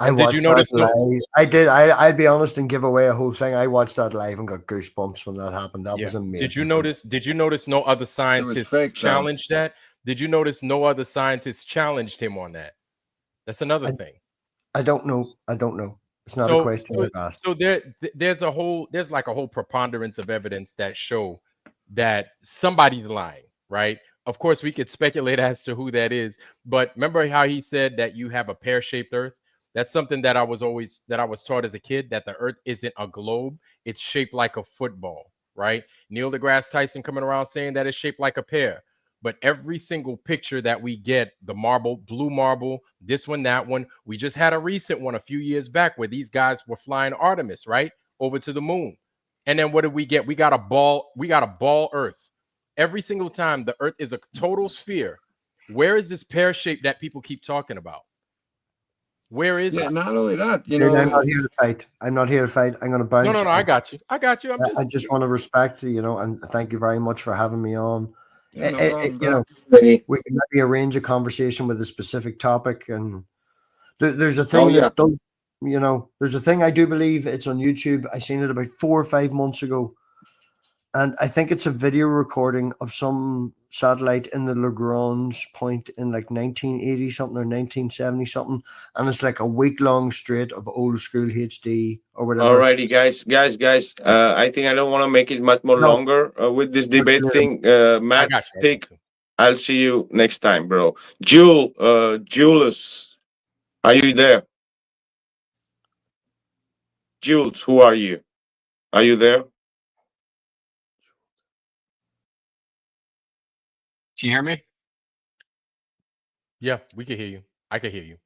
I watched that live. I did. I'd be honest and give away a whole thing. I watched that live and got goosebumps when that happened. That was amazing. Did you notice no other scientists fake, though. challenged that? Did you notice no other scientists challenged him on that? That's another thing. I don't know. It's not a question I've asked. So there's like a whole preponderance of evidence that show that somebody's lying, right? Of course, we could speculate as to who that is, but remember how he said that you have a pear-shaped Earth? That's something that I was taught as a kid, that the Earth isn't a globe. It's shaped like a football, right? Neil deGrasse Tyson coming around saying that it's shaped like a pear. But every single picture that we get, the marble, blue marble, this one, that one, we just had a recent one a few years back where these guys were flying Artemis, right? Over to the moon. And then what did we get? We got a ball Earth. Every single time the Earth is a total sphere. Where is this pear shape that people keep talking about? Where is it? Not only that, I'm not here to fight. I'm going to bounce. No, I got you. I just want to respect, and thank you very much for having me on. Yeah, no problem, we can maybe arrange a conversation with a specific topic, and there's a thing that does, there's a thing I do believe, it's on YouTube. I seen it about 4 or 5 months ago, and I think it's a video recording of some satellite in the Lagrange point in like 1980 something or 1970 something, and it's like a week-long straight of old school HD or whatever. Alrighty, guys. I think I don't want to make it much more longer with this debate thing. Matt, pick. I'll see you next time, bro. Jules, are you there? Jules, who are you? Are you there? Can you hear me? Yeah, we can hear you. I can hear you.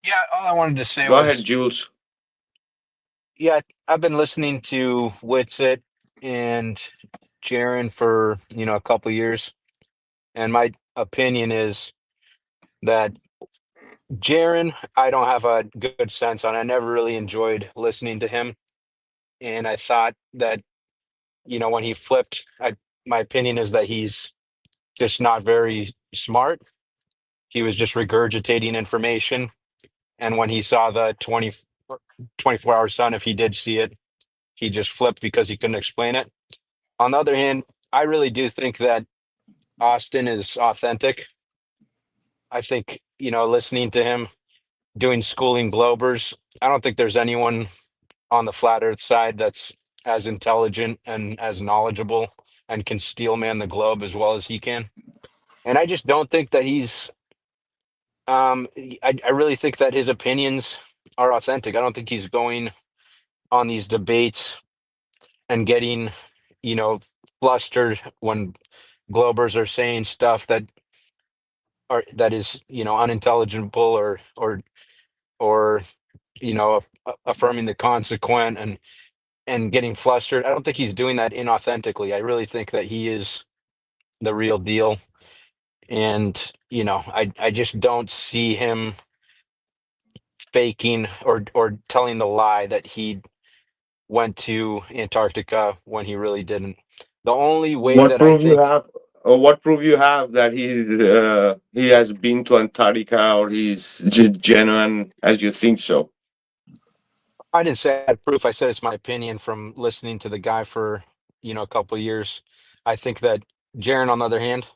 Yeah, all I wanted to say Go was, ahead, Jules. yeah, I've been listening to Witsit and Jaron for a couple of years, and my opinion is that Jaron, I don't have a good sense on. I never really enjoyed listening to him, and I thought that when he flipped, my opinion is that he's just not very smart. He was just regurgitating information. And when he saw the 24-hour sun, if he did see it, he just flipped because he couldn't explain it. On the other hand, I really do think that Austin is authentic. I think, listening to him doing schooling Globers, I don't think there's anyone on the flat earth side that's as intelligent and as knowledgeable and can steel man the globe as well as he can. And I just don't think that he's I really think that his opinions are authentic. I don't think he's going on these debates and getting, flustered when Globers are saying stuff that is, unintelligible or affirming the consequent and getting flustered. I don't think he's doing that inauthentically. I really think that he is the real deal. And, I just don't see him faking or telling the lie that he went to Antarctica when he really didn't. The only way What that I proof you think have? Or what proof you have that he has been to Antarctica, or he's genuine as you think so? I didn't say I had proof. I said it's my opinion from listening to the guy for a couple of years. I think that Jaron, on the other hand,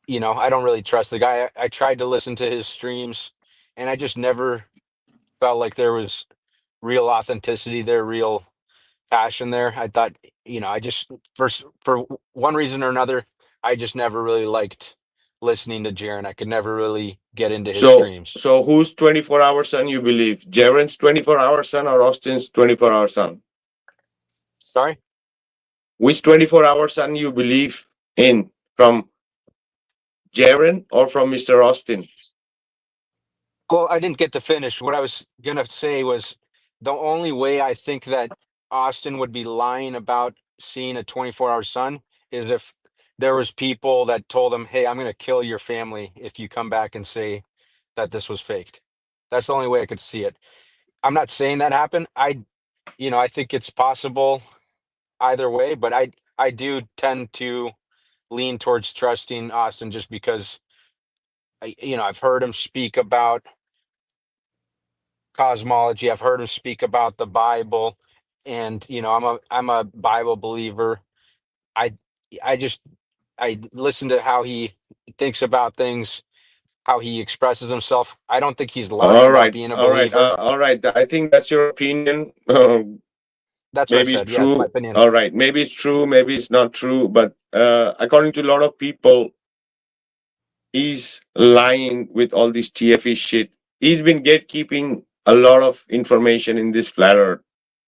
you know, I don't really trust the guy. I tried to listen to his streams, and I just never felt like there was real authenticity there, real passion there. I thought, you know, I just for one reason or another, I just never really liked listening to Jaren. I could never really get into his streams. So whose 24-hour son you believe? Jaren's 24-hour son or Austin's 24-hour son? Sorry? Which 24-hour son you believe in, from Jaren or from Mr. Austin? Well, I didn't get to finish. What I was gonna say was the only way I think that Austin would be lying about seeing a 24-hour sun is if there was people that told him, "Hey, I'm gonna kill your family if you come back and say that this was faked." That's the only way I could see it. I'm not saying that happened. You know, I think it's possible either way, but I do tend to lean towards trusting Austin just because you know, I've heard him speak about cosmology. I've heard him speak about the Bible, and you know, I'm a Bible believer. I I just I listen to how he thinks about things, how he expresses himself. I don't think he's lying about being a believer. All right. I think that's your opinion. That's what I Maybe it's said. Yeah, it's my true. opinion. All right. Maybe it's true. Maybe it's not true. But according to a lot of people, he's lying with all this TFE shit. He's been gatekeeping a lot of information in this flat earth,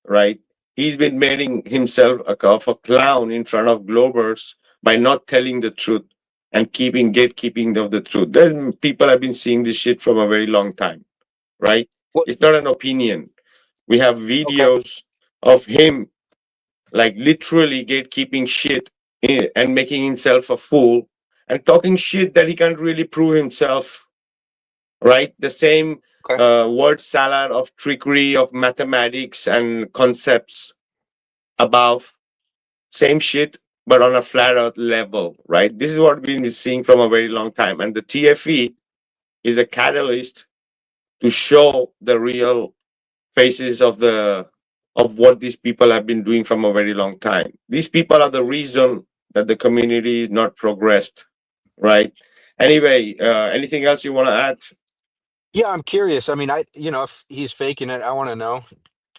right? He's been making himself of a clown in front of Globers by not telling the truth and keeping gatekeeping of the truth. There's people have been seeing this shit from a very long time, right? It's not an opinion. We have videos of him like literally gatekeeping shit and making himself a fool and talking shit that he can't really prove himself, right? The same word salad of trickery of mathematics and concepts above, same shit, but on a flat earth level, right? This is what we've been seeing from a very long time. And the TFE is a catalyst to show the real faces of what these people have been doing from a very long time. These people are the reason that the community is not progressed, right? Anyway, anything else you want to add? Yeah, I'm curious. I mean, you know, if he's faking it, I want to know.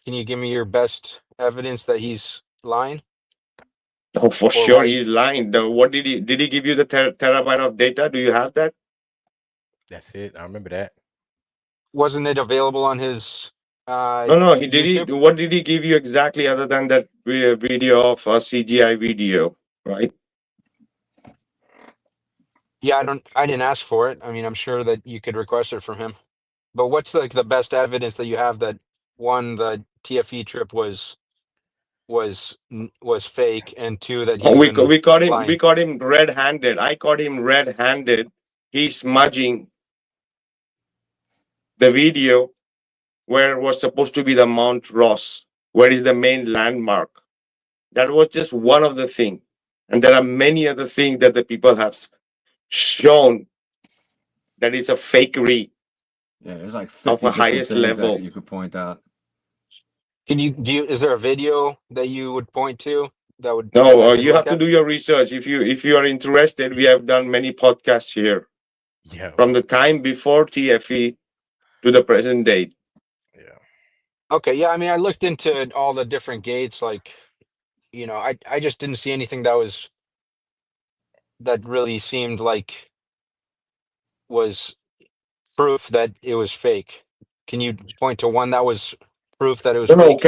Can you give me your best evidence that he's lying? Oh, for sure, he's lying. What did he give you the terabyte of data? Do you have that? That's it. I remember that. Wasn't it available on his No, he did. YouTube? What did he give you exactly, other than that video of a CGI video, right? Yeah, I didn't ask for it. I mean, I'm sure that you could request it from him. But what's like the best evidence that you have that one, the TFE trip was fake, and two, that Oh, he's been we caught him. lying? We caught him red-handed. I caught him red-handed. He's smudging the video where was supposed to be the Mount Ross, where is the main landmark. That was just one of the things, and there are many other things that the people have shown that is a fakery. Yeah, there's like of 50 a different highest things level. that you could point out. Is there a video that you would point to that would No, I could you have look to at? do your research. If you are interested, we have done many podcasts here. Yeah. From the time before TFE to the present date. Okay, yeah, I mean, I looked into all the different gates, like, you know, I just didn't see anything that really seemed like was proof that it was fake. Can you point to one that was proof that it was No, fake?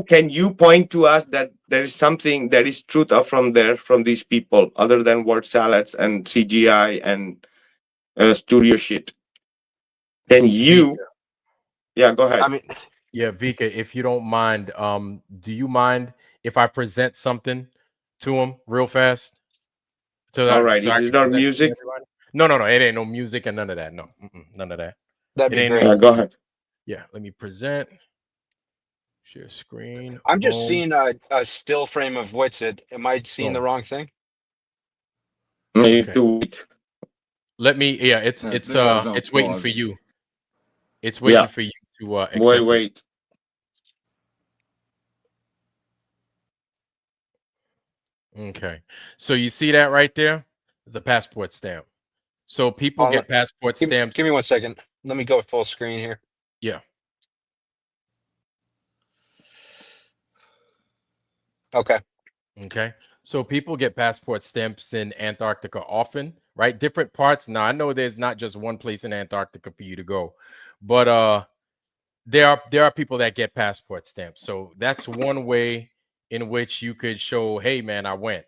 can you point to us that there is something that is truth up from there from these people other than word salads and CGI and studio shit? Can you? Yeah, go ahead. I mean, yeah, Vika, if you don't mind, do you mind if I present something to him real fast? All right. So It I is can not present it to music. everybody? No, it ain't no music and none of that. No, none of that. That'd It be ain't great. no. Go ahead. Yeah, let me present. Share screen. I'm just Boom. seeing a still frame of Witsit. Am I seeing the Boom. wrong thing? You need Okay. to wait. Let me. Yeah, it's waiting for you. It's waiting for you to accept it. Wait. Okay. So you see that right there? It's a passport stamp. So people get passport stamps. Give me 1 second. Let me go full screen here. Yeah. Okay. Okay. So people get passport stamps in Antarctica often, right? Different parts. Now I know there's not just one place in Antarctica for you to go, but there are people that get passport stamps. So that's one way in which you could show, hey man, I went.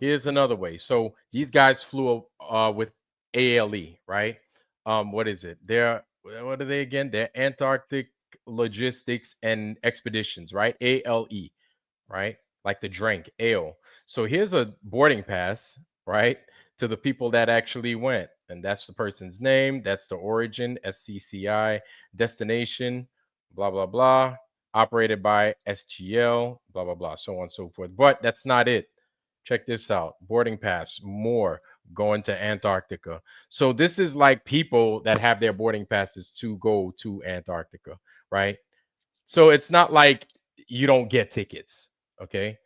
Here's another way. So these guys flew with ALE, right? What is it? What are they again? They're Antarctic Logistics and Expeditions, right? ALE, right? Like the drink, ale. So here's a boarding pass, right? To the people that actually went. And that's the person's name. That's the origin, SCCI, destination, blah, blah, blah. Operated by SGL, blah, blah, blah, so on and so forth. But that's not it. Check this out. Boarding pass, more going to Antarctica. So this is like people that have their boarding passes to go to Antarctica, right? So it's not like you don't get tickets, okay?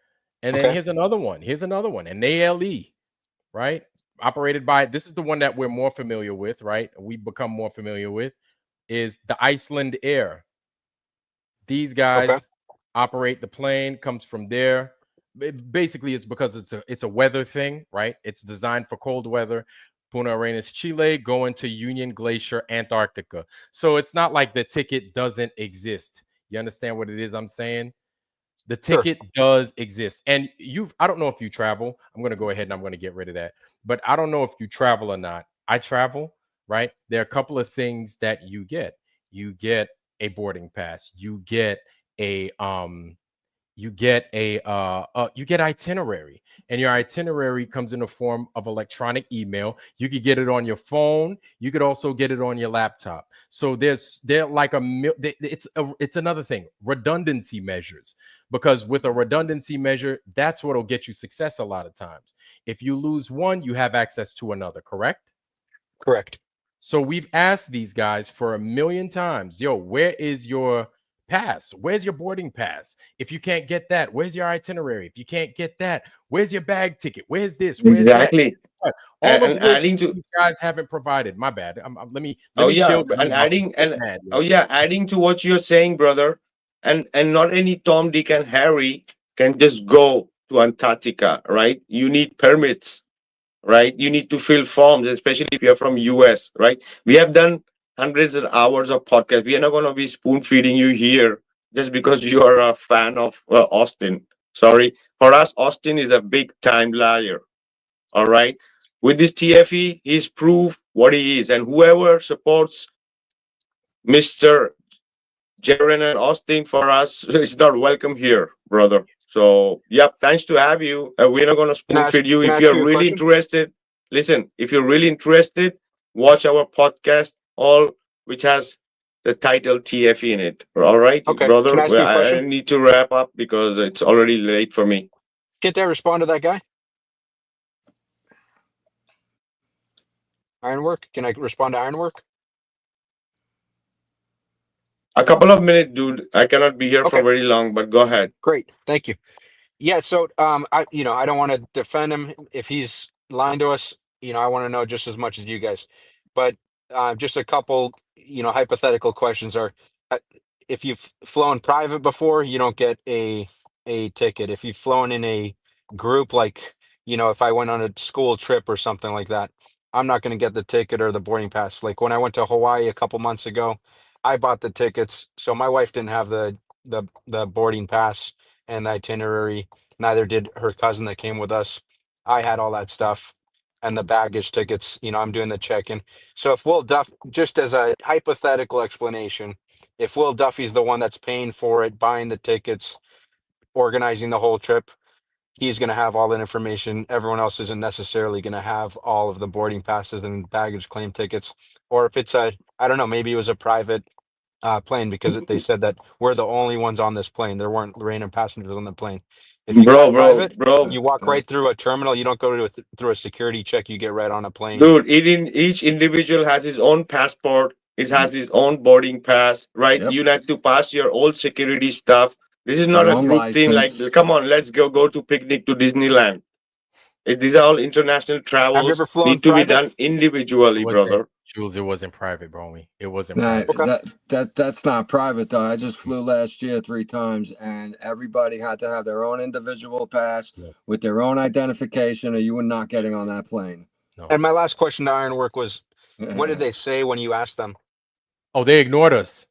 And then here's another one. An ALE, right? Operated by, this is the one that we're more familiar with, right? We become more familiar with, is the Iceland Air. These guys operate the plane, comes from there. Basically, it's because it's a weather thing, right? It's designed for cold weather. Punta Arenas, Chile, going to Union Glacier, Antarctica. So it's not like the ticket doesn't exist. You understand what it is I'm saying? The ticket does exist. And I don't know if you travel. I'm going to go ahead and I'm going to get rid of that. But I don't know if you travel or not. I travel, right? There are a couple of things that you get. You get a boarding pass. You get itinerary, and your itinerary comes in the form of electronic email. You could get it on your phone. You could also get it on your laptop. So it's another thing, redundancy measures, because with a redundancy measure, that's what'll get you success a lot of times. If you lose one, you have access to another, correct? Correct. So we've asked these guys for 1,000,000 times, yo, where is your pass? Where's your boarding pass? If you can't get that, where's your itinerary? If you can't get that, where's your bag ticket? Where's this? Where's Exactly. that? All of adding to these guys haven't provided. My bad. Let me yeah, chill. and adding to what you're saying, brother, and not any Tom, Dick, and Harry can just go to Antarctica, right? You need permits, right? You need to fill forms, especially if you're from US, right? We have done hundreds of hours of podcast. We are not going to be spoon feeding you here just because you are a fan of Austin. Sorry. For us, Austin is a big time liar. All right. With this TFE, he's proved what he is. And whoever supports Mr. Jaren and Austin for us is not welcome here, brother. So, thanks to have you. We're not going to spoon feed you. If you're really interested, listen, if you're really interested, watch our podcast, which has the title TFE in it. All right, brother. Can I ask you a question? I need to wrap up because it's already late for me. Can't I respond to that guy? Ironwork? Can I respond to Ironwork? A couple of minutes, dude. I cannot be here for very long, but go ahead. Great. Thank you. Yeah, so I don't want to defend him if he's lying to us. I want to know just as much as you guys. But just a couple, hypothetical questions are: if you've flown private before, you don't get a ticket. If you've flown in a group, like if I went on a school trip or something like that, I'm not going to get the ticket or the boarding pass. Like when I went to Hawaii a couple months ago, I bought the tickets, so my wife didn't have the boarding pass and the itinerary. Neither did her cousin that came with us. I had all that stuff and the baggage tickets. I'm doing the check-in. So if Will Duff, just as a hypothetical explanation, if Will Duffy's the one that's paying for it, buying the tickets, organizing the whole trip, he's going to have all that information. Everyone else isn't necessarily going to have all of the boarding passes and baggage claim tickets. Or if it's I don't know, maybe it was a private plane, because they said that we're the only ones on this plane. There weren't random passengers on the plane. If you got private, you walk right through a terminal. You don't go through a security check. You get right on a plane. Dude, each individual has his own passport. It has his own boarding pass, right? You have to pass your old security stuff. This is not a group thing. Like, come on, let's go to picnic to Disneyland. These are all international Have you travels, ever flown need to be private? done individually, It wasn't brother. Jules. It wasn't private, bro. It wasn't Nah, private. that's not private though. I just flew last year 3 times, and everybody had to have their own individual pass with their own identification, or you were not getting on that plane. And my last question to Ironwork was, what did they say when you asked them? Oh, they ignored us.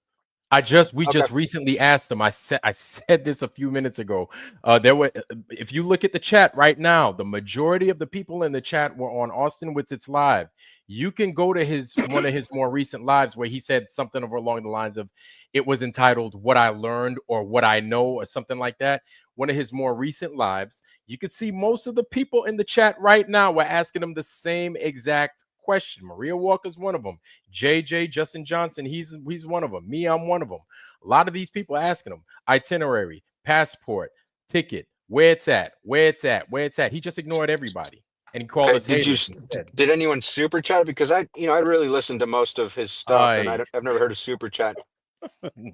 We Okay. just recently asked them. I said this a few minutes ago. If you look at the chat right now, the majority of the people in the chat were on Austin Witzit's live. You can go to one of his more recent lives where he said something along the lines of, it was entitled "What I Learned" or "What I Know" or something like that. One of his more recent lives. You could see most of the people in the chat right now were asking him the same exact question. Maria Walker's one of them. JJ, Justin Johnson, he's one of them. Me, I'm one of them. A lot of these people asking him itinerary, passport, ticket, where it's at. He just ignored everybody and he called us haters instead. Did anyone super chat? Because I really listened to most of his stuff, and I've never heard a super chat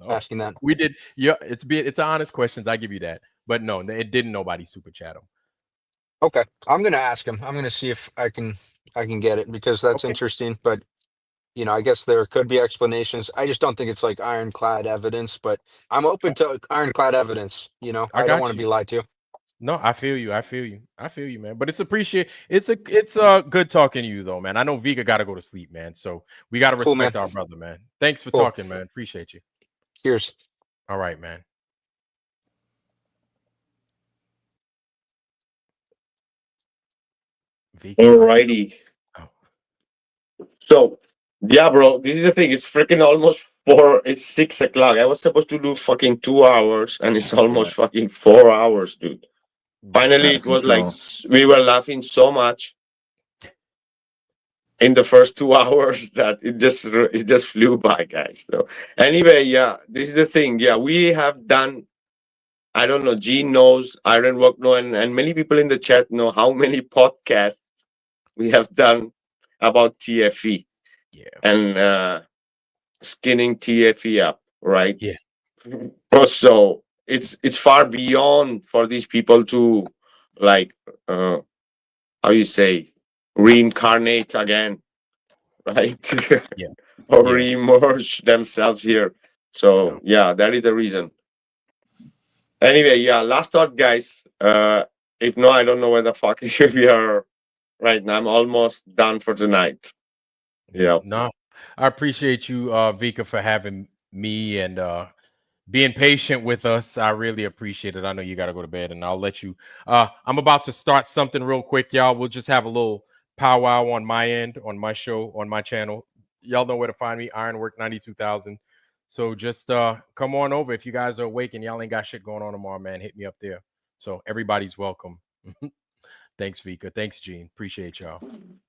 asking that. We did. Yeah, it's honest questions. I give you that. But no, it didn't. Nobody super chat him. Okay, I'm gonna ask him. I'm gonna see if I can get it, because that's interesting. But I guess there could be explanations. I just don't think it's like ironclad evidence. But I'm open to ironclad evidence. I don't want to be lied to. No, I feel you, man. But it's good talking to you though, man. I know Vikka got to go to sleep, man. So we got to respect our brother, man. Thanks for talking, man. Appreciate you. Cheers. All right, man. Alrighty. So, yeah, bro, this is the thing. It's freaking almost 4. It's 6 o'clock. I was supposed to do fucking 2 hours, and it's almost fucking 4 hours, dude. Finally, it was like we were laughing so much in the first 2 hours that it just flew by, guys. So anyway, yeah, this is the thing. Yeah, we have done. I don't know. Gene knows, Ironwork know, and many people in the chat know how many podcasts we have done about TFE and skinning TFE up, right? Yeah. So it's far beyond for these people to like how you say reincarnate again, right? Yeah. Or reemerge themselves here. So yeah, that is the reason. Anyway, yeah, last thought, guys. If no, I don't know where the fuck we are right now. I'm almost done for tonight. Yeah. No, I appreciate you, Vikka, for having me and being patient with us. I really appreciate it. I know you got to go to bed, and I'll let you. I'm about to start something real quick, y'all. We'll just have a little powwow on my end, on my show, on my channel. Y'all know where to find me, Ironwork 92,000. So just come on over if you guys are awake and y'all ain't got shit going on tomorrow, man. Hit me up there. So everybody's welcome. Thanks, Vikka. Thanks, Gene. Appreciate y'all.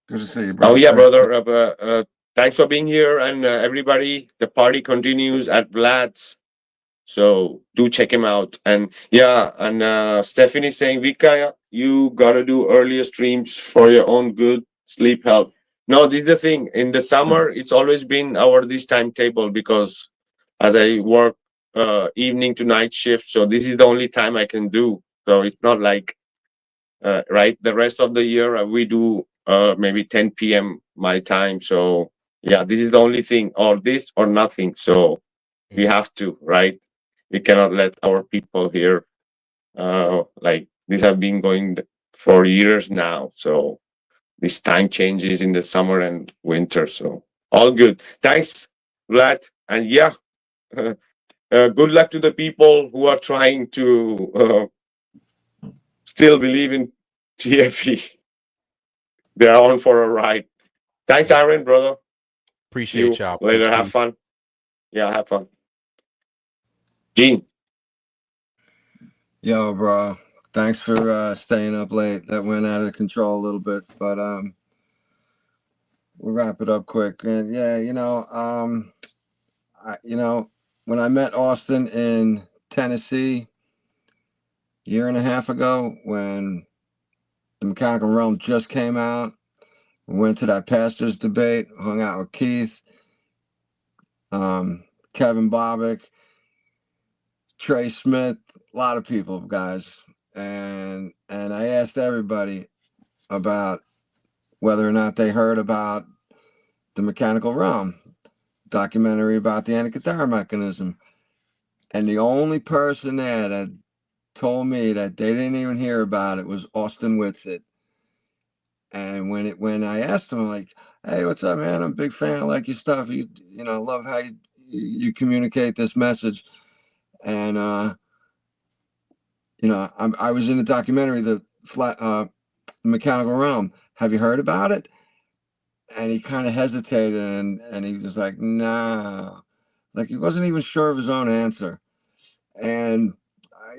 Good to see you, bro. Oh yeah, brother. Thanks for being here, and everybody. The party continues at Vlad's, so do check him out. And yeah, and Stephanie saying, Vikka, you gotta do earlier streams for your own good sleep health. No, this is the thing. In the summer, it's always been this timetable because as I work evening to night shift, so this is the only time I can do. So it's not like right. The rest of the year we do maybe 10 p.m. my time. So yeah, this is the only thing, or this or nothing. So we have to, right? We cannot let our people here like these have been going for years now. So this time changes in the summer and winter. So all good. Thanks, Vlad. And yeah, good luck to the people who are trying to still believe in TFE. They are on for a ride. Thanks, Aaron, brother. Appreciate y'all. Later. Have fun. Yeah, have fun. Gene. Yo, bro. Thanks for staying up late. That went out of control a little bit, but we'll wrap it up quick. And yeah, when I met Austin in Tennessee a year and a half ago, when the Mechanical Realm just came out, we went to that pastors debate, hung out with Keith, Kevin Bobick, Trey Smith, a lot of people, guys. And I asked everybody, about whether or not they heard about the mechanical realm documentary about the Antikythera mechanism. And the only person there that told me that they didn't even hear about it was Austin Whitsitt. And when I asked him, like, hey, what's up, man? I'm a big fan. I like your stuff. You know, love how you communicate this message. And you know, I was in the documentary, the mechanical realm. Have you heard about it? And he kind of hesitated, and he was like, nah. Like, he wasn't even sure of his own answer. And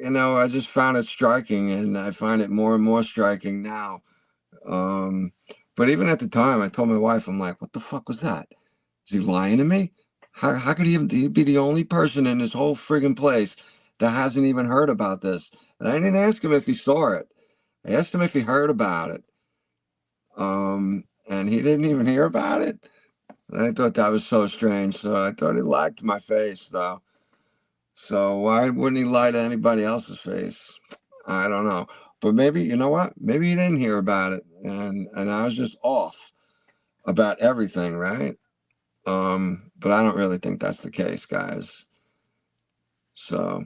you know, I just found it striking, and I find it more and more striking now. But even at the time, I told my wife, I'm like, what the fuck was that? Is he lying to me? How could he be the only person in this whole friggin' place that hasn't even heard about this? And I didn't ask him if he saw it. I asked him if he heard about it. And he didn't even hear about it. I thought that was so strange. So I thought he lied to my face, though. So why wouldn't he lie to anybody else's face? I don't know. But maybe, you know what? Maybe he didn't hear about it. And I was just off about everything, right? But I don't really think that's the case, guys. So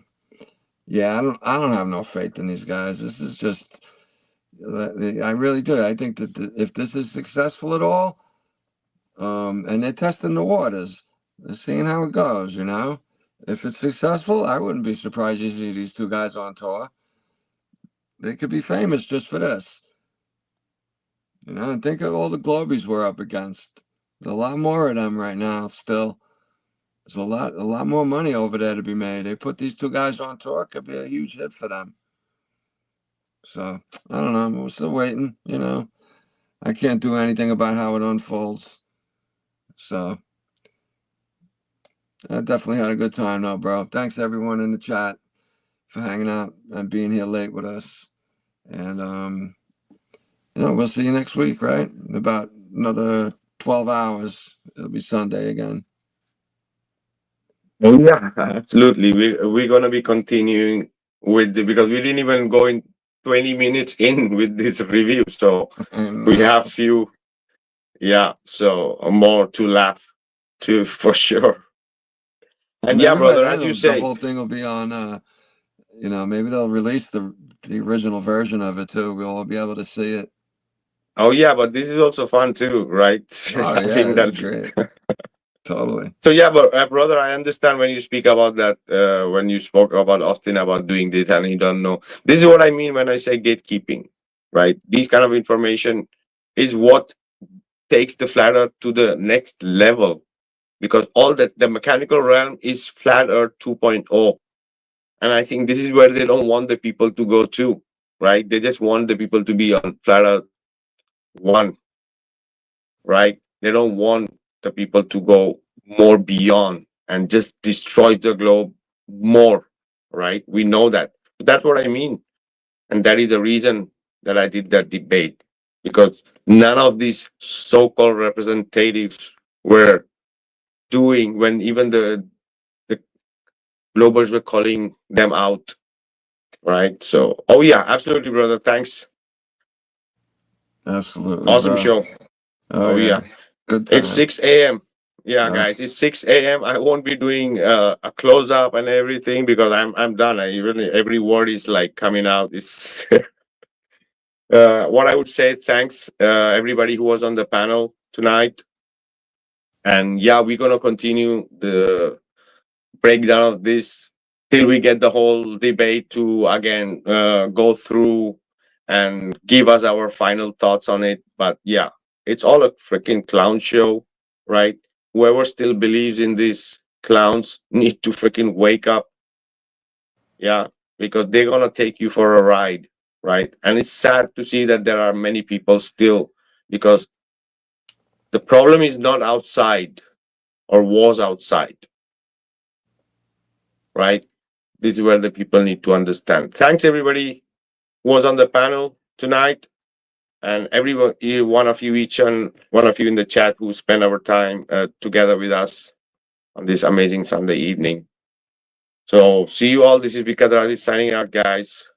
yeah, I don't have no faith in these guys. This is just, I really do. I think that if this is successful at all, and they're testing the waters, they're seeing how it goes, you know? If it's successful, I wouldn't be surprised to see these two guys on tour. They could be famous just for this. You know, and think of all the Globies we're up against. There's a lot more of them right now still. There's a lot more money over there to be made. They put these two guys on tour, could be a huge hit for them. So, I don't know. We're still waiting, you know. I can't do anything about how it unfolds. So, I definitely had a good time though, bro. Thanks everyone in the chat for hanging out and being here late with us. And you know, we'll see you next week, right? In about another 12 hours. It'll be Sunday again. Oh yeah, absolutely. We're gonna be continuing with because we didn't even go in 20 minutes in with this review, so we have few, yeah, so more to laugh to for sure. And yeah, Maybe by brother, then as you the say, whole thing will be on. You know, maybe they'll release the original version of it too. We'll all be able to see it. oh yeah, but this is also fun too, right? Oh yeah, Having this is that. great. Totally. So yeah, but brother, I understand when you speak about that. When you spoke about Austin about doing this, and he don't know. This is what I mean when I say gatekeeping, right? These kind of information is what takes the flat earth to the next level, because all that the mechanical realm is flat earth 2.0, and I think this is where they don't want the people to go to, right? They just want the people to be on flat earth 1, right? They don't want the people to go more beyond and just destroy the globe more, right? We know that. But that's what I mean. And that is the reason that I did that debate, because none of these so-called representatives were doing when even the globers were calling them out, right? So, oh yeah, absolutely, brother. Thanks. Absolutely, Awesome bro. show. Oh yeah. yeah. Good It's time. 6 a.m. Yeah, Uh, guys, it's 6 a.m. I won't be doing a close up and everything because I'm done. Even every word is like coming out. It's what I would say. Thanks, everybody who was on the panel tonight. And yeah, we're gonna continue the breakdown of this till we get the whole debate to again go through and give us our final thoughts on it. But yeah, it's all a freaking clown show, right? Whoever still believes in these clowns need to freaking wake up. Yeah, because they're gonna take you for a ride, right? And it's sad to see that there are many people still, because the problem is not outside or was outside, right? This is where the people need to understand. Thanks everybody who was on the panel tonight, and everyone, one of you, each and one of you in the chat who spent our time together with us on this amazing Sunday evening. So see you all. This is Vikka Draziv signing out, guys.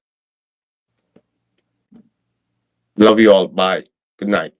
Good Love you all. Bye. Good night.